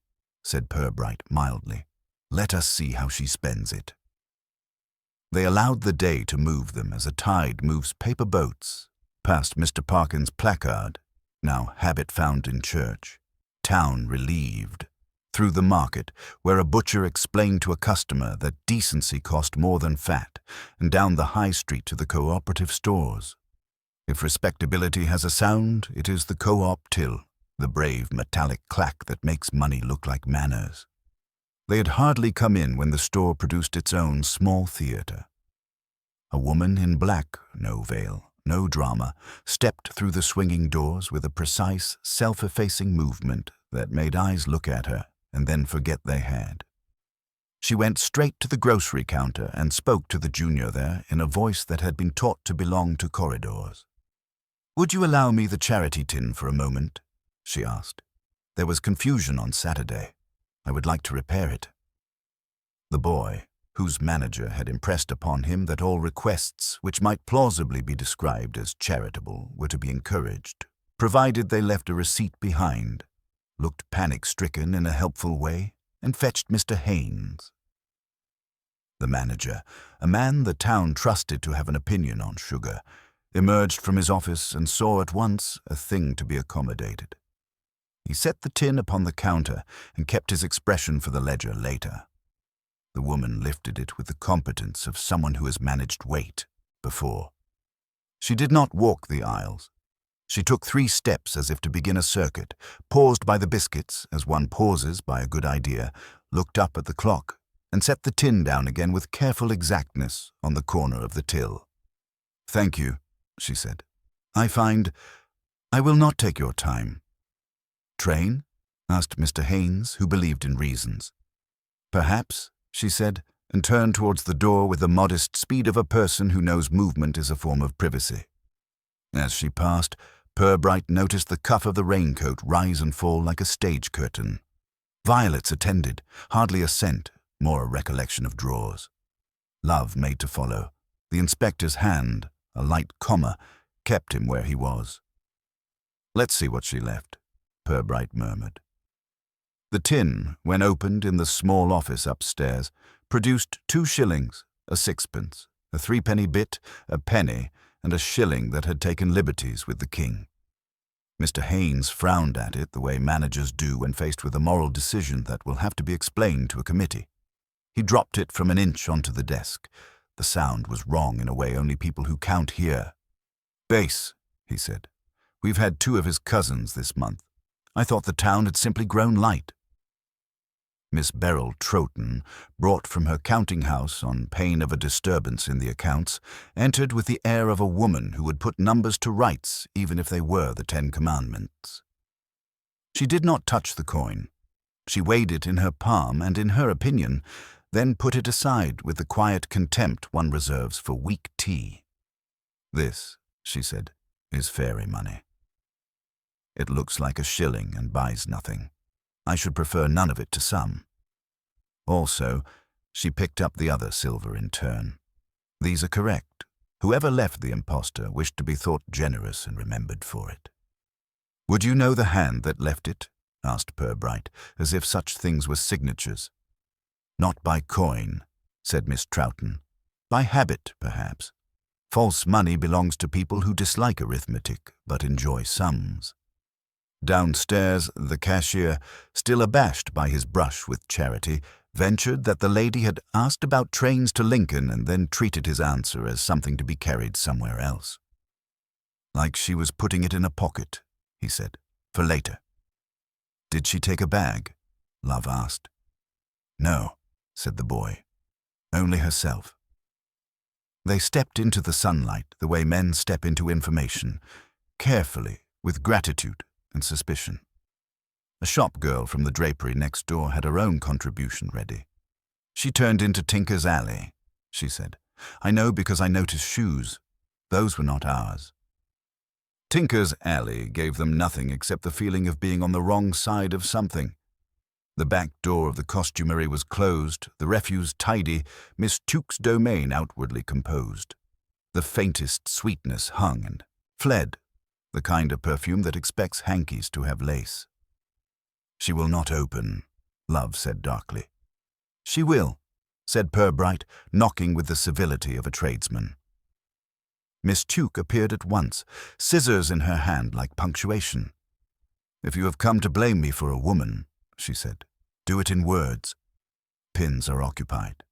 said Purbright mildly. "Let us see how she spends it." They allowed the day to move them as a tide moves paper boats, past Mr. Parkin's placard, now habit found in church, town relieved, through the market, where a butcher explained to a customer that decency cost more than fat, and down the high street to the cooperative stores. If respectability has a sound, it is the co-op till, the brave metallic clack that makes money look like manners. They had hardly come in when the store produced its own small theatre. A woman in black, no veil, no drama, stepped through the swinging doors with a precise, self-effacing movement that made eyes look at her and then forget they had. She went straight to the grocery counter and spoke to the junior there in a voice that had been taught to belong to corridors. "Would you allow me the charity tin for a moment?" she asked. "There was confusion on Saturday. I would like to repair it." The boy, whose manager had impressed upon him that all requests which might plausibly be described as charitable were to be encouraged, provided they left a receipt behind, looked panic-stricken in a helpful way, and fetched Mr. Haynes. The manager, a man the town trusted to have an opinion on sugar, emerged from his office and saw at once a thing to be accommodated. He set the tin upon the counter and kept his expression for the ledger later. The woman lifted it with the competence of someone who has managed weight before. She did not walk the aisles. She took 3 steps as if to begin a circuit, paused by the biscuits as one pauses by a good idea, looked up at the clock, and set the tin down again with careful exactness on the corner of the till. "Thank you," she said. I will not take your time." "Train?" asked Mr. Haynes, who believed in reasons. "Perhaps," she said, and turned towards the door with the modest speed of a person who knows movement is a form of privacy. As she passed, Purbright noticed the cuff of the raincoat rise and fall like a stage curtain. Violets attended, hardly a scent, more a recollection of drawers. Love made to follow. The inspector's hand, a light comma, kept him where he was. Let's see what she left, Purbright murmured. The tin, when opened in the small office upstairs, produced 2 shillings, a 6pence, a 3-penny bit, a penny, and a shilling that had taken liberties with the king. Mr. Haynes frowned at it the way managers do when faced with a moral decision that will have to be explained to a committee. He dropped it from an inch onto the desk. The sound was wrong in a way only people who count hear. "Base," he said. "We've had 2 of his cousins this month. I thought the town had simply grown light." Miss Beryl Troughton, brought from her counting-house on pain of a disturbance in the accounts, entered with the air of a woman who would put numbers to rights even if they were the 10 Commandments. She did not touch the coin. She weighed it in her palm and, in her opinion, then put it aside with the quiet contempt one reserves for weak tea. "This," she said, "is fairy money. It looks like a shilling and buys nothing. I should prefer none of it to some." Also, she picked up the other silver in turn. "These are correct. Whoever left the impostor wished to be thought generous and remembered for it." "Would you know the hand that left it?" asked Purbright, as if such things were signatures. "Not by coin," said Miss Troughton. "By habit, perhaps. False money belongs to people who dislike arithmetic but enjoy sums." Downstairs, the cashier, still abashed by his brush with Charity, ventured that the lady had asked about trains to Lincoln and then treated his answer as something to be carried somewhere else. "Like she was putting it in a pocket," he said, "for later." "Did she take a bag?" Love asked. "No," said the boy. "Only herself." They stepped into the sunlight the way men step into information, carefully, with gratitude and suspicion. A shop girl from the drapery next door had her own contribution ready. "She turned into Tinker's Alley," she said. "I know because I noticed shoes. Those were not ours." Tinker's Alley gave them nothing except the feeling of being on the wrong side of something. The back door of the costumery was closed, the refuse tidy, Miss Tuke's domain outwardly composed. The faintest sweetness hung and fled, the kind of perfume that expects hankies to have lace. "She will not open," Love said darkly. "She will," said Purbright, knocking with the civility of a tradesman. Miss Tuke appeared at once, scissors in her hand like punctuation. "If you have come to blame me for a woman," she said, "do it in words. Pins are occupied."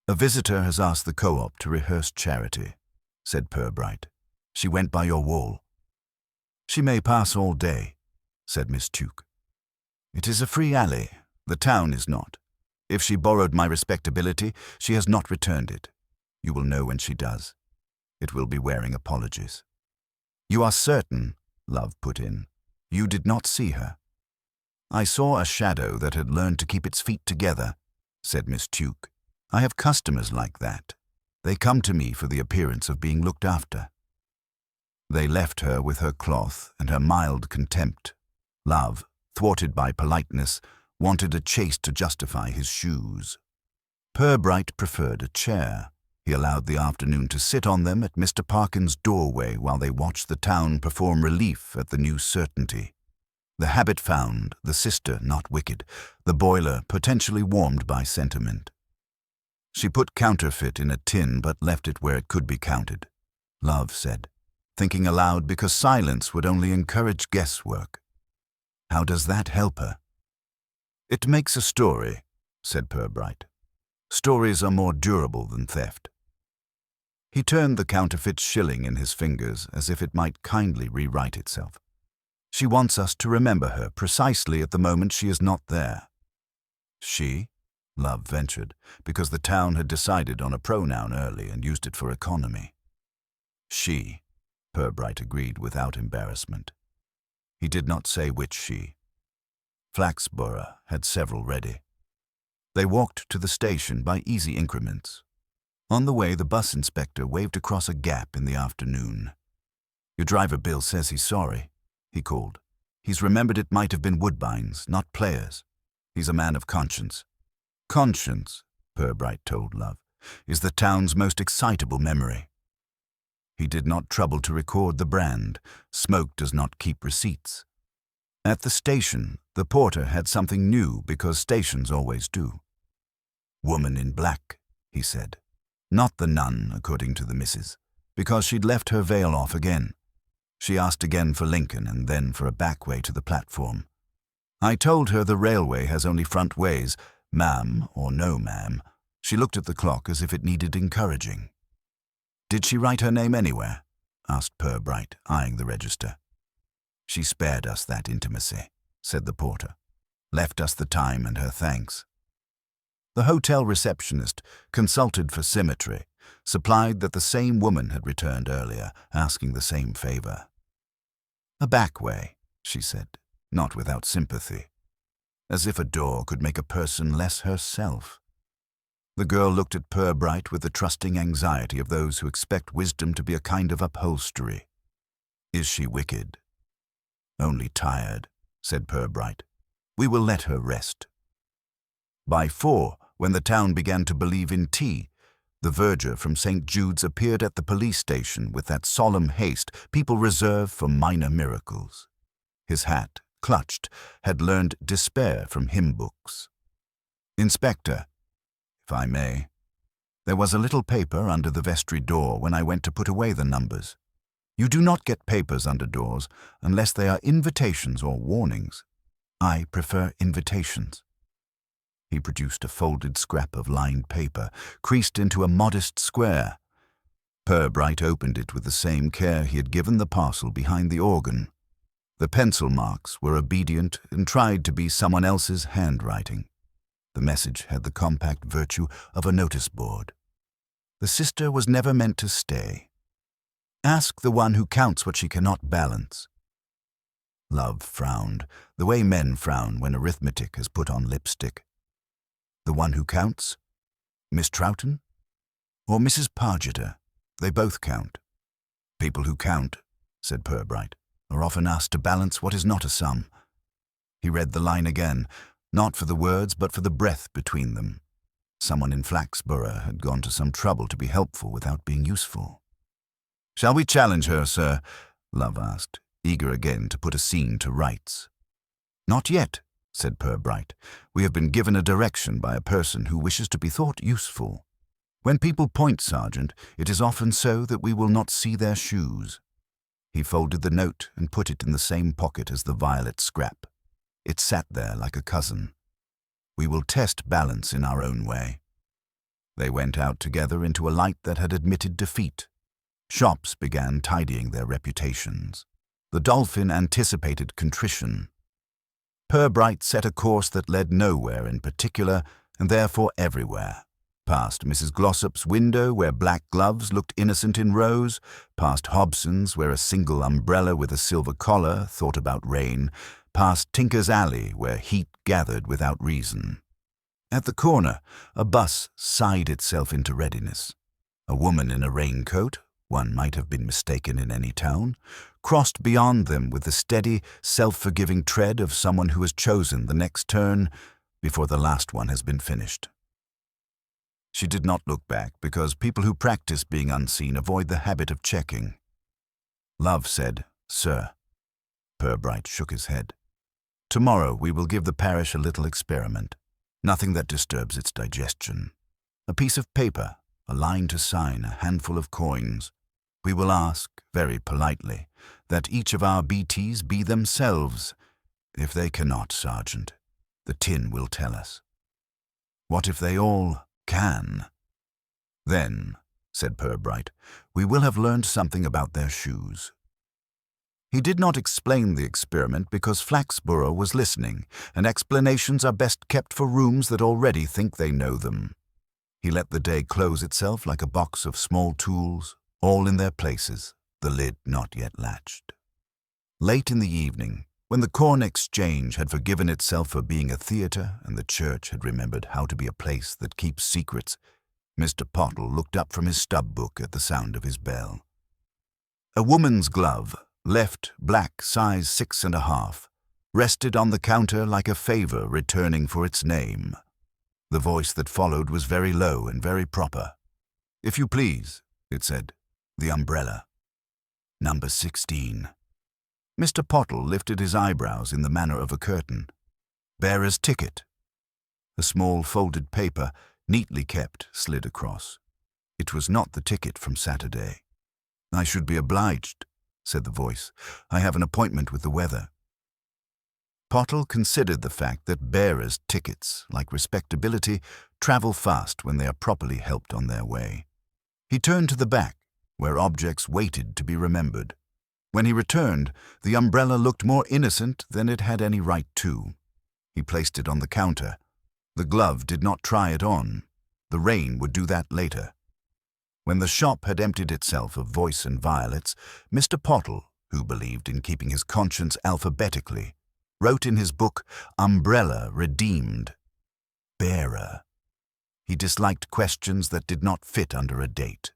"A visitor has asked the co-op to rehearse Charity," said Purbright. "She went by your wall." "She may pass all day," said Miss Tuke. "It is a free alley. The town is not. If she borrowed my respectability, she has not returned it. You will know when she does. It will be wearing apologies." "You are certain," Love put in, "you did not see her?" "I saw a shadow that had learned to keep its feet together," said Miss Tuke. "I have customers like that. They come to me for the appearance of being looked after." They left her with her cloth and her mild contempt. Love, thwarted by politeness, wanted a chase to justify his shoes. Purbright preferred a chair. He allowed the afternoon to sit on them at Mr. Parkin's doorway while they watched the town perform relief at the new certainty. The habit found, the sister not wicked, the boiler potentially warmed by sentiment. She put counterfeit in a tin but left it where it could be counted, Love said, thinking aloud because silence would only encourage guesswork. How does that help her? "It makes a story," said Purbright. "Stories are more durable than theft." He turned the counterfeit shilling in his fingers as if it might kindly rewrite itself. "She wants us to remember her precisely at the moment she is not there." "She?" Love ventured, because the town had decided on a pronoun early and used it for economy. "She," Purbright agreed without embarrassment. He did not say which she. Flaxborough had several ready. They walked to the station by easy increments. On the way, the bus inspector waved across a gap in the afternoon. "Your driver Bill says he's sorry," he called. "He's remembered it might have been Woodbines, not players. He's a man of conscience." "Conscience," Purbright told Love, "is the town's most excitable memory." He did not trouble to record the brand. Smoke does not keep receipts. At the station, the porter had something new because stations always do. "Woman in black," he said. Not the nun, according to the missus, because she'd left her veil off again. She asked again for Lincoln and then for a back way to the platform. I told her the railway has only front ways, ma'am or no ma'am. She looked at the clock as if it needed encouraging. "Did she write her name anywhere?" asked Purbright, eyeing the register. "She spared us that intimacy," said the porter. "Left us the time and her thanks." The hotel receptionist, consulted for symmetry, supplied that the same woman had returned earlier, asking the same favor. "A back way," she said, not without sympathy. As if a door could make a person less herself. The girl looked at Purbright with the trusting anxiety of those who expect wisdom to be a kind of upholstery. "Is she wicked?" "Only tired," said Purbright. "We will let her rest." By 4, when the town began to believe in tea, the verger from St. Jude's appeared at the police station with that solemn haste people reserve for minor miracles. His hat, clutched, had learned despair from hymn books. "Inspector, if I may, there was a little paper under the vestry door when I went to put away the numbers. You do not get papers under doors unless they are invitations or warnings. I prefer invitations." He produced a folded scrap of lined paper, creased into a modest square. Purbright opened it with the same care he had given the parcel behind the organ. The pencil marks were obedient and tried to be someone else's handwriting. The message had the compact virtue of a notice board. The sister was never meant to stay. Ask the one who counts what she cannot balance. Love frowned, the way men frown when arithmetic has put on lipstick. The one who counts? Miss Troughton? Or Mrs. Pargeter? They both count. "People who count," said Purbright, "are often asked to balance what is not a sum." He read the line again, not for the words but for the breath between them. Someone in Flaxborough had gone to some trouble to be helpful without being useful. "Shall we challenge her, sir?" Love asked, eager again to put a scene to rights. "Not yet," said Purbright. "We have been given a direction by a person who wishes to be thought useful. When people point, Sergeant, it is often so that we will not see their shoes." He folded the note and put it in the same pocket as the violet scrap. It sat there like a cousin. "We will test balance in our own way." They went out together into a light that had admitted defeat. Shops began tidying their reputations. The Dolphin anticipated contrition. Purbright set a course that led nowhere in particular, and therefore everywhere. Past Mrs. Glossop's window, where black gloves looked innocent in rose, past Hobson's, where a single umbrella with a silver collar thought about rain, past Tinker's Alley, where heat gathered without reason. At the corner, a bus sighed itself into readiness. A woman in a raincoat, one might have been mistaken in any town, crossed beyond them with the steady, self-forgiving tread of someone who has chosen the next turn before the last one has been finished. She did not look back because people who practice being unseen avoid the habit of checking. Love said, "Sir." Purbright shook his head. "Tomorrow we will give the parish a little experiment. Nothing that disturbs its digestion. A piece of paper, a line to sign, a handful of coins. We will ask, very politely, that each of our BTs be themselves. If they cannot, Sergeant, the tin will tell us. What if they all can? Then, said Purbright, we will have learned something about their shoes." He did not explain the experiment because Flaxborough was listening, and explanations are best kept for rooms that already think they know them. He let the day close itself like a box of small tools, all in their places, the lid not yet latched. Late in the evening, when the Corn Exchange had forgiven itself for being a theatre and the church had remembered how to be a place that keeps secrets, Mr. Pottle looked up from his stub book at the sound of his bell. A woman's glove, left black, size 6½, rested on the counter like a favour returning for its name. The voice that followed was very low and very proper. "If you please," it said, "the umbrella." Number 16. Mr. Pottle lifted his eyebrows in the manner of a curtain. Bearer's ticket. A small folded paper, neatly kept, slid across. It was not the ticket from Saturday. "I should be obliged," said the voice. "I have an appointment with the weather." Pottle considered the fact that bearers' tickets, like respectability, travel fast when they are properly helped on their way. He turned to the back, where objects waited to be remembered. When he returned, the umbrella looked more innocent than it had any right to. He placed it on the counter. The glove did not try it on. The rain would do that later. When the shop had emptied itself of voice and violets, Mr. Pottle, who believed in keeping his conscience alphabetically, wrote in his book, "Umbrella redeemed. Bearer." He disliked questions that did not fit under a date.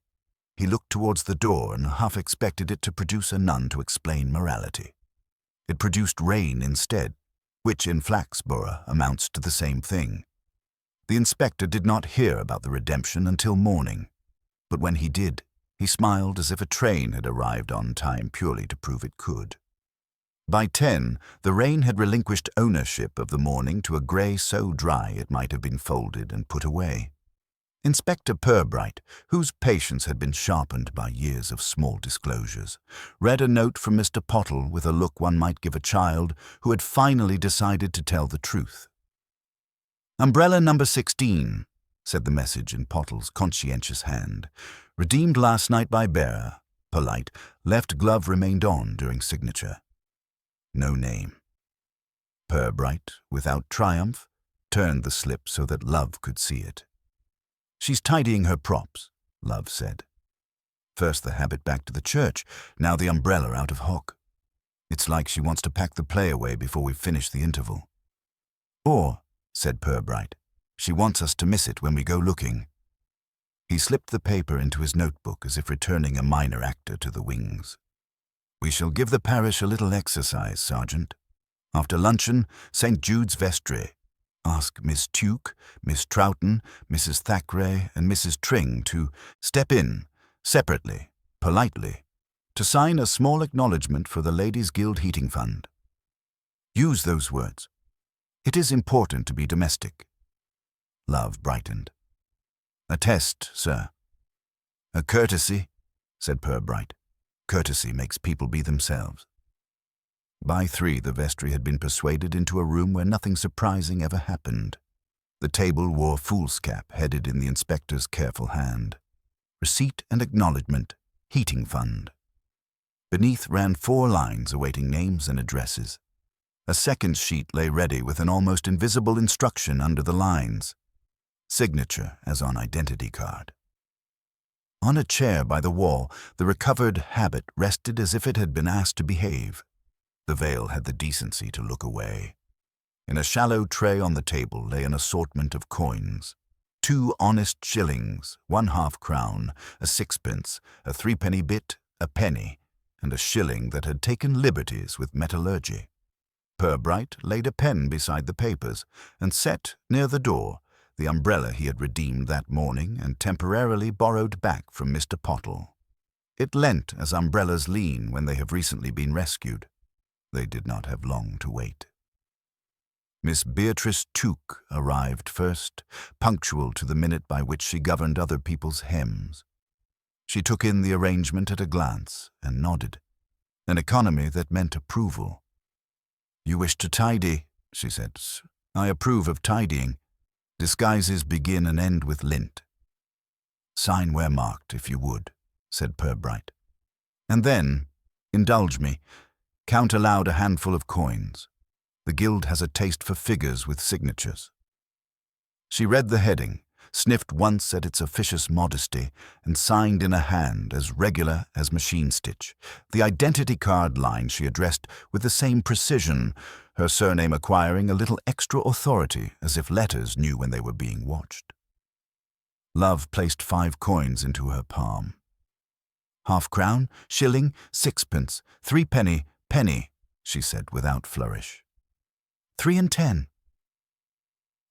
He looked towards the door and half expected it to produce a nun to explain morality. It produced rain instead, which in Flaxborough amounts to the same thing. The inspector did not hear about the redemption until morning, but when he did, he smiled as if a train had arrived on time purely to prove it could. By 10, the rain had relinquished ownership of the morning to a grey so dry it might have been folded and put away. Inspector Purbright, whose patience had been sharpened by years of small disclosures, read a note from Mr. Pottle with a look one might give a child who had finally decided to tell the truth. "Umbrella number 16, said the message in Pottle's conscientious hand. "Redeemed last night by bearer. Polite. Left glove remained on during signature." No name. Purbright, without triumph, turned the slip so that Love could see it. "She's tidying her props," Love said. "First the habit back to the church, now the umbrella out of hock. It's like she wants to pack the play away before we've finished the interval." "Or," said Purbright, "she wants us to miss it when we go looking." He slipped the paper into his notebook as if returning a minor actor to the wings. "We shall give the parish a little exercise, Sergeant. After luncheon, St. Jude's vestry. Ask Miss Tuke, Miss Troughton, Mrs. Thackeray, and Mrs. Tring to step in, separately, politely, to sign a small acknowledgement for the Ladies' Guild Heating Fund. Use those words. It is important to be domestic." Love brightened. "A test, sir." "A courtesy," said Purbright. "Courtesy makes people be themselves." By 3, the vestry had been persuaded into a room where nothing surprising ever happened. The table wore foolscap headed in the inspector's careful hand. Receipt and acknowledgement, heating fund. Beneath ran 4 lines awaiting names and addresses. A second sheet lay ready with an almost invisible instruction under the lines. Signature as on identity card. On a chair by the wall, the recovered habit rested as if it had been asked to behave. The veil had the decency to look away. In a shallow tray on the table lay an assortment of coins. 2 honest shillings, 1 half-crown, a 6pence, a 3-penny bit, a penny, and a shilling that had taken liberties with metallurgy. Purbright laid a pen beside the papers and set, near the door, the umbrella he had redeemed that morning and temporarily borrowed back from Mr. Pottle. It leant as umbrellas lean when they have recently been rescued. They did not have long to wait. Miss Beatrice Tuke arrived first, punctual to the minute by which she governed other people's hems. She took in the arrangement at a glance and nodded, an economy that meant approval. "You wish to tidy," she said. "I approve of tidying. Disguises begin and end with lint." "Sign where marked, if you would," said Purbright. "And then, indulge me, count aloud a handful of coins. The guild has a taste for figures with signatures." She read the heading, sniffed once at its officious modesty, and signed in a hand as regular as machine stitch. The identity card line she addressed with the same precision, her surname acquiring a little extra authority, as if letters knew when they were being watched. Love placed 5 coins into her palm. "Half-crown, shilling, 6pence, 3-penny, penny," she said without flourish. 3 and 10.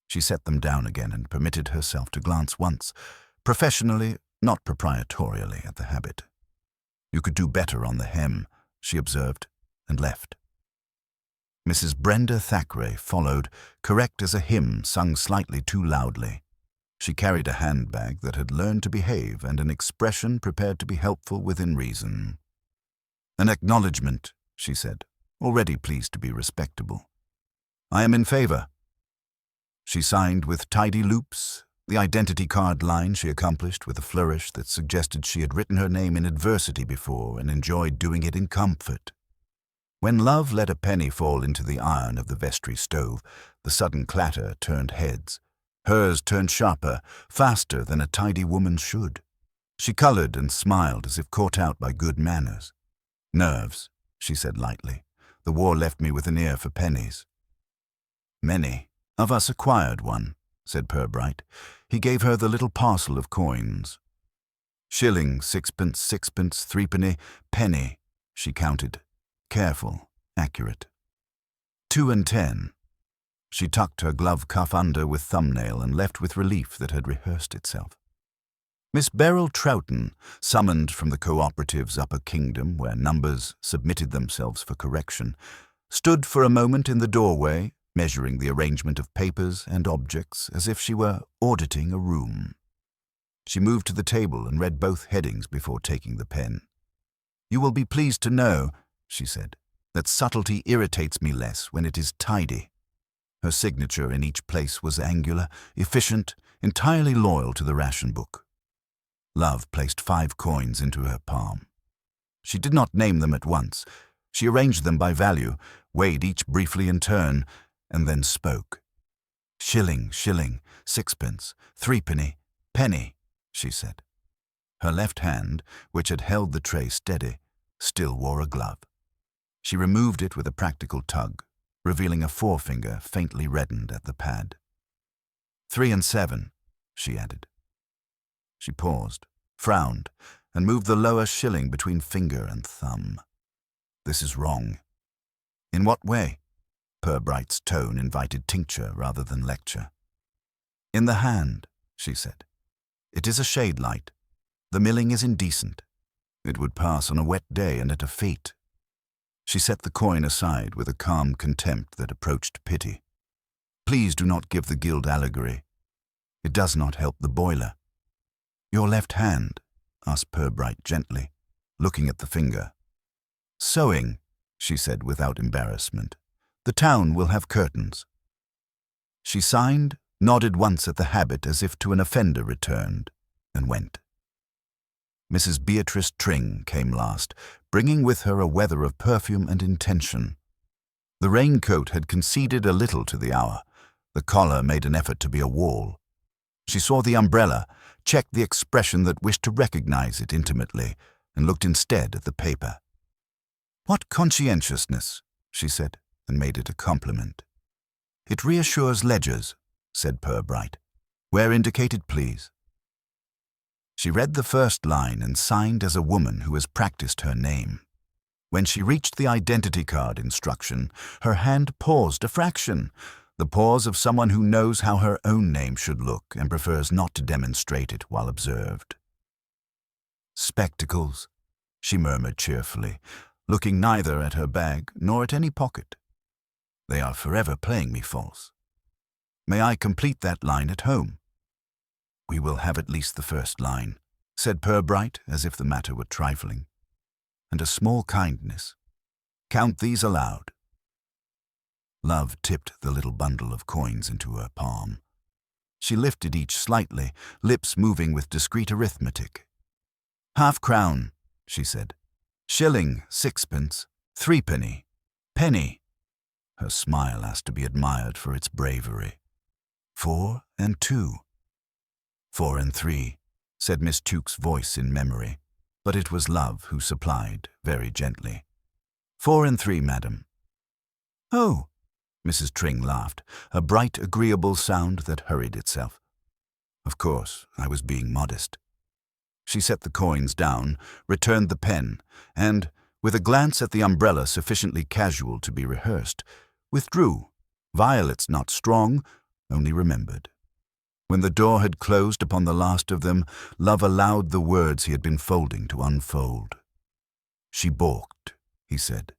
She set them down again and permitted herself to glance once, professionally, not proprietorially, at the habit. You could do better on the hem, she observed, and left. Mrs. Brenda Thackeray followed, correct as a hymn sung slightly too loudly. She carried a handbag that had learned to behave and an expression prepared to be helpful within reason. An acknowledgement, she said, already pleased to be respectable. I am in favor. She signed with tidy loops, the identity card line she accomplished with a flourish that suggested she had written her name in adversity before and enjoyed doing it in comfort. When Love let a penny fall into the iron of the vestry stove, the sudden clatter turned heads. Hers turned sharper, faster than a tidy woman should. She colored and smiled as if caught out by good manners. Nerves, she said lightly. The war left me with an ear for pennies. Many of us acquired one, said Purbright. He gave her the little parcel of coins. Shilling, sixpence, sixpence, threepenny, penny, she counted. Careful, accurate. 2 and 10. She tucked her glove cuff under with thumbnail and left with relief that had rehearsed itself. Miss Beryl Troughton, summoned from the cooperative's upper kingdom where numbers submitted themselves for correction, stood for a moment in the doorway, measuring the arrangement of papers and objects as if she were auditing a room. She moved to the table and read both headings before taking the pen. You will be pleased to know, she said, that subtlety irritates me less when it is tidy. Her signature in each place was angular, efficient, entirely loyal to the ration book. Love placed 5 coins into her palm. She did not name them at once. She arranged them by value, weighed each briefly in turn, and then spoke. Shilling, shilling, sixpence, threepenny, penny, she said. Her left hand, which had held the tray steady, still wore a glove. She removed it with a practical tug, revealing a forefinger faintly reddened at the pad. 3 and 7, she added. She paused, frowned, and moved the lower shilling between finger and thumb. This is wrong. In what way? Purbright's tone invited tincture rather than lecture. In the hand, she said. It is a shade light. The milling is indecent. It would pass on a wet day and at a fete. She set the coin aside with a calm contempt that approached pity. Please do not give the guild allegory. It does not help the boiler. Your left hand? Asked Purbright gently, looking at the finger. Sewing, she said without embarrassment. The town will have curtains. She signed, nodded once at the habit as if to an offender returned, and went. Mrs. Beatrice Tring came last, bringing with her a weather of perfume and intention. The raincoat had conceded a little to the hour. The collar made an effort to be a wall. She saw the umbrella, checked the expression that wished to recognize it intimately, and looked instead at the paper. What conscientiousness, she said, and made it a compliment. It reassures ledgers, said Purbright. Where indicated, please. She read the first line and signed as a woman who has practiced her name. When she reached the identity card instruction, her hand paused a fraction, the pause of someone who knows how her own name should look and prefers not to demonstrate it while observed. Spectacles, she murmured cheerfully, looking neither at her bag nor at any pocket. They are forever playing me false. May I complete that line at home? We will have at least the first line, said Purbright, as if the matter were trifling. And a small kindness. Count these aloud. Love tipped the little bundle of coins into her palm. She lifted each slightly, lips moving with discreet arithmetic. Half-crown, she said. Shilling, sixpence, threepenny, penny. Her smile asked to be admired for its bravery. 4 and 2. 4 and 3, said Miss Tuke's voice in memory, but it was Love who supplied, very gently. 4 and 3, madam. Oh, Mrs. Tring laughed, a bright, agreeable sound that hurried itself. Of course, I was being modest. She set the coins down, returned the pen, and, with a glance at the umbrella sufficiently casual to be rehearsed, withdrew, violets not strong, only remembered. When the door had closed upon the last of them, Love allowed the words he had been folding to unfold. She balked, he said,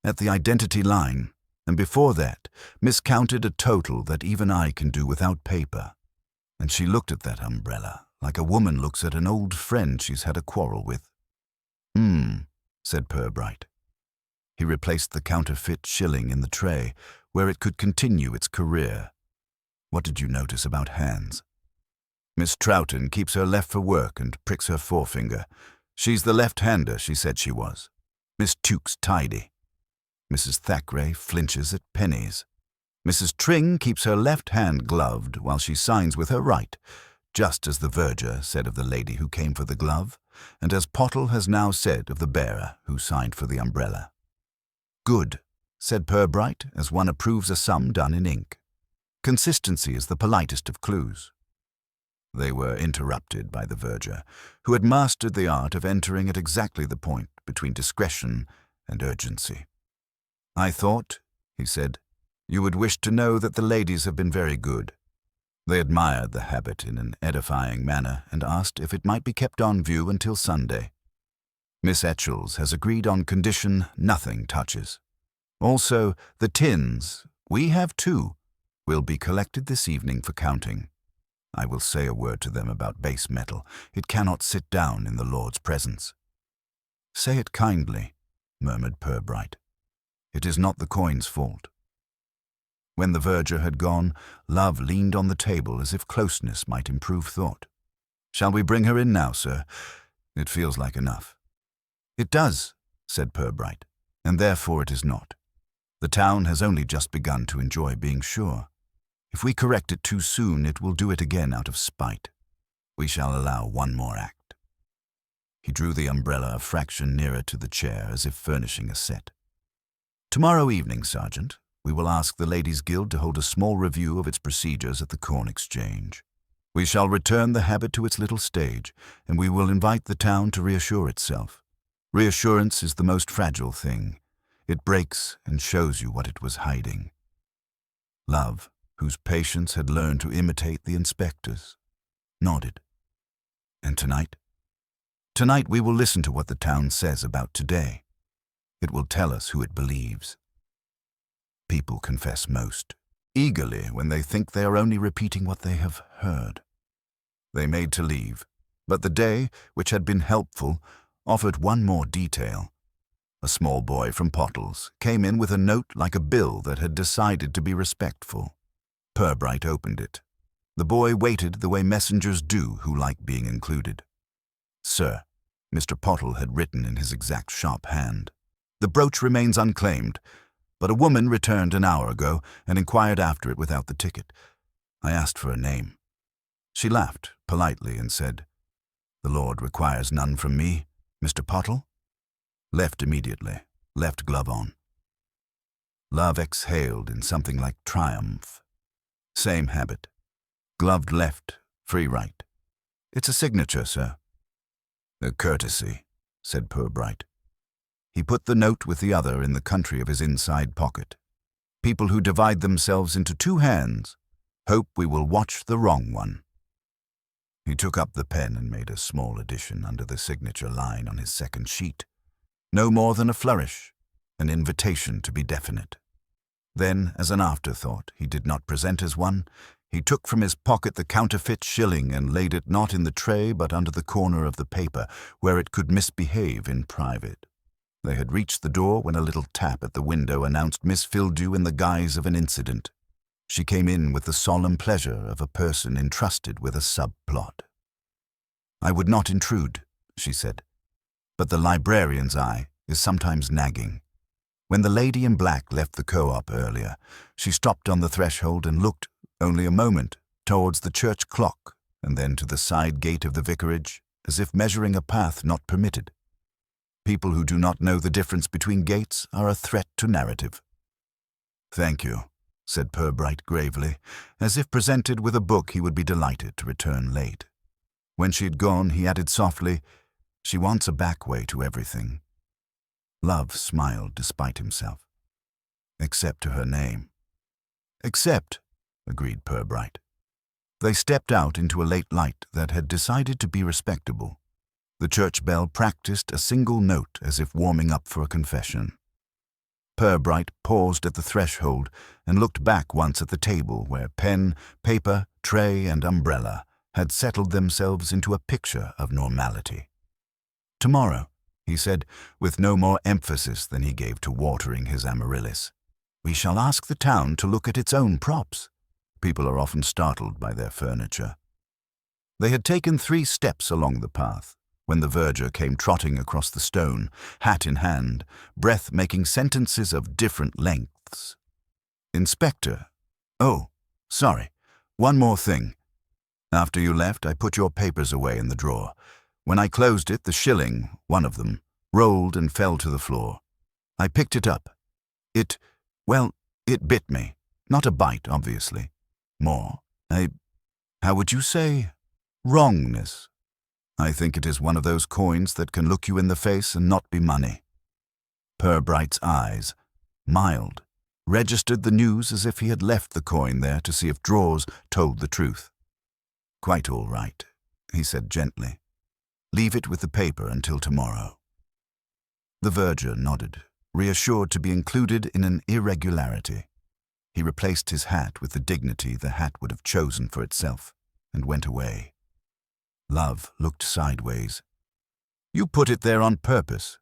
at the identity line, and before that, miscounted a total that even I can do without paper. And she looked at that umbrella like a woman looks at an old friend she's had a quarrel with. Said Purbright. He replaced the counterfeit shilling in the tray, where it could continue its career. What did you notice about hands? Miss Troughton keeps her left for work and pricks her forefinger. She's the left-hander she said she was. Miss Tuke's tidy. Mrs. Thackeray flinches at pennies. Mrs. Tring keeps her left hand gloved while she signs with her right, just as the verger said of the lady who came for the glove, and as Pottle has now said of the bearer who signed for the umbrella. Good, said Purbright, as one approves a sum done in ink. Consistency is the politest of clues. They were interrupted by the verger, who had mastered the art of entering at exactly the point between discretion and urgency. I thought, he said, you would wish to know that the ladies have been very good. They admired the habit in an edifying manner and asked if it might be kept on view until Sunday. Miss Etchells has agreed on condition nothing touches. Also, the tins, we have 2, will be collected this evening for counting. I will say a word to them about base metal. It cannot sit down in the Lord's presence. Say it kindly, murmured Purbright. It is not the coin's fault. When the verger had gone, Love leaned on the table as if closeness might improve thought. Shall we bring her in now, sir? It feels like enough. It does, said Purbright, and therefore it is not. The town has only just begun to enjoy being sure. If we correct it too soon, it will do it again out of spite. We shall allow one more act. He drew the umbrella a fraction nearer to the chair as if furnishing a set. Tomorrow evening, Sergeant, we will ask the Ladies' Guild to hold a small review of its procedures at the Corn Exchange. We shall return the habit to its little stage, and we will invite the town to reassure itself. Reassurance is the most fragile thing. It breaks and shows you what it was hiding. Love, whose patience had learned to imitate the inspector's, nodded. And tonight? Tonight we will listen to what the town says about today. It will tell us who it believes. People confess most eagerly when they think they are only repeating what they have heard. They made to leave, but the day, which had been helpful, offered one more detail. A small boy from Pottle's came in with a note like a bill that had decided to be respectful. Purbright opened it. The boy waited the way messengers do who like being included. Sir, Mr. Pottle had written in his exact sharp hand. The brooch remains unclaimed, but a woman returned an hour ago and inquired after it without the ticket. I asked for a name. She laughed politely and said, "The Lord requires none from me, Mr. Pottle." Left immediately, left glove on. Love exhaled in something like triumph. Same habit. Gloved left, free right. It's a signature, sir. A courtesy, said Purbright. He put the note with the other in the country of his inside pocket. People who divide themselves into 2 hands hope we will watch the wrong one. He took up the pen and made a small addition under the signature line on his second sheet. No more than a flourish, an invitation to be definite. Then, as an afterthought, he did not present as one. He took from his pocket the counterfeit shilling and laid it not in the tray but under the corner of the paper, where it could misbehave in private. They had reached the door when a little tap at the window announced Miss Fildew in the guise of an incident. She came in with the solemn pleasure of a person entrusted with a subplot. "I would not intrude," she said, "but the librarian's eye is sometimes nagging. When the lady in black left the co-op earlier, she stopped on the threshold and looked, only a moment, towards the church clock and then to the side gate of the vicarage, as if measuring a path not permitted. People who do not know the difference between gates are a threat to narrative." "Thank you," said Purbright gravely, as if presented with a book he would be delighted to return late. When she had gone, he added softly, "She wants a back way to everything." Love smiled despite himself. "Except to her name." "Except," agreed Purbright. They stepped out into a late light that had decided to be respectable. The church bell practiced a single note as if warming up for a confession. Purbright paused at the threshold and looked back once at the table where pen, paper, tray, and umbrella had settled themselves into a picture of normality. "Tomorrow," he said, with no more emphasis than he gave to watering his amaryllis, "we shall ask the town to look at its own props. People are often startled by their furniture." They had taken 3 steps along the path when the verger came trotting across the stone, hat in hand, breath making sentences of different lengths. "Inspector, oh, sorry, one more thing. After you left, I put your papers away in the drawer. When I closed it, the shilling, one of them, rolled and fell to the floor. I picked it up. It bit me. Not a bite, obviously. More, how would you say, wrongness. I think it is one of those coins that can look you in the face and not be money." Purbright's eyes, mild, registered the news as if he had left the coin there to see if drawers told the truth. "Quite all right," he said gently. "Leave it with the paper until tomorrow." The verger nodded, reassured to be included in an irregularity. He replaced his hat with the dignity the hat would have chosen for itself, and went away. Love looked sideways. "You put it there on purpose."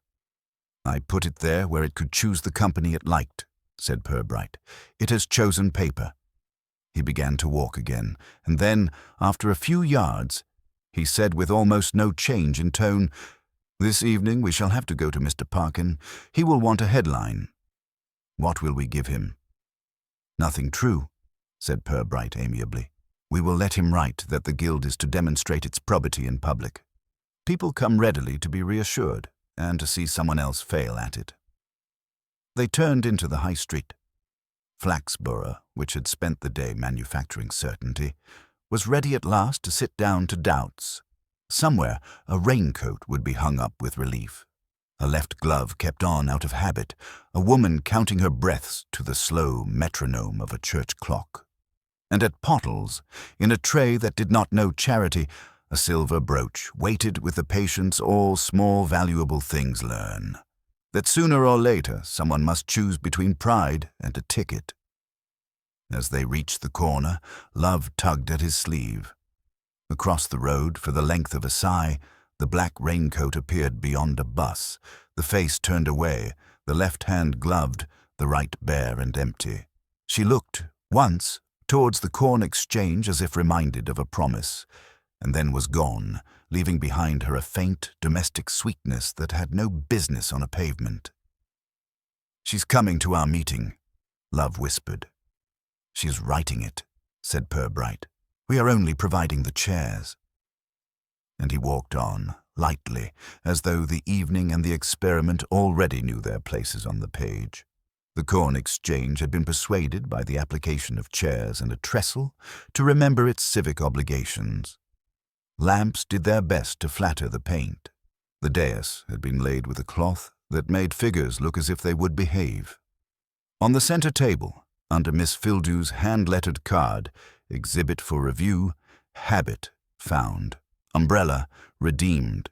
"I put it there where it could choose the company it liked," said Purbright. "It has chosen paper." He began to walk again, and then, after a few yards, he said with almost no change in tone, "This evening we shall have to go to Mr. Parkin. He will want a headline." "What will we give him?" "Nothing true," said Purbright amiably. "We will let him write that the guild is to demonstrate its probity in public. People come readily to be reassured and to see someone else fail at it." They turned into the high street. Flaxborough, which had spent the day manufacturing certainty, was ready at last to sit down to doubts. Somewhere a raincoat would be hung up with relief. A left glove kept on out of habit, a woman counting her breaths to the slow metronome of a church clock. And at Pottle's, in a tray that did not know charity, a silver brooch waited with the patience all small valuable things learn, that sooner or later someone must choose between pride and a ticket. As they reached the corner, Love tugged at his sleeve. Across the road, for the length of a sigh, the black raincoat appeared beyond a bus, the face turned away, the left hand gloved, the right bare and empty. She looked, once, towards the Corn Exchange as if reminded of a promise, and then was gone, leaving behind her a faint, domestic sweetness that had no business on a pavement. "She's coming to our meeting," Love whispered. "She's writing it," said Purbright. "We are only providing the chairs." And he walked on, lightly, as though the evening and the experiment already knew their places on the page. The Corn Exchange had been persuaded by the application of chairs and a trestle to remember its civic obligations. Lamps did their best to flatter the paint. The dais had been laid with a cloth that made figures look as if they would behave. On the center table, under Miss Fildew's hand-lettered card, exhibit for review, habit found, umbrella redeemed,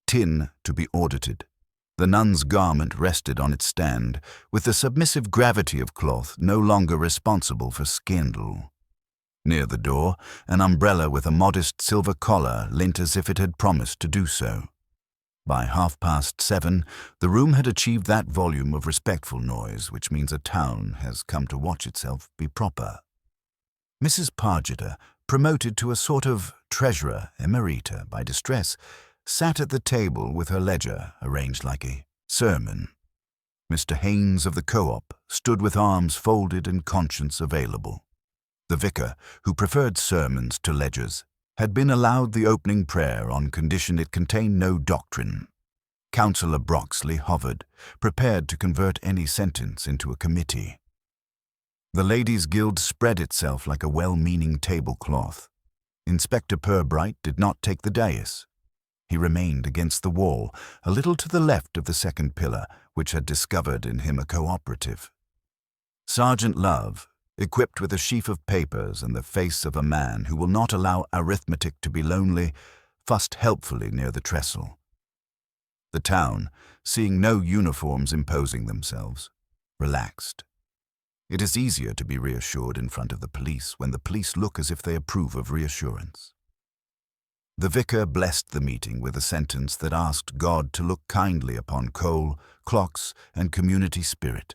tin to be audited. The nun's garment rested on its stand, with the submissive gravity of cloth no longer responsible for scandal. Near the door, an umbrella with a modest silver collar leant as if it had promised to do so. By 7:30, the room had achieved that volume of respectful noise which means a town has come to watch itself be proper. Mrs. Pargeter, promoted to a sort of treasurer emerita by distress, sat at the table with her ledger arranged like a sermon. Mr. Haynes of the Co-op stood with arms folded and conscience available. The vicar, who preferred sermons to ledgers, had been allowed the opening prayer on condition it contained no doctrine. Councillor Broxley hovered, prepared to convert any sentence into a committee. The Ladies' Guild spread itself like a well-meaning tablecloth. Inspector Purbright did not take the dais. He remained against the wall, a little to the left of the second pillar, which had discovered in him a cooperative. Sergeant Love, equipped with a sheaf of papers and the face of a man who will not allow arithmetic to be lonely, fussed helpfully near the trestle, The town, seeing no uniforms imposing themselves, relaxed. It is easier to be reassured in front of the police when the police look as if they approve of reassurance. The vicar blessed the meeting with a sentence that asked God to look kindly upon coal, clocks, and community spirit.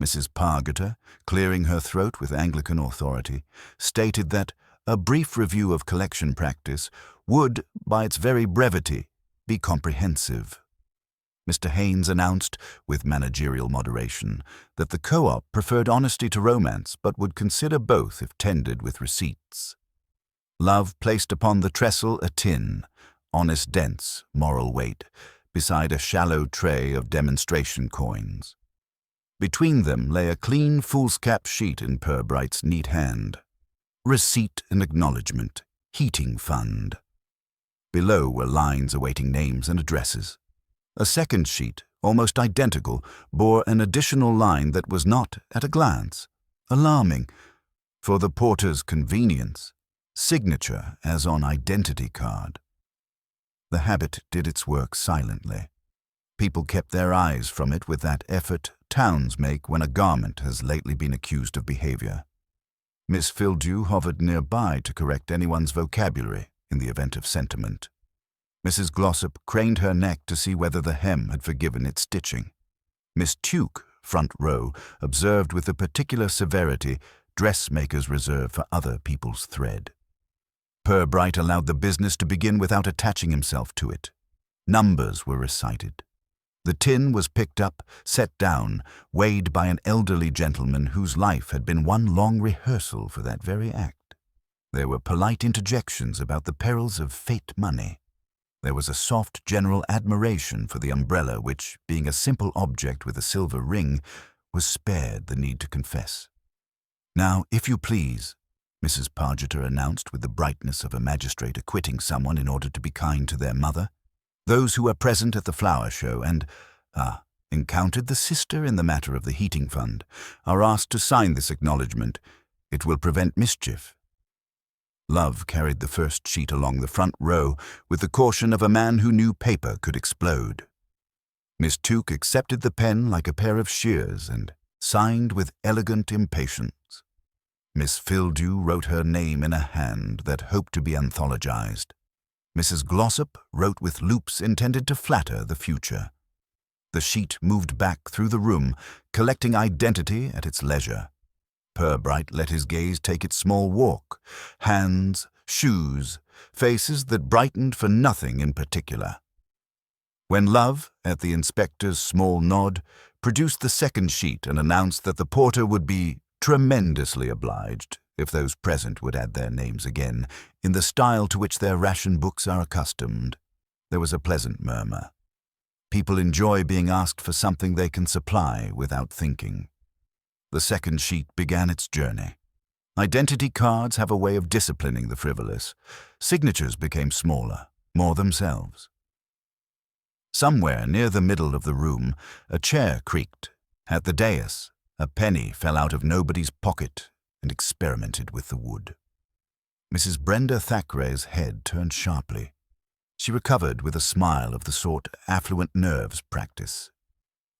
Mrs. Pargeter, clearing her throat with Anglican authority, stated that a brief review of collection practice would, by its very brevity, be comprehensive. Mr. Haynes announced, with managerial moderation, that the co-op preferred honesty to romance but would consider both if tendered with receipts. Love placed upon the trestle a tin, honest dense, moral weight, beside a shallow tray of demonstration coins. Between them lay a clean foolscap sheet in Purbright's neat hand. Receipt and acknowledgement, heating fund. Below were lines awaiting names and addresses. A second sheet, almost identical, bore an additional line that was not, at a glance, alarming. For the porter's convenience, signature as on identity card. The habit did its work silently. People kept their eyes from it with that effort towns make when a garment has lately been accused of behavior. Miss Fildew hovered nearby to correct anyone's vocabulary in the event of sentiment. Mrs. Glossop craned her neck to see whether the hem had forgiven its stitching. Miss Tuke, front row, observed with a particular severity dressmakers reserve for other people's thread. Purbright allowed the business to begin without attaching himself to it. Numbers were recited. The tin was picked up, set down, weighed by an elderly gentleman whose life had been one long rehearsal for that very act. There were polite interjections about the perils of fate money. There was a soft general admiration for the umbrella which, being a simple object with a silver ring, was spared the need to confess. "Now, if you please," Mrs. Pargeter announced with the brightness of a magistrate acquitting someone in order to be kind to their mother. "Those who were present at the flower show and, encountered the sister in the matter of the heating fund are asked to sign this acknowledgement. It will prevent mischief." Love carried the first sheet along the front row with the caution of a man who knew paper could explode. Miss Tuke accepted the pen like a pair of shears and signed with elegant impatience. Miss Fildew wrote her name in a hand that hoped to be anthologized. Mrs. Glossop wrote with loops intended to flatter the future. The sheet moved back through the room, collecting identity at its leisure. Purbright let his gaze take its small walk, hands, shoes, faces that brightened for nothing in particular. When Love, at the inspector's small nod, produced the second sheet and announced that the porter would be tremendously obliged if those present would add their names again, in the style to which their ration books are accustomed, there was a pleasant murmur. People enjoy being asked for something they can supply without thinking. The second sheet began its journey. Identity cards have a way of disciplining the frivolous. Signatures became smaller, more themselves. Somewhere near the middle of the room, a chair creaked. At the dais, a penny fell out of nobody's pocket and experimented with the wood. Mrs. Brenda Thackeray's head turned sharply. She recovered with a smile of the sort affluent nerves practice.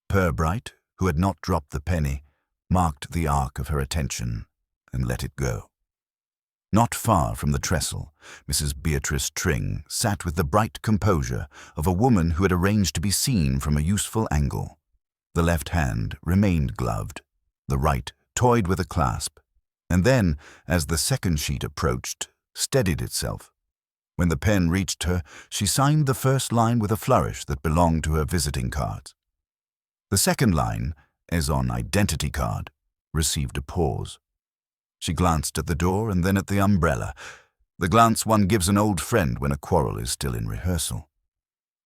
Purbright, who had not dropped the penny, marked the arc of her attention and let it go. Not far from the trestle, Mrs. Beatrice Tring sat with the bright composure of a woman who had arranged to be seen from a useful angle. The left hand remained gloved, the right toyed with a clasp, and then, as the second sheet approached, steadied itself. When the pen reached her, she signed the first line with a flourish that belonged to her visiting cards. The second line, as on identity card, received a pause. She glanced at the door and then at the umbrella, the glance one gives an old friend when a quarrel is still in rehearsal.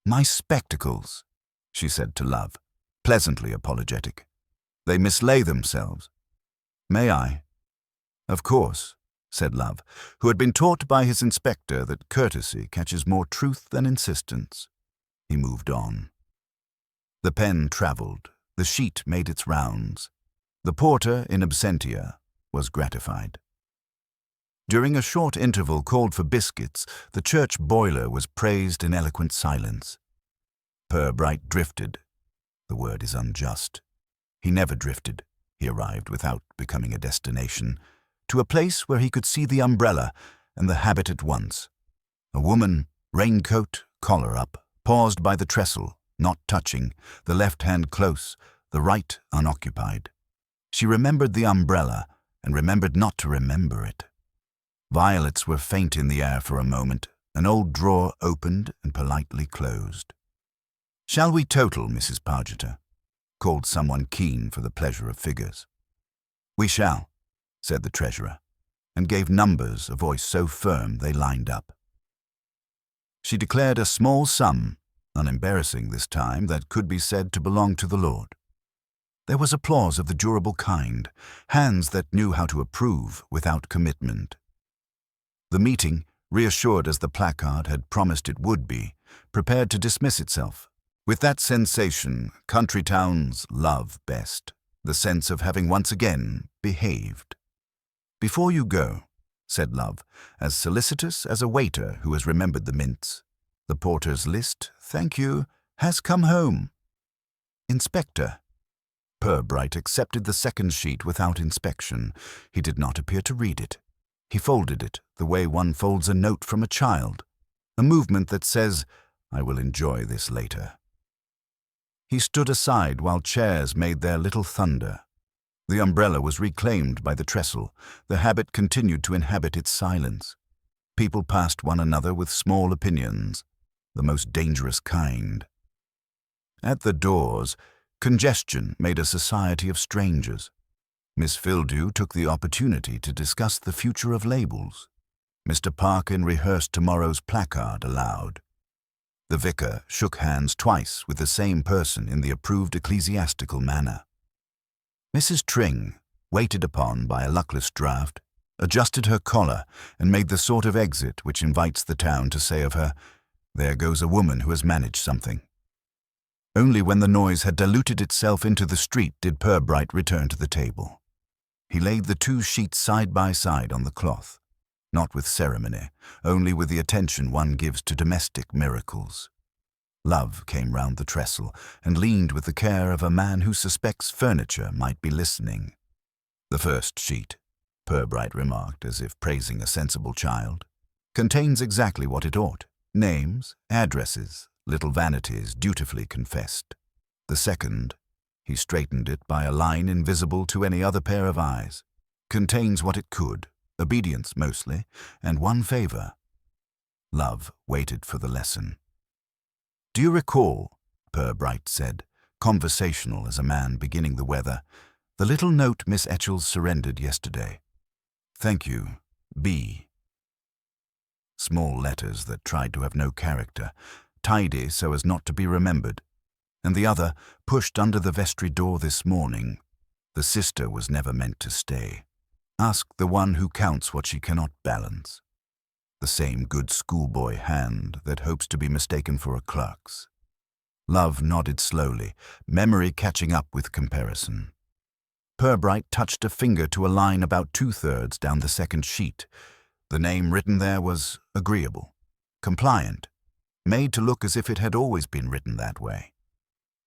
"My spectacles," she said to Love, pleasantly apologetic. "They mislay themselves. May I?" "Of course," said Love, who had been taught by his inspector that courtesy catches more truth than insistence. He moved on. The pen travelled. The sheet made its rounds. The porter, in absentia, was gratified. During a short interval called for biscuits, the church boiler was praised in eloquent silence. Purbright drifted. The word is unjust. He never drifted. He arrived without becoming a destination, to a place where he could see the umbrella and the habit at once. A woman, raincoat, collar up, paused by the trestle, not touching, the left hand close, the right unoccupied. She remembered the umbrella and remembered not to remember it. Violets were faint in the air for a moment. An old drawer opened and politely closed. "Shall we total, Mrs. Pargeter?" called someone keen for the pleasure of figures. "We shall," said the treasurer, and gave numbers a voice so firm they lined up. She declared a small sum, unembarrassing this time, that could be said to belong to the Lord. There was applause of the durable kind, hands that knew how to approve without commitment. The meeting, reassured as the placard had promised it would be, prepared to dismiss itself, with that sensation country towns love best, the sense of having once again behaved. "Before you go," said Love, as solicitous as a waiter who has remembered the mints, "the porter's list, thank you, has come home." "Inspector." Purbright accepted the second sheet without inspection. He did not appear to read it. He folded it the way one folds a note from a child, a movement that says, "I will enjoy this later." He stood aside while chairs made their little thunder. The umbrella was reclaimed by the trestle. The habit continued to inhabit its silence. People passed one another with small opinions, the most dangerous kind. At the doors, congestion made a society of strangers. Miss Fildew took the opportunity to discuss the future of labels. Mr. Parkin rehearsed tomorrow's placard aloud. The vicar shook hands twice with the same person in the approved ecclesiastical manner. Mrs. Tring, waited upon by a luckless draught, adjusted her collar and made the sort of exit which invites the town to say of her, "There goes a woman who has managed something." Only when the noise had diluted itself into the street did Purbright return to the table. He laid the two sheets side by side on the cloth, not with ceremony, only with the attention one gives to domestic miracles. Love came round the trestle and leaned with the care of a man who suspects furniture might be listening. "The first sheet," Purbright remarked as if praising a sensible child, "contains exactly what it ought, names, addresses, little vanities dutifully confessed. The second," he straightened it by a line invisible to any other pair of eyes, "contains what it could, obedience mostly, and one favor." Love waited for the lesson. "Do you recall," Purbright said, conversational as a man beginning the weather, "the little note Miss Etchells surrendered yesterday? Thank you, B." Small letters that tried to have no character, tidy so as not to be remembered. And the other, pushed under the vestry door this morning. The sister was never meant to stay. Ask the one who counts what she cannot balance. The same good schoolboy hand that hopes to be mistaken for a clerk's. Love nodded slowly, memory catching up with comparison. Purbright touched a finger to a line about 2/3 down the second sheet. The name written there was agreeable, compliant, made to look as if it had always been written that way.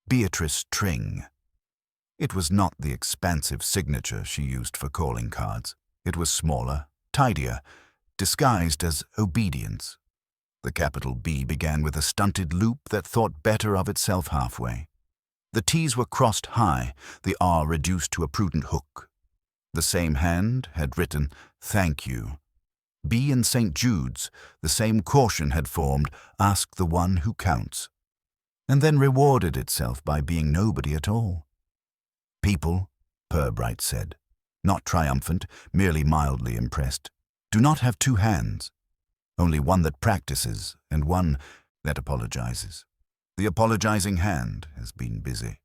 Beatrice Tring. It was not the expansive signature she used for calling cards. It was smaller, tidier, disguised as obedience. The capital B began with a stunted loop that thought better of itself halfway. The T's were crossed high, the R reduced to a prudent hook. The same hand had written, "Thank you." B in St. Jude's, the same caution had formed, "Ask the one who counts," and then rewarded itself by being nobody at all. People, Purbright said, not triumphant, merely mildly impressed, do not have two hands, only one that practices and one that apologizes. The apologizing hand has been busy.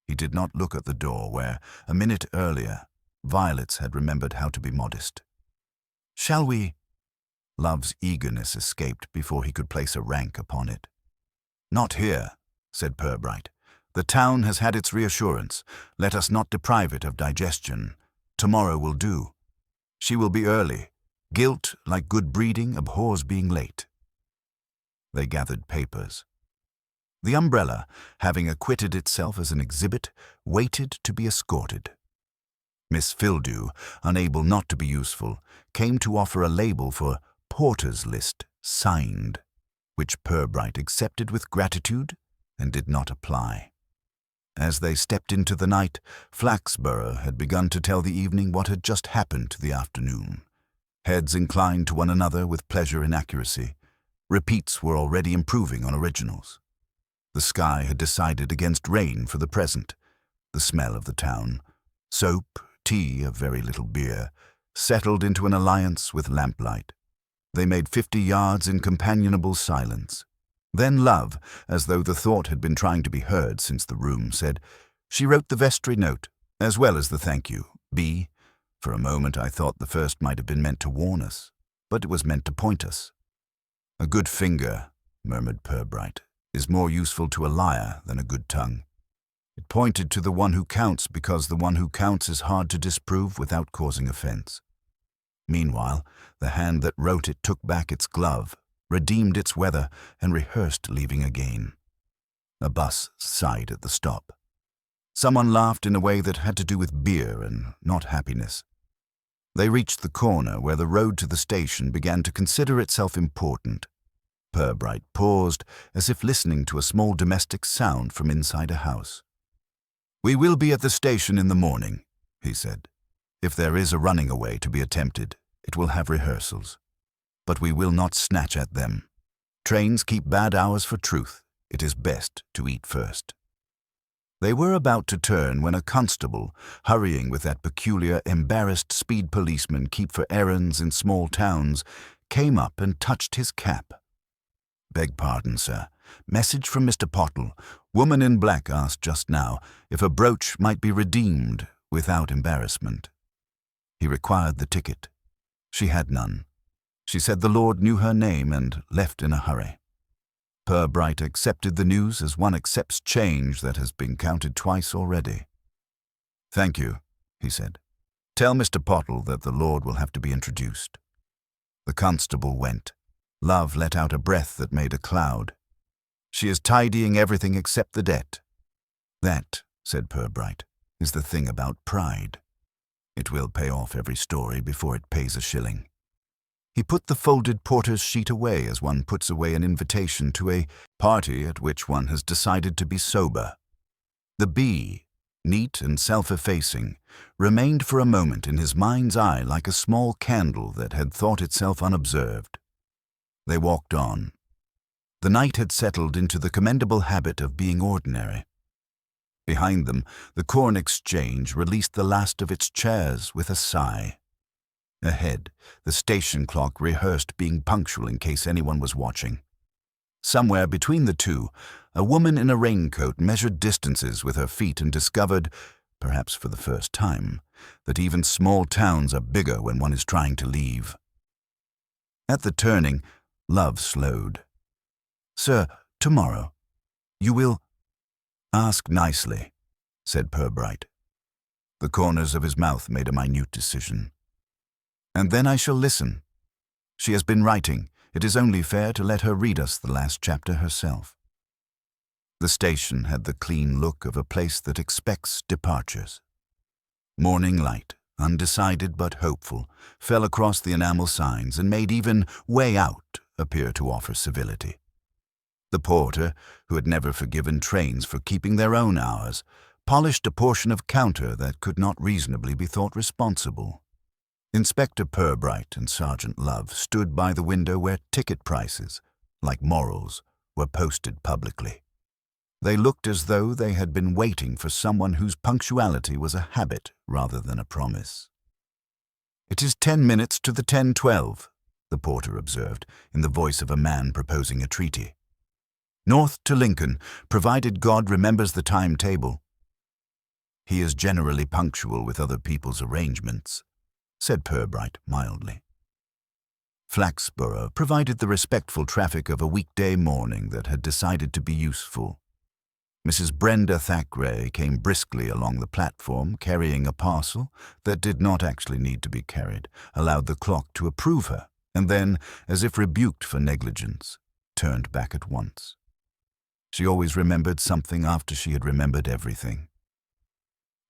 He did not look at the door where, a minute earlier, violets had remembered how to be modest. "Shall we?" Love's eagerness escaped before he could place a rank upon it. "Not here," said Purbright. "The town has had its reassurance. Let us not deprive it of digestion. Tomorrow will do. She will be early. Guilt, like good breeding, abhors being late." They gathered papers. The umbrella, having acquitted itself as an exhibit, waited to be escorted. Miss Fildew, unable not to be useful, came to offer a label for Porter's List, signed, which Purbright accepted with gratitude and did not apply. As they stepped into the night, Flaxborough had begun to tell the evening what had just happened to the afternoon. Heads inclined to one another with pleasure and accuracy. Repeats were already improving on originals. The sky had decided against rain for the present. The smell of the town, soap, tea, a very little beer, settled into an alliance with lamplight. They made 50 yards in companionable silence. Then Love, as though the thought had been trying to be heard since the room, said, "She wrote the vestry note, as well as the thank you. B. For a moment I thought the first might have been meant to warn us, but it was meant to point us." "A good finger," murmured Purbright, "is more useful to a liar than a good tongue." It pointed to the one who counts because the one who counts is hard to disprove without causing offense. Meanwhile, the hand that wrote it took back its glove, redeemed its weather, and rehearsed leaving again. A bus sighed at the stop. Someone laughed in a way that had to do with beer and not happiness. They reached the corner where the road to the station began to consider itself important. Purbright paused, as if listening to a small domestic sound from inside a house. "We will be at the station in the morning," he said. "If there is a running away to be attempted, it will have rehearsals. But we will not snatch at them. Trains keep bad hours for truth. It is best to eat first." They were about to turn when a constable, hurrying with that peculiar, embarrassed speed policemen keep for errands in small towns, came up and touched his cap. "Beg pardon, sir. Message from Mr. Pottle. Woman in black asked just now if a brooch might be redeemed without embarrassment." He required the ticket. She had none. She said the Lord knew her name and left in a hurry. Purbright accepted the news as one accepts change that has been counted twice already. "Thank you," he said. "Tell Mr. Pottle that the Lord will have to be introduced." The constable went. Love let out a breath that made a cloud. "She is tidying everything except the debt." "That," said Purbright, "is the thing about pride. It will pay off every story before it pays a shilling." He put the folded porter's sheet away as one puts away an invitation to a party at which one has decided to be sober. The bee, neat and self-effacing, remained for a moment in his mind's eye like a small candle that had thought itself unobserved. They walked on. The night had settled into the commendable habit of being ordinary. Behind them, the Corn Exchange released the last of its chairs with a sigh. Ahead, the station clock rehearsed being punctual in case anyone was watching. Somewhere between the two, a woman in a raincoat measured distances with her feet and discovered, perhaps for the first time, that even small towns are bigger when one is trying to leave. At the turning, Love slowed. "Sir, tomorrow. You will—" "Ask nicely," said Purbright. The corners of his mouth made a minute decision. "And then I shall listen. She has been writing. It is only fair to let her read us the last chapter herself." The station had the clean look of a place that expects departures. Morning light, undecided but hopeful, fell across the enamel signs and made even "way out" appear to offer civility. The porter, who had never forgiven trains for keeping their own hours, polished a portion of counter that could not reasonably be thought responsible. Inspector Purbright and Sergeant Love stood by the window where ticket prices, like morals, were posted publicly. They looked as though they had been waiting for someone whose punctuality was a habit rather than a promise. "It is 10 minutes to the 10:12, the porter observed, in the voice of a man proposing a treaty. "North to Lincoln, provided God remembers the timetable." "He is generally punctual with other people's arrangements," said Purbright mildly. Flaxborough provided the respectful traffic of a weekday morning that had decided to be useful. Mrs. Brenda Thackeray came briskly along the platform carrying a parcel that did not actually need to be carried, allowed the clock to approve her, and then, as if rebuked for negligence, turned back at once. She always remembered something after she had remembered everything.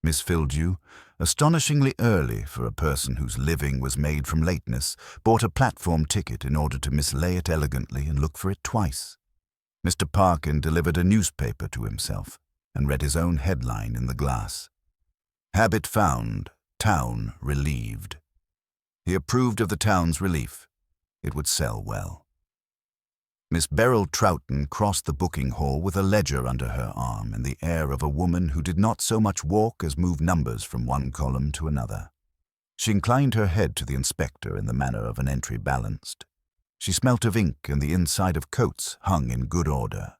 Miss Fildew, astonishingly early for a person whose living was made from lateness, bought a platform ticket in order to mislay it elegantly and look for it twice. Mr. Parkin delivered a newspaper to himself and read his own headline in the glass. Habit found, town relieved. He approved of the town's relief. It would sell well. Miss Beryl Troughton crossed the booking hall with a ledger under her arm and the air of a woman who did not so much walk as move numbers from one column to another. She inclined her head to the inspector in the manner of an entry balanced. She smelt of ink, and the inside of coats hung in good order.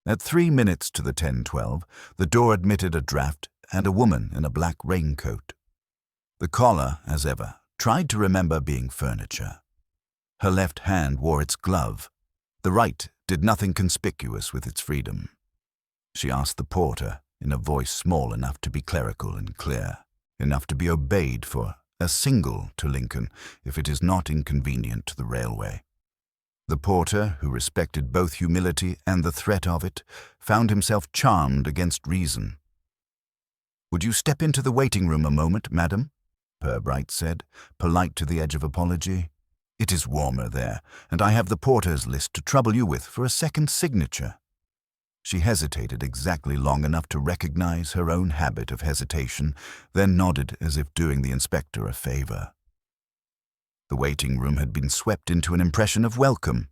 At 3 minutes to the 10:12, the door admitted a draught and a woman in a black raincoat. The caller, as ever, tried to remember being furniture. Her left hand wore its glove. The right did nothing conspicuous with its freedom. She asked the porter, in a voice small enough to be clerical and clear, enough to be obeyed for a single to Lincoln if it is not inconvenient to the railway. The porter, who respected both humility and the threat of it, found himself charmed against reason. "Would you step into the waiting room a moment, madam?" Purbright said, polite to the edge of apology. "It is warmer there, and I have the porter's list to trouble you with for a second signature." She hesitated exactly long enough to recognize her own habit of hesitation, then nodded as if doing the inspector a favor. The waiting room had been swept into an impression of welcome.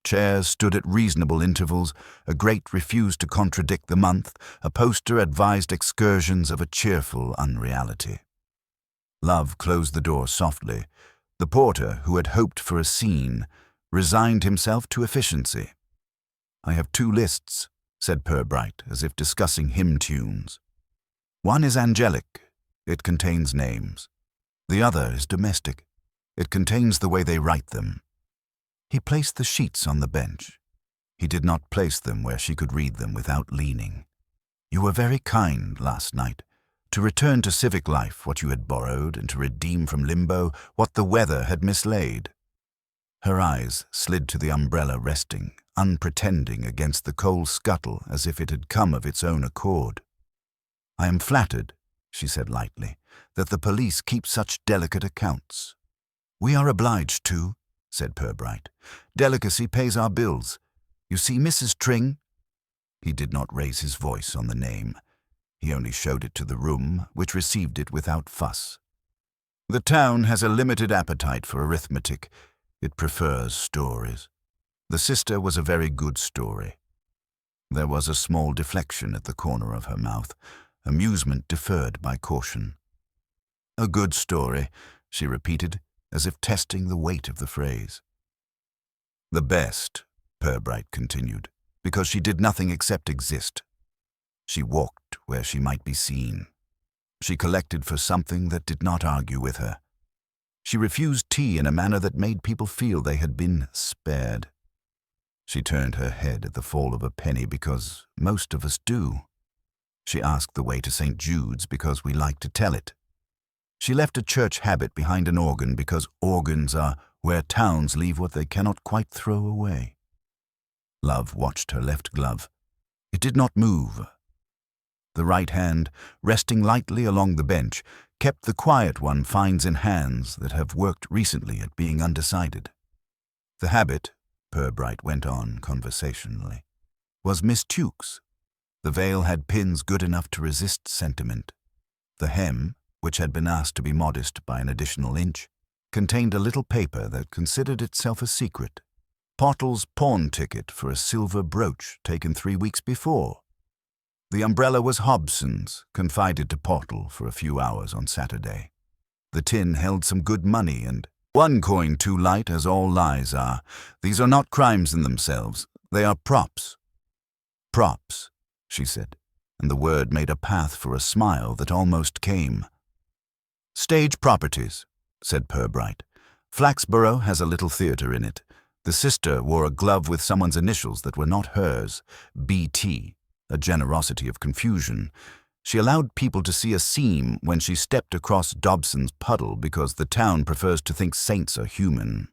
Chairs stood at reasonable intervals, a grate refused to contradict the month, a poster advised excursions of a cheerful unreality. Love closed the door softly. The porter, who had hoped for a scene, resigned himself to efficiency. "I have 2 lists," said Purbright, as if discussing hymn tunes. "One is angelic. It contains names. The other is domestic. It contains the way they write them." He placed the sheets on the bench. He did not place them where she could read them without leaning. "You were very kind last night. To return to civic life what you had borrowed, and to redeem from limbo what the weather had mislaid." Her eyes slid to the umbrella resting, unpretending against the coal scuttle as if it had come of its own accord. "I am flattered," she said lightly, "that the police keep such delicate accounts." "We are obliged to," said Purbright. "Delicacy pays our bills. You see Mrs. Tring?" He did not raise his voice on the name. He only showed it to the room, which received it without fuss. "The town has a limited appetite for arithmetic. It prefers stories. The sister was a very good story." There was a small deflection at the corner of her mouth, amusement deferred by caution. "A good story," she repeated, as if testing the weight of the phrase. "The best," Purbright continued, "because she did nothing except exist. She walked where she might be seen. She collected for something that did not argue with her. She refused tea in a manner that made people feel they had been spared. She turned her head at the fall of a penny because most of us do. She asked the way to St. Jude's because we like to tell it. She left a church habit behind an organ because organs are where towns leave what they cannot quite throw away. Love watched her left glove. It did not move. The right hand, resting lightly along the bench, kept the quiet one finds in hands that have worked recently at being undecided. The habit, Purbright went on conversationally, was Miss Tuke's. The veil had pins good enough to resist sentiment. The hem, which had been asked to be modest by an additional inch, contained a little paper that considered itself a secret. Pottle's pawn ticket for a silver brooch taken 3 weeks before. The umbrella was Hobson's, confided to Pottle for a few hours on Saturday. The tin held some good money and 1 coin too light, as all lies are. These are not crimes in themselves. They are props. "Props," she said, and the word made a path for a smile that almost came. "Stage properties," said Purbright. "Flaxborough has a little theatre in it. The sister wore a glove with someone's initials that were not hers, B.T., a generosity of confusion. She allowed people to see a seam when she stepped across Dobson's puddle because the town prefers to think saints are human.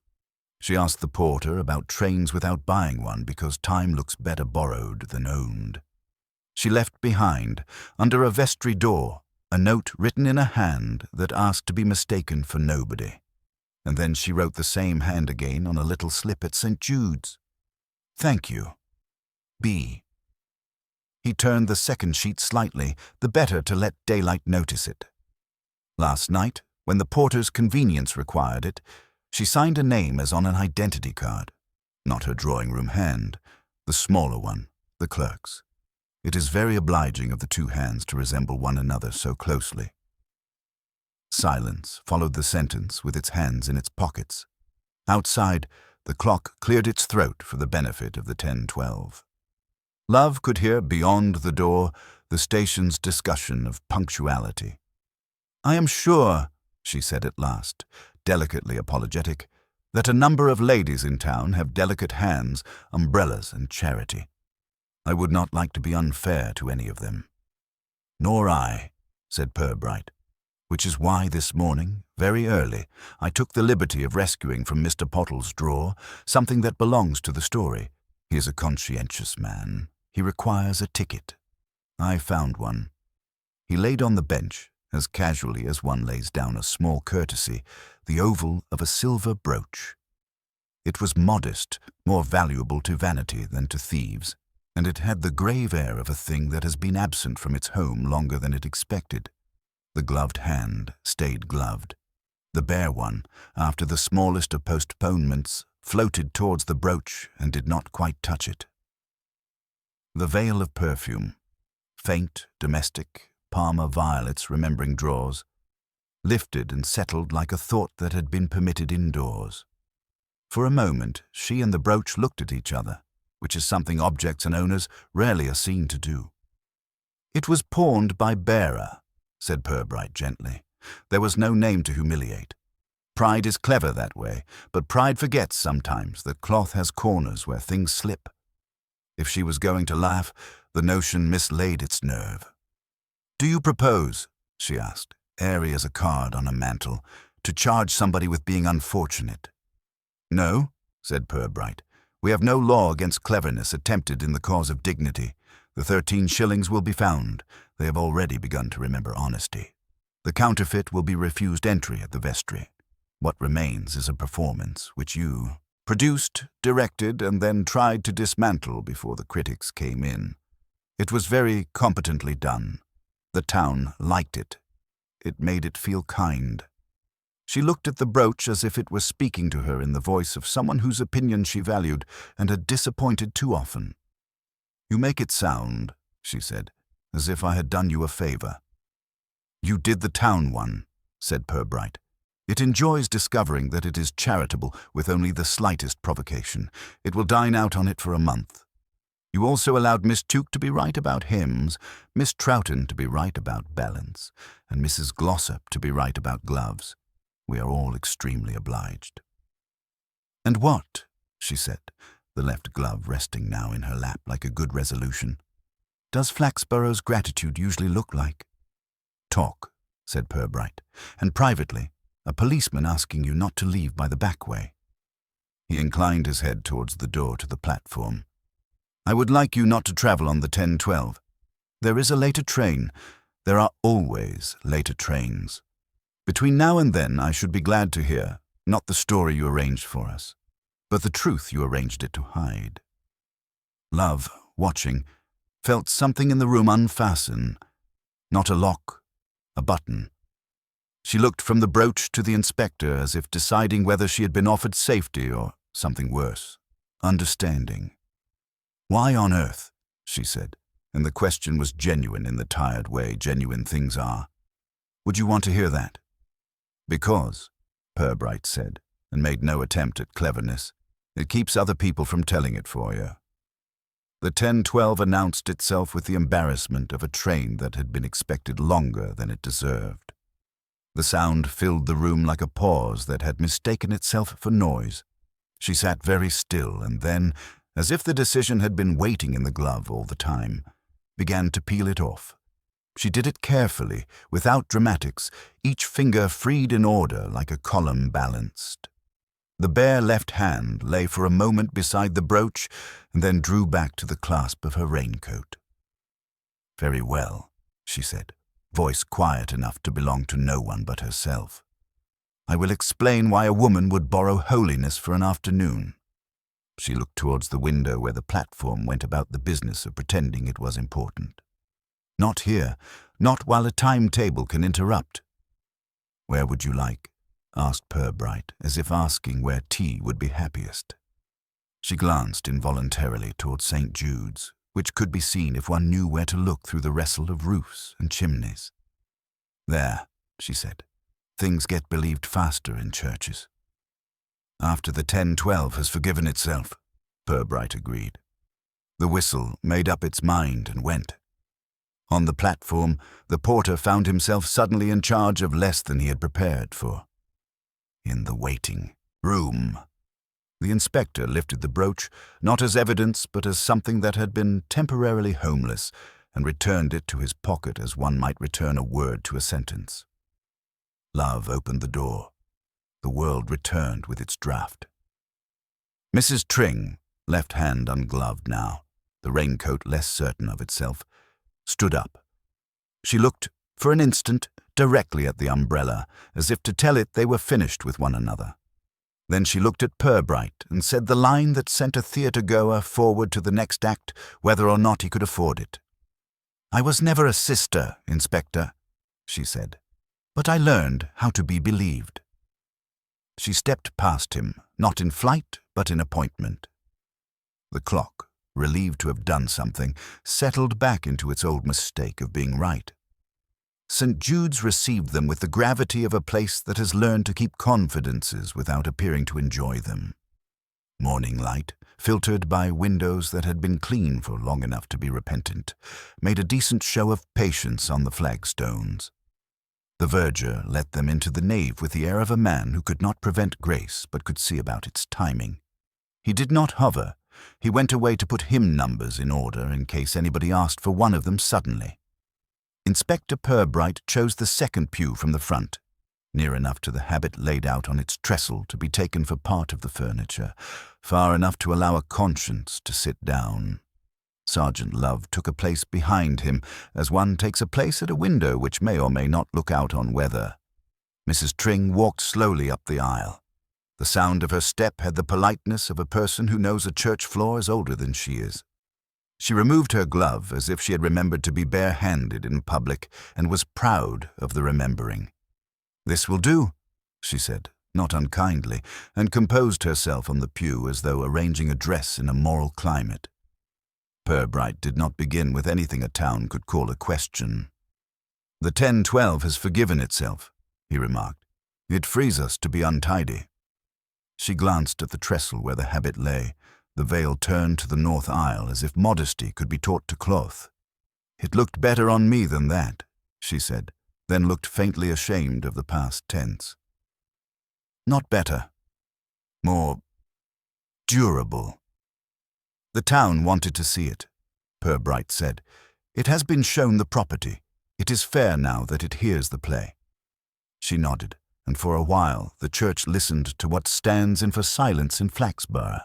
She asked the porter about trains without buying one because time looks better borrowed than owned. She left behind, under a vestry door, a note written in a hand that asked to be mistaken for nobody. And then she wrote the same hand again on a little slip at St. Jude's. "Thank you. B." He turned the second sheet slightly, the better to let daylight notice it. Last night, when the porter's convenience required it, she signed a name as on an identity card. Not her drawing-room hand, the smaller one, the clerk's. It is very obliging of the two hands to resemble one another so closely. Silence followed the sentence with its hands in its pockets. Outside, the clock cleared its throat for the benefit of the 10:12. Love could hear beyond the door the station's discussion of punctuality. "I am sure," she said at last, delicately apologetic, "that a number of ladies in town have delicate hands, umbrellas, and charity. I would not like to be unfair to any of them." "Nor I," said Purbright, "which is why this morning, very early, I took the liberty of rescuing from Mr. Pottle's drawer something that belongs to the story. He is a conscientious man. He requires a ticket. I found one." He laid on the bench, as casually as one lays down a small courtesy, the oval of a silver brooch. It was modest, more valuable to vanity than to thieves, and it had the grave air of a thing that has been absent from its home longer than it expected. The gloved hand stayed gloved. The bare one, after the smallest of postponements, floated towards the brooch and did not quite touch it. The veil of perfume, faint, domestic, Parma violets remembering drawers, lifted and settled like a thought that had been permitted indoors. For a moment, she and the brooch looked at each other, which is something objects and owners rarely are seen to do. "It was pawned by bearer," said Purbright gently. "There was no name to humiliate. Pride is clever that way, but pride forgets sometimes that cloth has corners where things slip. If she was going to laugh, the notion mislaid its nerve. "Do you propose," she asked, airy as a card on a mantel, "to charge somebody with being unfortunate?" "No," said Purbright. "We have no law against cleverness attempted in the cause of dignity. The 13 shillings will be found. They have already begun to remember honesty. The counterfeit will be refused entry at the vestry. What remains is a performance, which you produced, directed, and then tried to dismantle before the critics came in. It was very competently done. The town liked it. It made it feel kind." She looked at the brooch as if it were speaking to her in the voice of someone whose opinion she valued and had disappointed too often. "You make it sound," she said, "as if I had done you a favor." "You did the town one," said Purbright. "It enjoys discovering that it is charitable with only the slightest provocation. It will dine out on it for a month. You also allowed Miss Tuke to be right about hymns, Miss Troughton to be right about balance, and Mrs. Glossop to be right about gloves. We are all extremely obliged." "And what," she said, the left glove resting now in her lap like a good resolution, "does Flaxborough's gratitude usually look like?" "Talk," said Purbright, "and privately, a policeman asking you not to leave by the back way." He inclined his head towards the door to the platform. "I would like you not to travel on the 10:12. There is a later train. There are always later trains. Between now and then I should be glad to hear, not the story you arranged for us, but the truth you arranged it to hide." Love, watching, felt something in the room unfasten. Not a lock, a button. She looked from the brooch to the inspector as if deciding whether she had been offered safety or something worse, understanding. "Why on earth?" she said, and the question was genuine in the tired way genuine things are. "Would you want to hear that?" "Because," Purbright said, and made no attempt at cleverness, "it keeps other people from telling it for you." The 10:12 announced itself with the embarrassment of a train that had been expected longer than it deserved. The sound filled the room like a pause that had mistaken itself for noise. She sat very still and then, as if the decision had been waiting in the glove all the time, began to peel it off. She did it carefully, without dramatics, each finger freed in order like a column balanced. The bare left hand lay for a moment beside the brooch and then drew back to the clasp of her raincoat. "Very well," she said, voice quiet enough to belong to no one but herself. "I will explain why a woman would borrow holiness for an afternoon." She looked towards the window where the platform went about the business of pretending it was important. "Not here, not while a timetable can interrupt." "Where would you like?" asked Purbright, as if asking where tea would be happiest. She glanced involuntarily towards St. Jude's, which could be seen if one knew where to look through the wrestle of roofs and chimneys. "There," she said. "Things get believed faster in churches." "After the 10-12 has forgiven itself," Purbright agreed. The whistle made up its mind and went. On the platform, the porter found himself suddenly in charge of less than he had prepared for. In the waiting room. The inspector lifted the brooch, not as evidence but as something that had been temporarily homeless, and returned it to his pocket as one might return a word to a sentence. Love opened the door. The world returned with its draught. Mrs. Tring, left hand ungloved now, the raincoat less certain of itself, stood up. She looked, for an instant, directly at the umbrella, as if to tell it they were finished with one another. Then she looked at Purbright and said the line that sent a theatre-goer forward to the next act, whether or not he could afford it. "I was never a sister, Inspector," she said, "but I learned how to be believed." She stepped past him, not in flight, but in appointment. The clock, relieved to have done something, settled back into its old mistake of being right. St. Jude's received them with the gravity of a place that has learned to keep confidences without appearing to enjoy them. Morning light, filtered by windows that had been clean for long enough to be repentant, made a decent show of patience on the flagstones. The verger let them into the nave with the air of a man who could not prevent grace but could see about its timing. He did not hover. He went away to put hymn numbers in order in case anybody asked for one of them suddenly. Inspector Purbright chose the second pew from the front, near enough to the habit laid out on its trestle to be taken for part of the furniture, far enough to allow a conscience to sit down. Sergeant Love took a place behind him, as one takes a place at a window which may or may not look out on weather. Mrs. Tring walked slowly up the aisle. The sound of her step had the politeness of a person who knows a church floor is older than she is. She removed her glove as if she had remembered to be bare-handed in public and was proud of the remembering. "This will do," she said, not unkindly, and composed herself on the pew as though arranging a dress in a moral climate. Purbright did not begin with anything a town could call a question. "The 10-12 has forgiven itself," he remarked. "It frees us to be untidy." She glanced at the trestle where the habit lay, the veil turned to the north aisle as if modesty could be taught to cloth. "It looked better on me than that," she said, then looked faintly ashamed of the past tense. "Not better. More durable." "The town wanted to see it," Purbright said. "It has been shown the property. It is fair now that it hears the play." She nodded, and for a while the church listened to what stands in for silence in Flaxborough,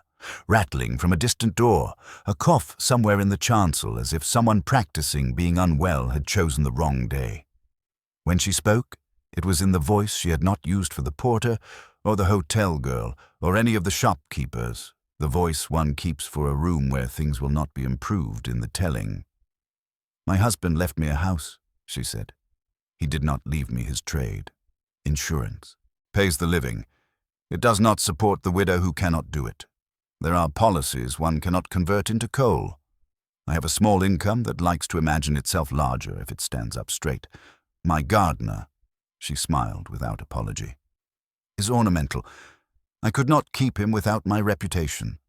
rattling from a distant door, a cough somewhere in the chancel as if someone practicing being unwell had chosen the wrong day. When she spoke, it was in the voice she had not used for the porter or the hotel girl or any of the shopkeepers, the voice one keeps for a room where things will not be improved in the telling. "My husband left me a house," she said. "He did not leave me his trade. Insurance. Pays the living. It does not support the widow who cannot do it. There are policies one cannot convert into coal. I have a small income that likes to imagine itself larger if it stands up straight. My gardener," she smiled without apology, "is ornamental. I could not keep him without my reputation.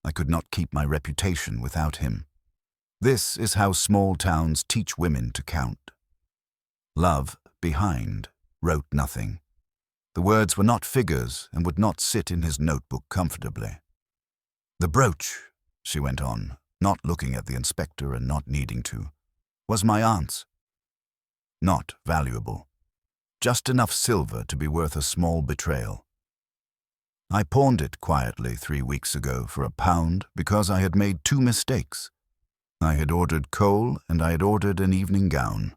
I could not keep my reputation without him. This is how small towns teach women to count." Love, behind, wrote nothing. The words were not figures and would not sit in his notebook comfortably. "The brooch," she went on, not looking at the inspector and not needing to, "was my aunt's. Not valuable. Just enough silver to be worth a small betrayal. I pawned it quietly 3 weeks ago for £1 because I had made 2 mistakes. I had ordered coal and I had ordered an evening gown.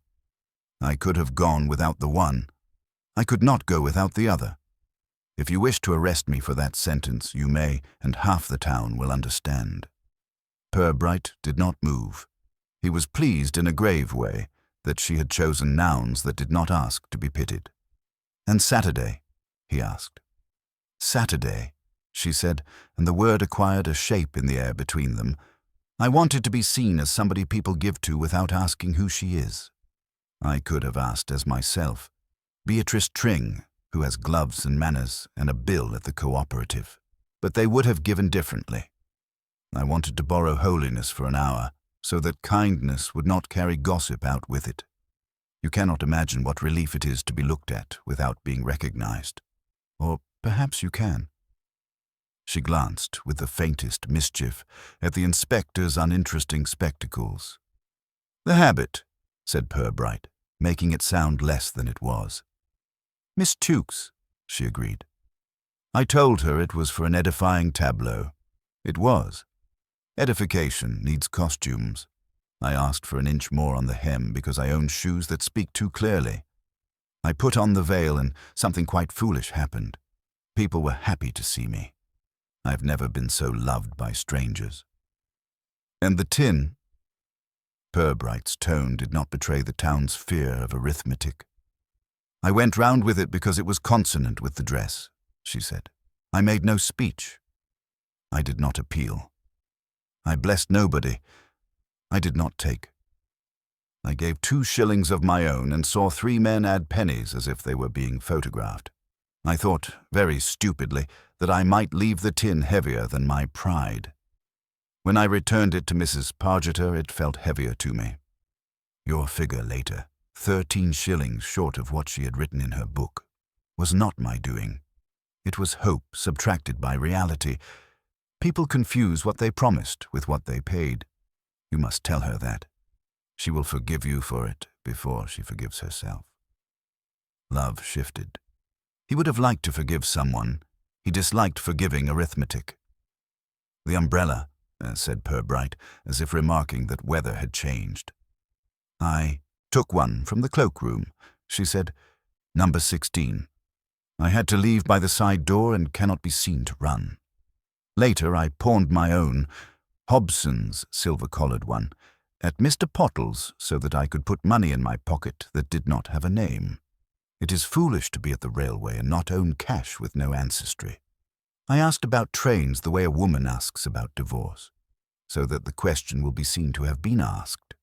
I could have gone without the one. I could not go without the other. If you wish to arrest me for that sentence, you may, and half the town will understand." Purbright did not move. He was pleased in a grave way that she had chosen nouns that did not ask to be pitied. "And Saturday?" he asked. "Saturday," she said, and the word acquired a shape in the air between them. "I wanted to be seen as somebody people give to without asking who she is. I could have asked as myself, Beatrice Tring, who has gloves and manners and a bill at the cooperative, but they would have given differently. I wanted to borrow holiness for an hour, so that kindness would not carry gossip out with it. You cannot imagine what relief it is to be looked at without being recognized. Or perhaps you can." She glanced with the faintest mischief at the inspector's uninteresting spectacles. "The habit," said Purbright, making it sound less than it was. "Miss Tukes," she agreed. I told her it was for an edifying tableau. It was. Edification needs costumes. I asked for an inch more on the hem because I own shoes that speak too clearly. I put on the veil and something quite foolish happened. People were happy to see me. I've never been so loved by strangers. "And the tin?" Purbright's tone did not betray the town's fear of arithmetic. "I went round with it because it was consonant with the dress," she said. "I made no speech. I did not appeal. I blessed nobody. I did not take. I gave 2 shillings of my own and saw 3 men add pennies as if they were being photographed. I thought, very stupidly, that I might leave the tin heavier than my pride. When I returned it to Mrs. Pargeter, it felt heavier to me. Your figure later, 13 shillings short of what she had written in her book, was not my doing. It was hope subtracted by reality. People confuse what they promised with what they paid. You must tell her that. She will forgive you for it before she forgives herself." Love shifted. He would have liked to forgive someone. He disliked forgiving arithmetic. "The umbrella," said Purbright, as if remarking that weather had changed. "I took one from the cloakroom," she said. "Number 16. I had to leave by the side door and cannot be seen to run. Later I pawned my own, Hobson's silver-collared one, at Mr. Pottle's so that I could put money in my pocket that did not have a name. It is foolish to be at the railway and not own cash with no ancestry. I asked about trains the way a woman asks about divorce, so that the question will be seen to have been asked.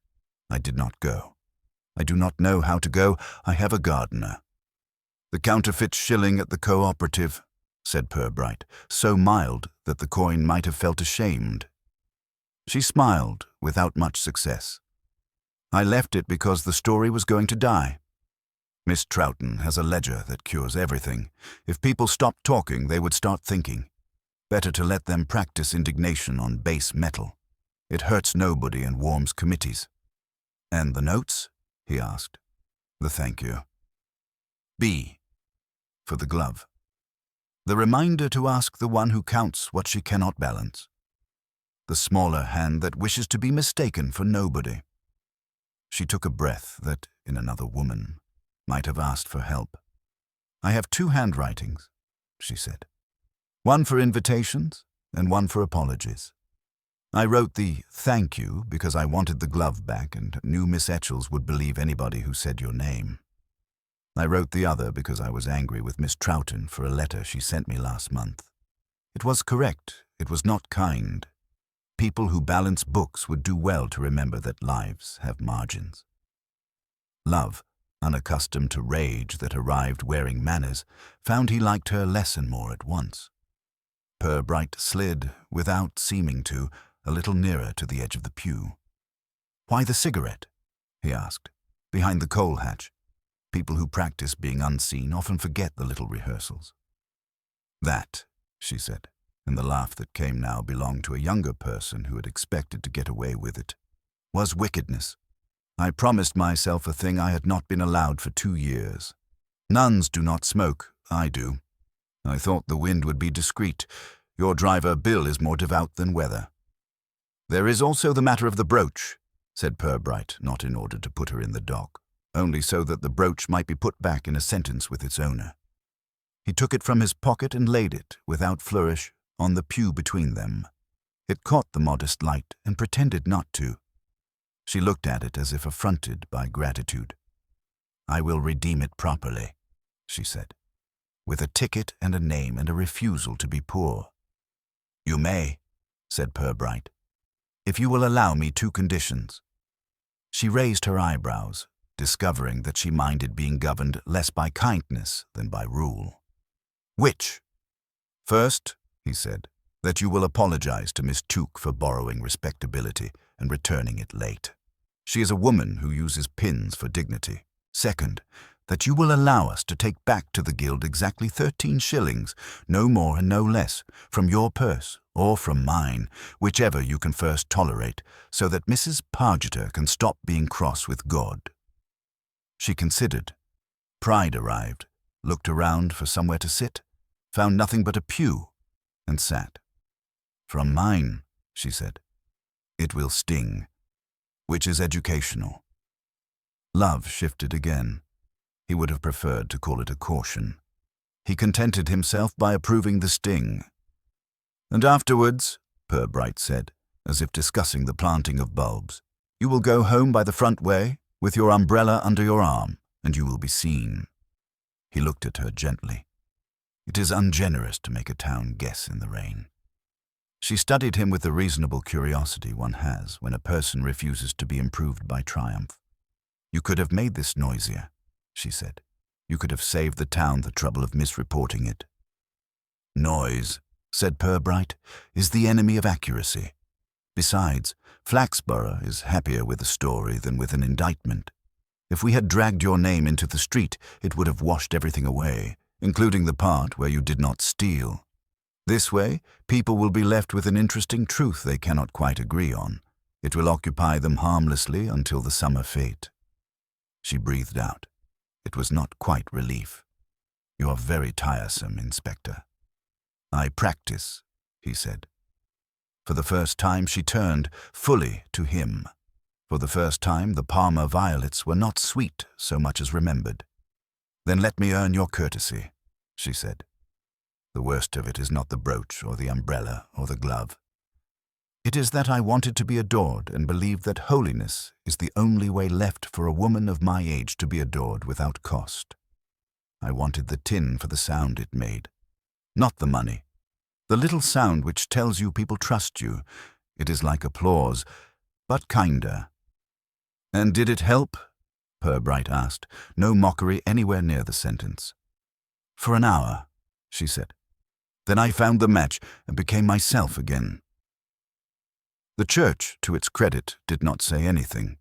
I did not go. I do not know how to go. I have a gardener." "The counterfeit shilling at the cooperative," said Purbright, so mild that the coin might have felt ashamed. She smiled without much success. "I left it because the story was going to die. Miss Troughton has a ledger that cures everything. If people stopped talking, they would start thinking. Better to let them practice indignation on base metal. It hurts nobody and warms committees." "And the notes?" he asked. "The thank you. B. For the glove. The reminder to ask the one who counts what she cannot balance. The smaller hand that wishes to be mistaken for nobody." She took a breath that, in another woman, might have asked for help. "I have 2 handwritings," she said. "One for invitations and one for apologies. I wrote the thank you because I wanted the glove back and knew Miss Etchells would believe anybody who said your name. I wrote the other because I was angry with Miss Troughton for a letter she sent me last month. It was correct. It was not kind. People who balance books would do well to remember that lives have margins." Love, unaccustomed to rage that arrived wearing manners, found he liked her less and more at once. Purbright slid, without seeming to, a little nearer to the edge of the pew. "Why the cigarette?" he asked. "Behind the coal hatch. People who practice being unseen often forget the little rehearsals." "That," she said, and the laugh that came now belonged to a younger person who had expected to get away with it, "was wickedness. I promised myself a thing I had not been allowed for 2 years. Nuns do not smoke, I do. I thought the wind would be discreet. Your driver, Bill, is more devout than weather. There is also the matter of the brooch, said Purbright, not in order to put her in the dock, only so that the brooch might be put back in a sentence with its owner. He took it from his pocket and laid it, without flourish, on the pew between them. It caught the modest light and pretended not to. She looked at it as if affronted by gratitude. I will redeem it properly, she said, with a ticket and a name and a refusal to be poor. You may, said Purbright, if you will allow me 2 conditions. She raised her eyebrows, discovering that she minded being governed less by kindness than by rule. Which? First, he said, that you will apologize to Miss Tuke for borrowing respectability and returning it late. She is a woman who uses pins for dignity. Second, that you will allow us to take back to the guild exactly 13 shillings, no more and no less, from your purse or from mine, whichever you can first tolerate, so that Mrs. Pargeter can stop being cross with God. She considered. Pride arrived, looked around for somewhere to sit, found nothing but a pew, and sat. From mine, she said. It will sting, which is educational. Love shifted again. He would have preferred to call it a caution. He contented himself by approving the sting. And afterwards, Purbright said, as if discussing the planting of bulbs, you will go home by the front way, with your umbrella under your arm, and you will be seen. He looked at her gently. It is ungenerous to make a town guess in the rain. She studied him with the reasonable curiosity one has when a person refuses to be improved by triumph. You could have made this noisier, she said. You could have saved the town the trouble of misreporting it. Noise, said Purbright, is the enemy of accuracy. Besides, Flaxborough is happier with a story than with an indictment. If we had dragged your name into the street, it would have washed everything away, including the part where you did not steal. This way, people will be left with an interesting truth they cannot quite agree on. It will occupy them harmlessly until the summer fete. She breathed out. It was not quite relief. You are very tiresome, Inspector. I practice, he said. For the first time she turned fully to him. For the first time the Parma violets were not sweet so much as remembered. Then let me earn your courtesy, she said. The worst of it is not the brooch or the umbrella or the glove. It is that I wanted to be adored and believed that holiness is the only way left for a woman of my age to be adored without cost. I wanted the tin for the sound it made, not the money. The little sound which tells you people trust you. It is like applause, but kinder. And did it help? Purbright asked, no mockery anywhere near the sentence. For an hour, she said. Then I found the match and became myself again. The church, to its credit, did not say anything.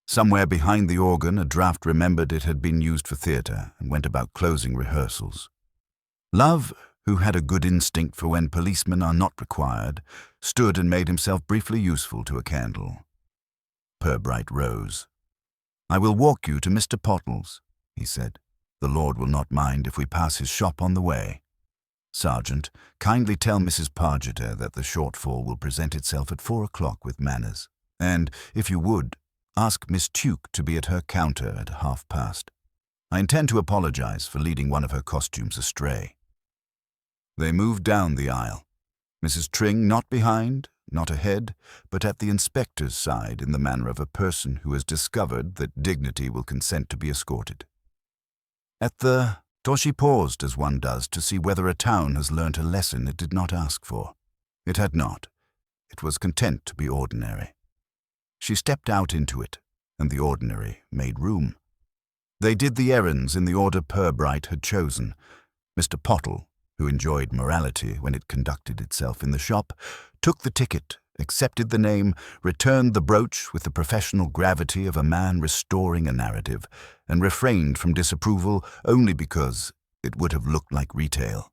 Somewhere behind the organ, a draft remembered it had been used for theatre and went about closing rehearsals. Love, who had a good instinct for when policemen are not required, stood and made himself briefly useful to a candle. Purbright rose. I will walk you to Mr. Pottle's, he said. The Lord will not mind if we pass his shop on the way. Sergeant, kindly tell Mrs. Pargeter that the shortfall will present itself at 4 o'clock with manners. And, if you would, ask Miss Tuke to be at her counter at past. I intend to apologize for leading one of her costumes astray. They moved down the aisle. Mrs. Tring not behind, not ahead, but at the inspector's side in the manner of a person who has discovered that dignity will consent to be escorted. At the door she paused as one does to see whether a town has learnt a lesson it did not ask for. It had not. It was content to be ordinary. She stepped out into it, and the ordinary made room. They did the errands in the order Purbright had chosen. Mr. Pottle, who enjoyed morality when it conducted itself in the shop, took the ticket, accepted the name, returned the brooch with the professional gravity of a man restoring a narrative, and refrained from disapproval only because it would have looked like retail.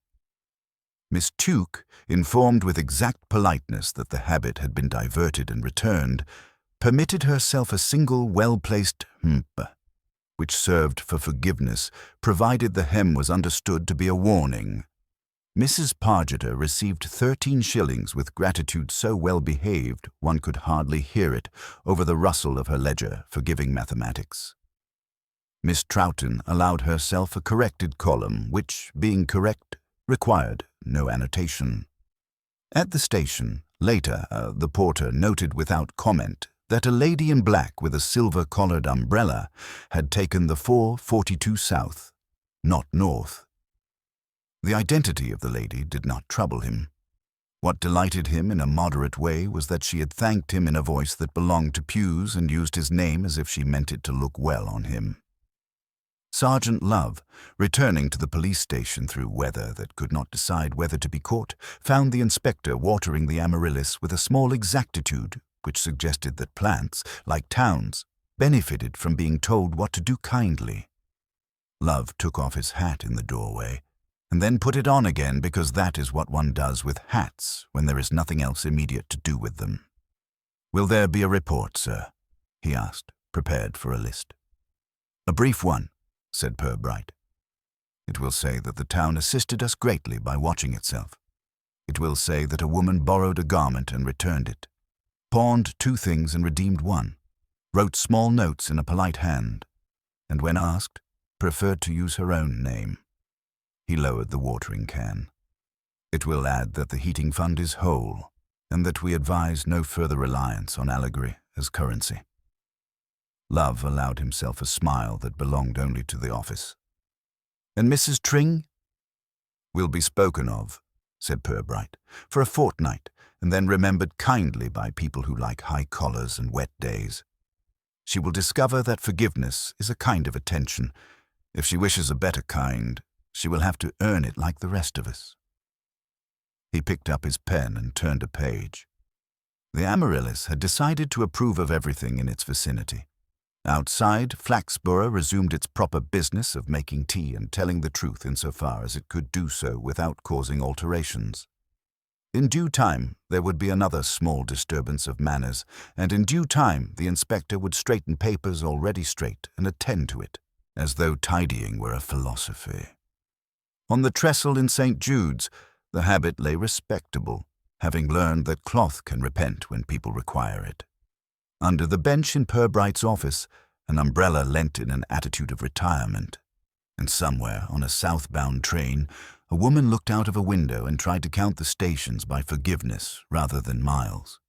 Miss Tuke, informed with exact politeness that the habit had been diverted and returned, permitted herself a single well-placed hmp, which served for forgiveness, provided the hem was understood to be a warning. Mrs. Pargeter received 13 shillings with gratitude so well behaved one could hardly hear it over the rustle of her ledger forgiving mathematics. Miss Troughton allowed herself a corrected column which, being correct, required no annotation. At the station, later, the porter noted without comment that a lady in black with a silver-collared umbrella had taken the 442 south, not north. The identity of the lady did not trouble him. What delighted him in a moderate way was that she had thanked him in a voice that belonged to Pew's and used his name as if she meant it to look well on him. Sergeant Love, returning to the police station through weather that could not decide whether to be caught, found the inspector watering the amaryllis with a small exactitude which suggested that plants, like towns, benefited from being told what to do kindly. Love took off his hat in the doorway, and then put it on again because that is what one does with hats when there is nothing else immediate to do with them. "Will there be a report, sir?" he asked, prepared for a list. "A brief one," said Purbright. "It will say that the town assisted us greatly by watching itself. It will say that a woman borrowed a garment and returned it, pawned 2 things and redeemed 1, wrote small notes in a polite hand, and when asked, preferred to use her own name." He lowered the watering can. "It will add that the heating fund is whole, and that we advise no further reliance on allegory as currency." Love allowed himself a smile that belonged only to the office. "And Mrs. Tring?" "Will be spoken of," said Purbright, "for a fortnight, and then remembered kindly by people who like high collars and wet days. She will discover that forgiveness is a kind of attention. If she wishes a better kind, she will have to earn it like the rest of us." He picked up his pen and turned a page. The amaryllis had decided to approve of everything in its vicinity. Outside, Flaxborough resumed its proper business of making tea and telling the truth insofar as it could do so without causing alterations. In due time, there would be another small disturbance of manners, and in due time the inspector would straighten papers already straight and attend to it, as though tidying were a philosophy. On the trestle in St. Jude's, the habit lay respectable, having learned that cloth can repent when people require it. Under the bench in Purbright's office, an umbrella leant in an attitude of retirement, and somewhere on a southbound train, a woman looked out of a window and tried to count the stations by forgiveness rather than miles.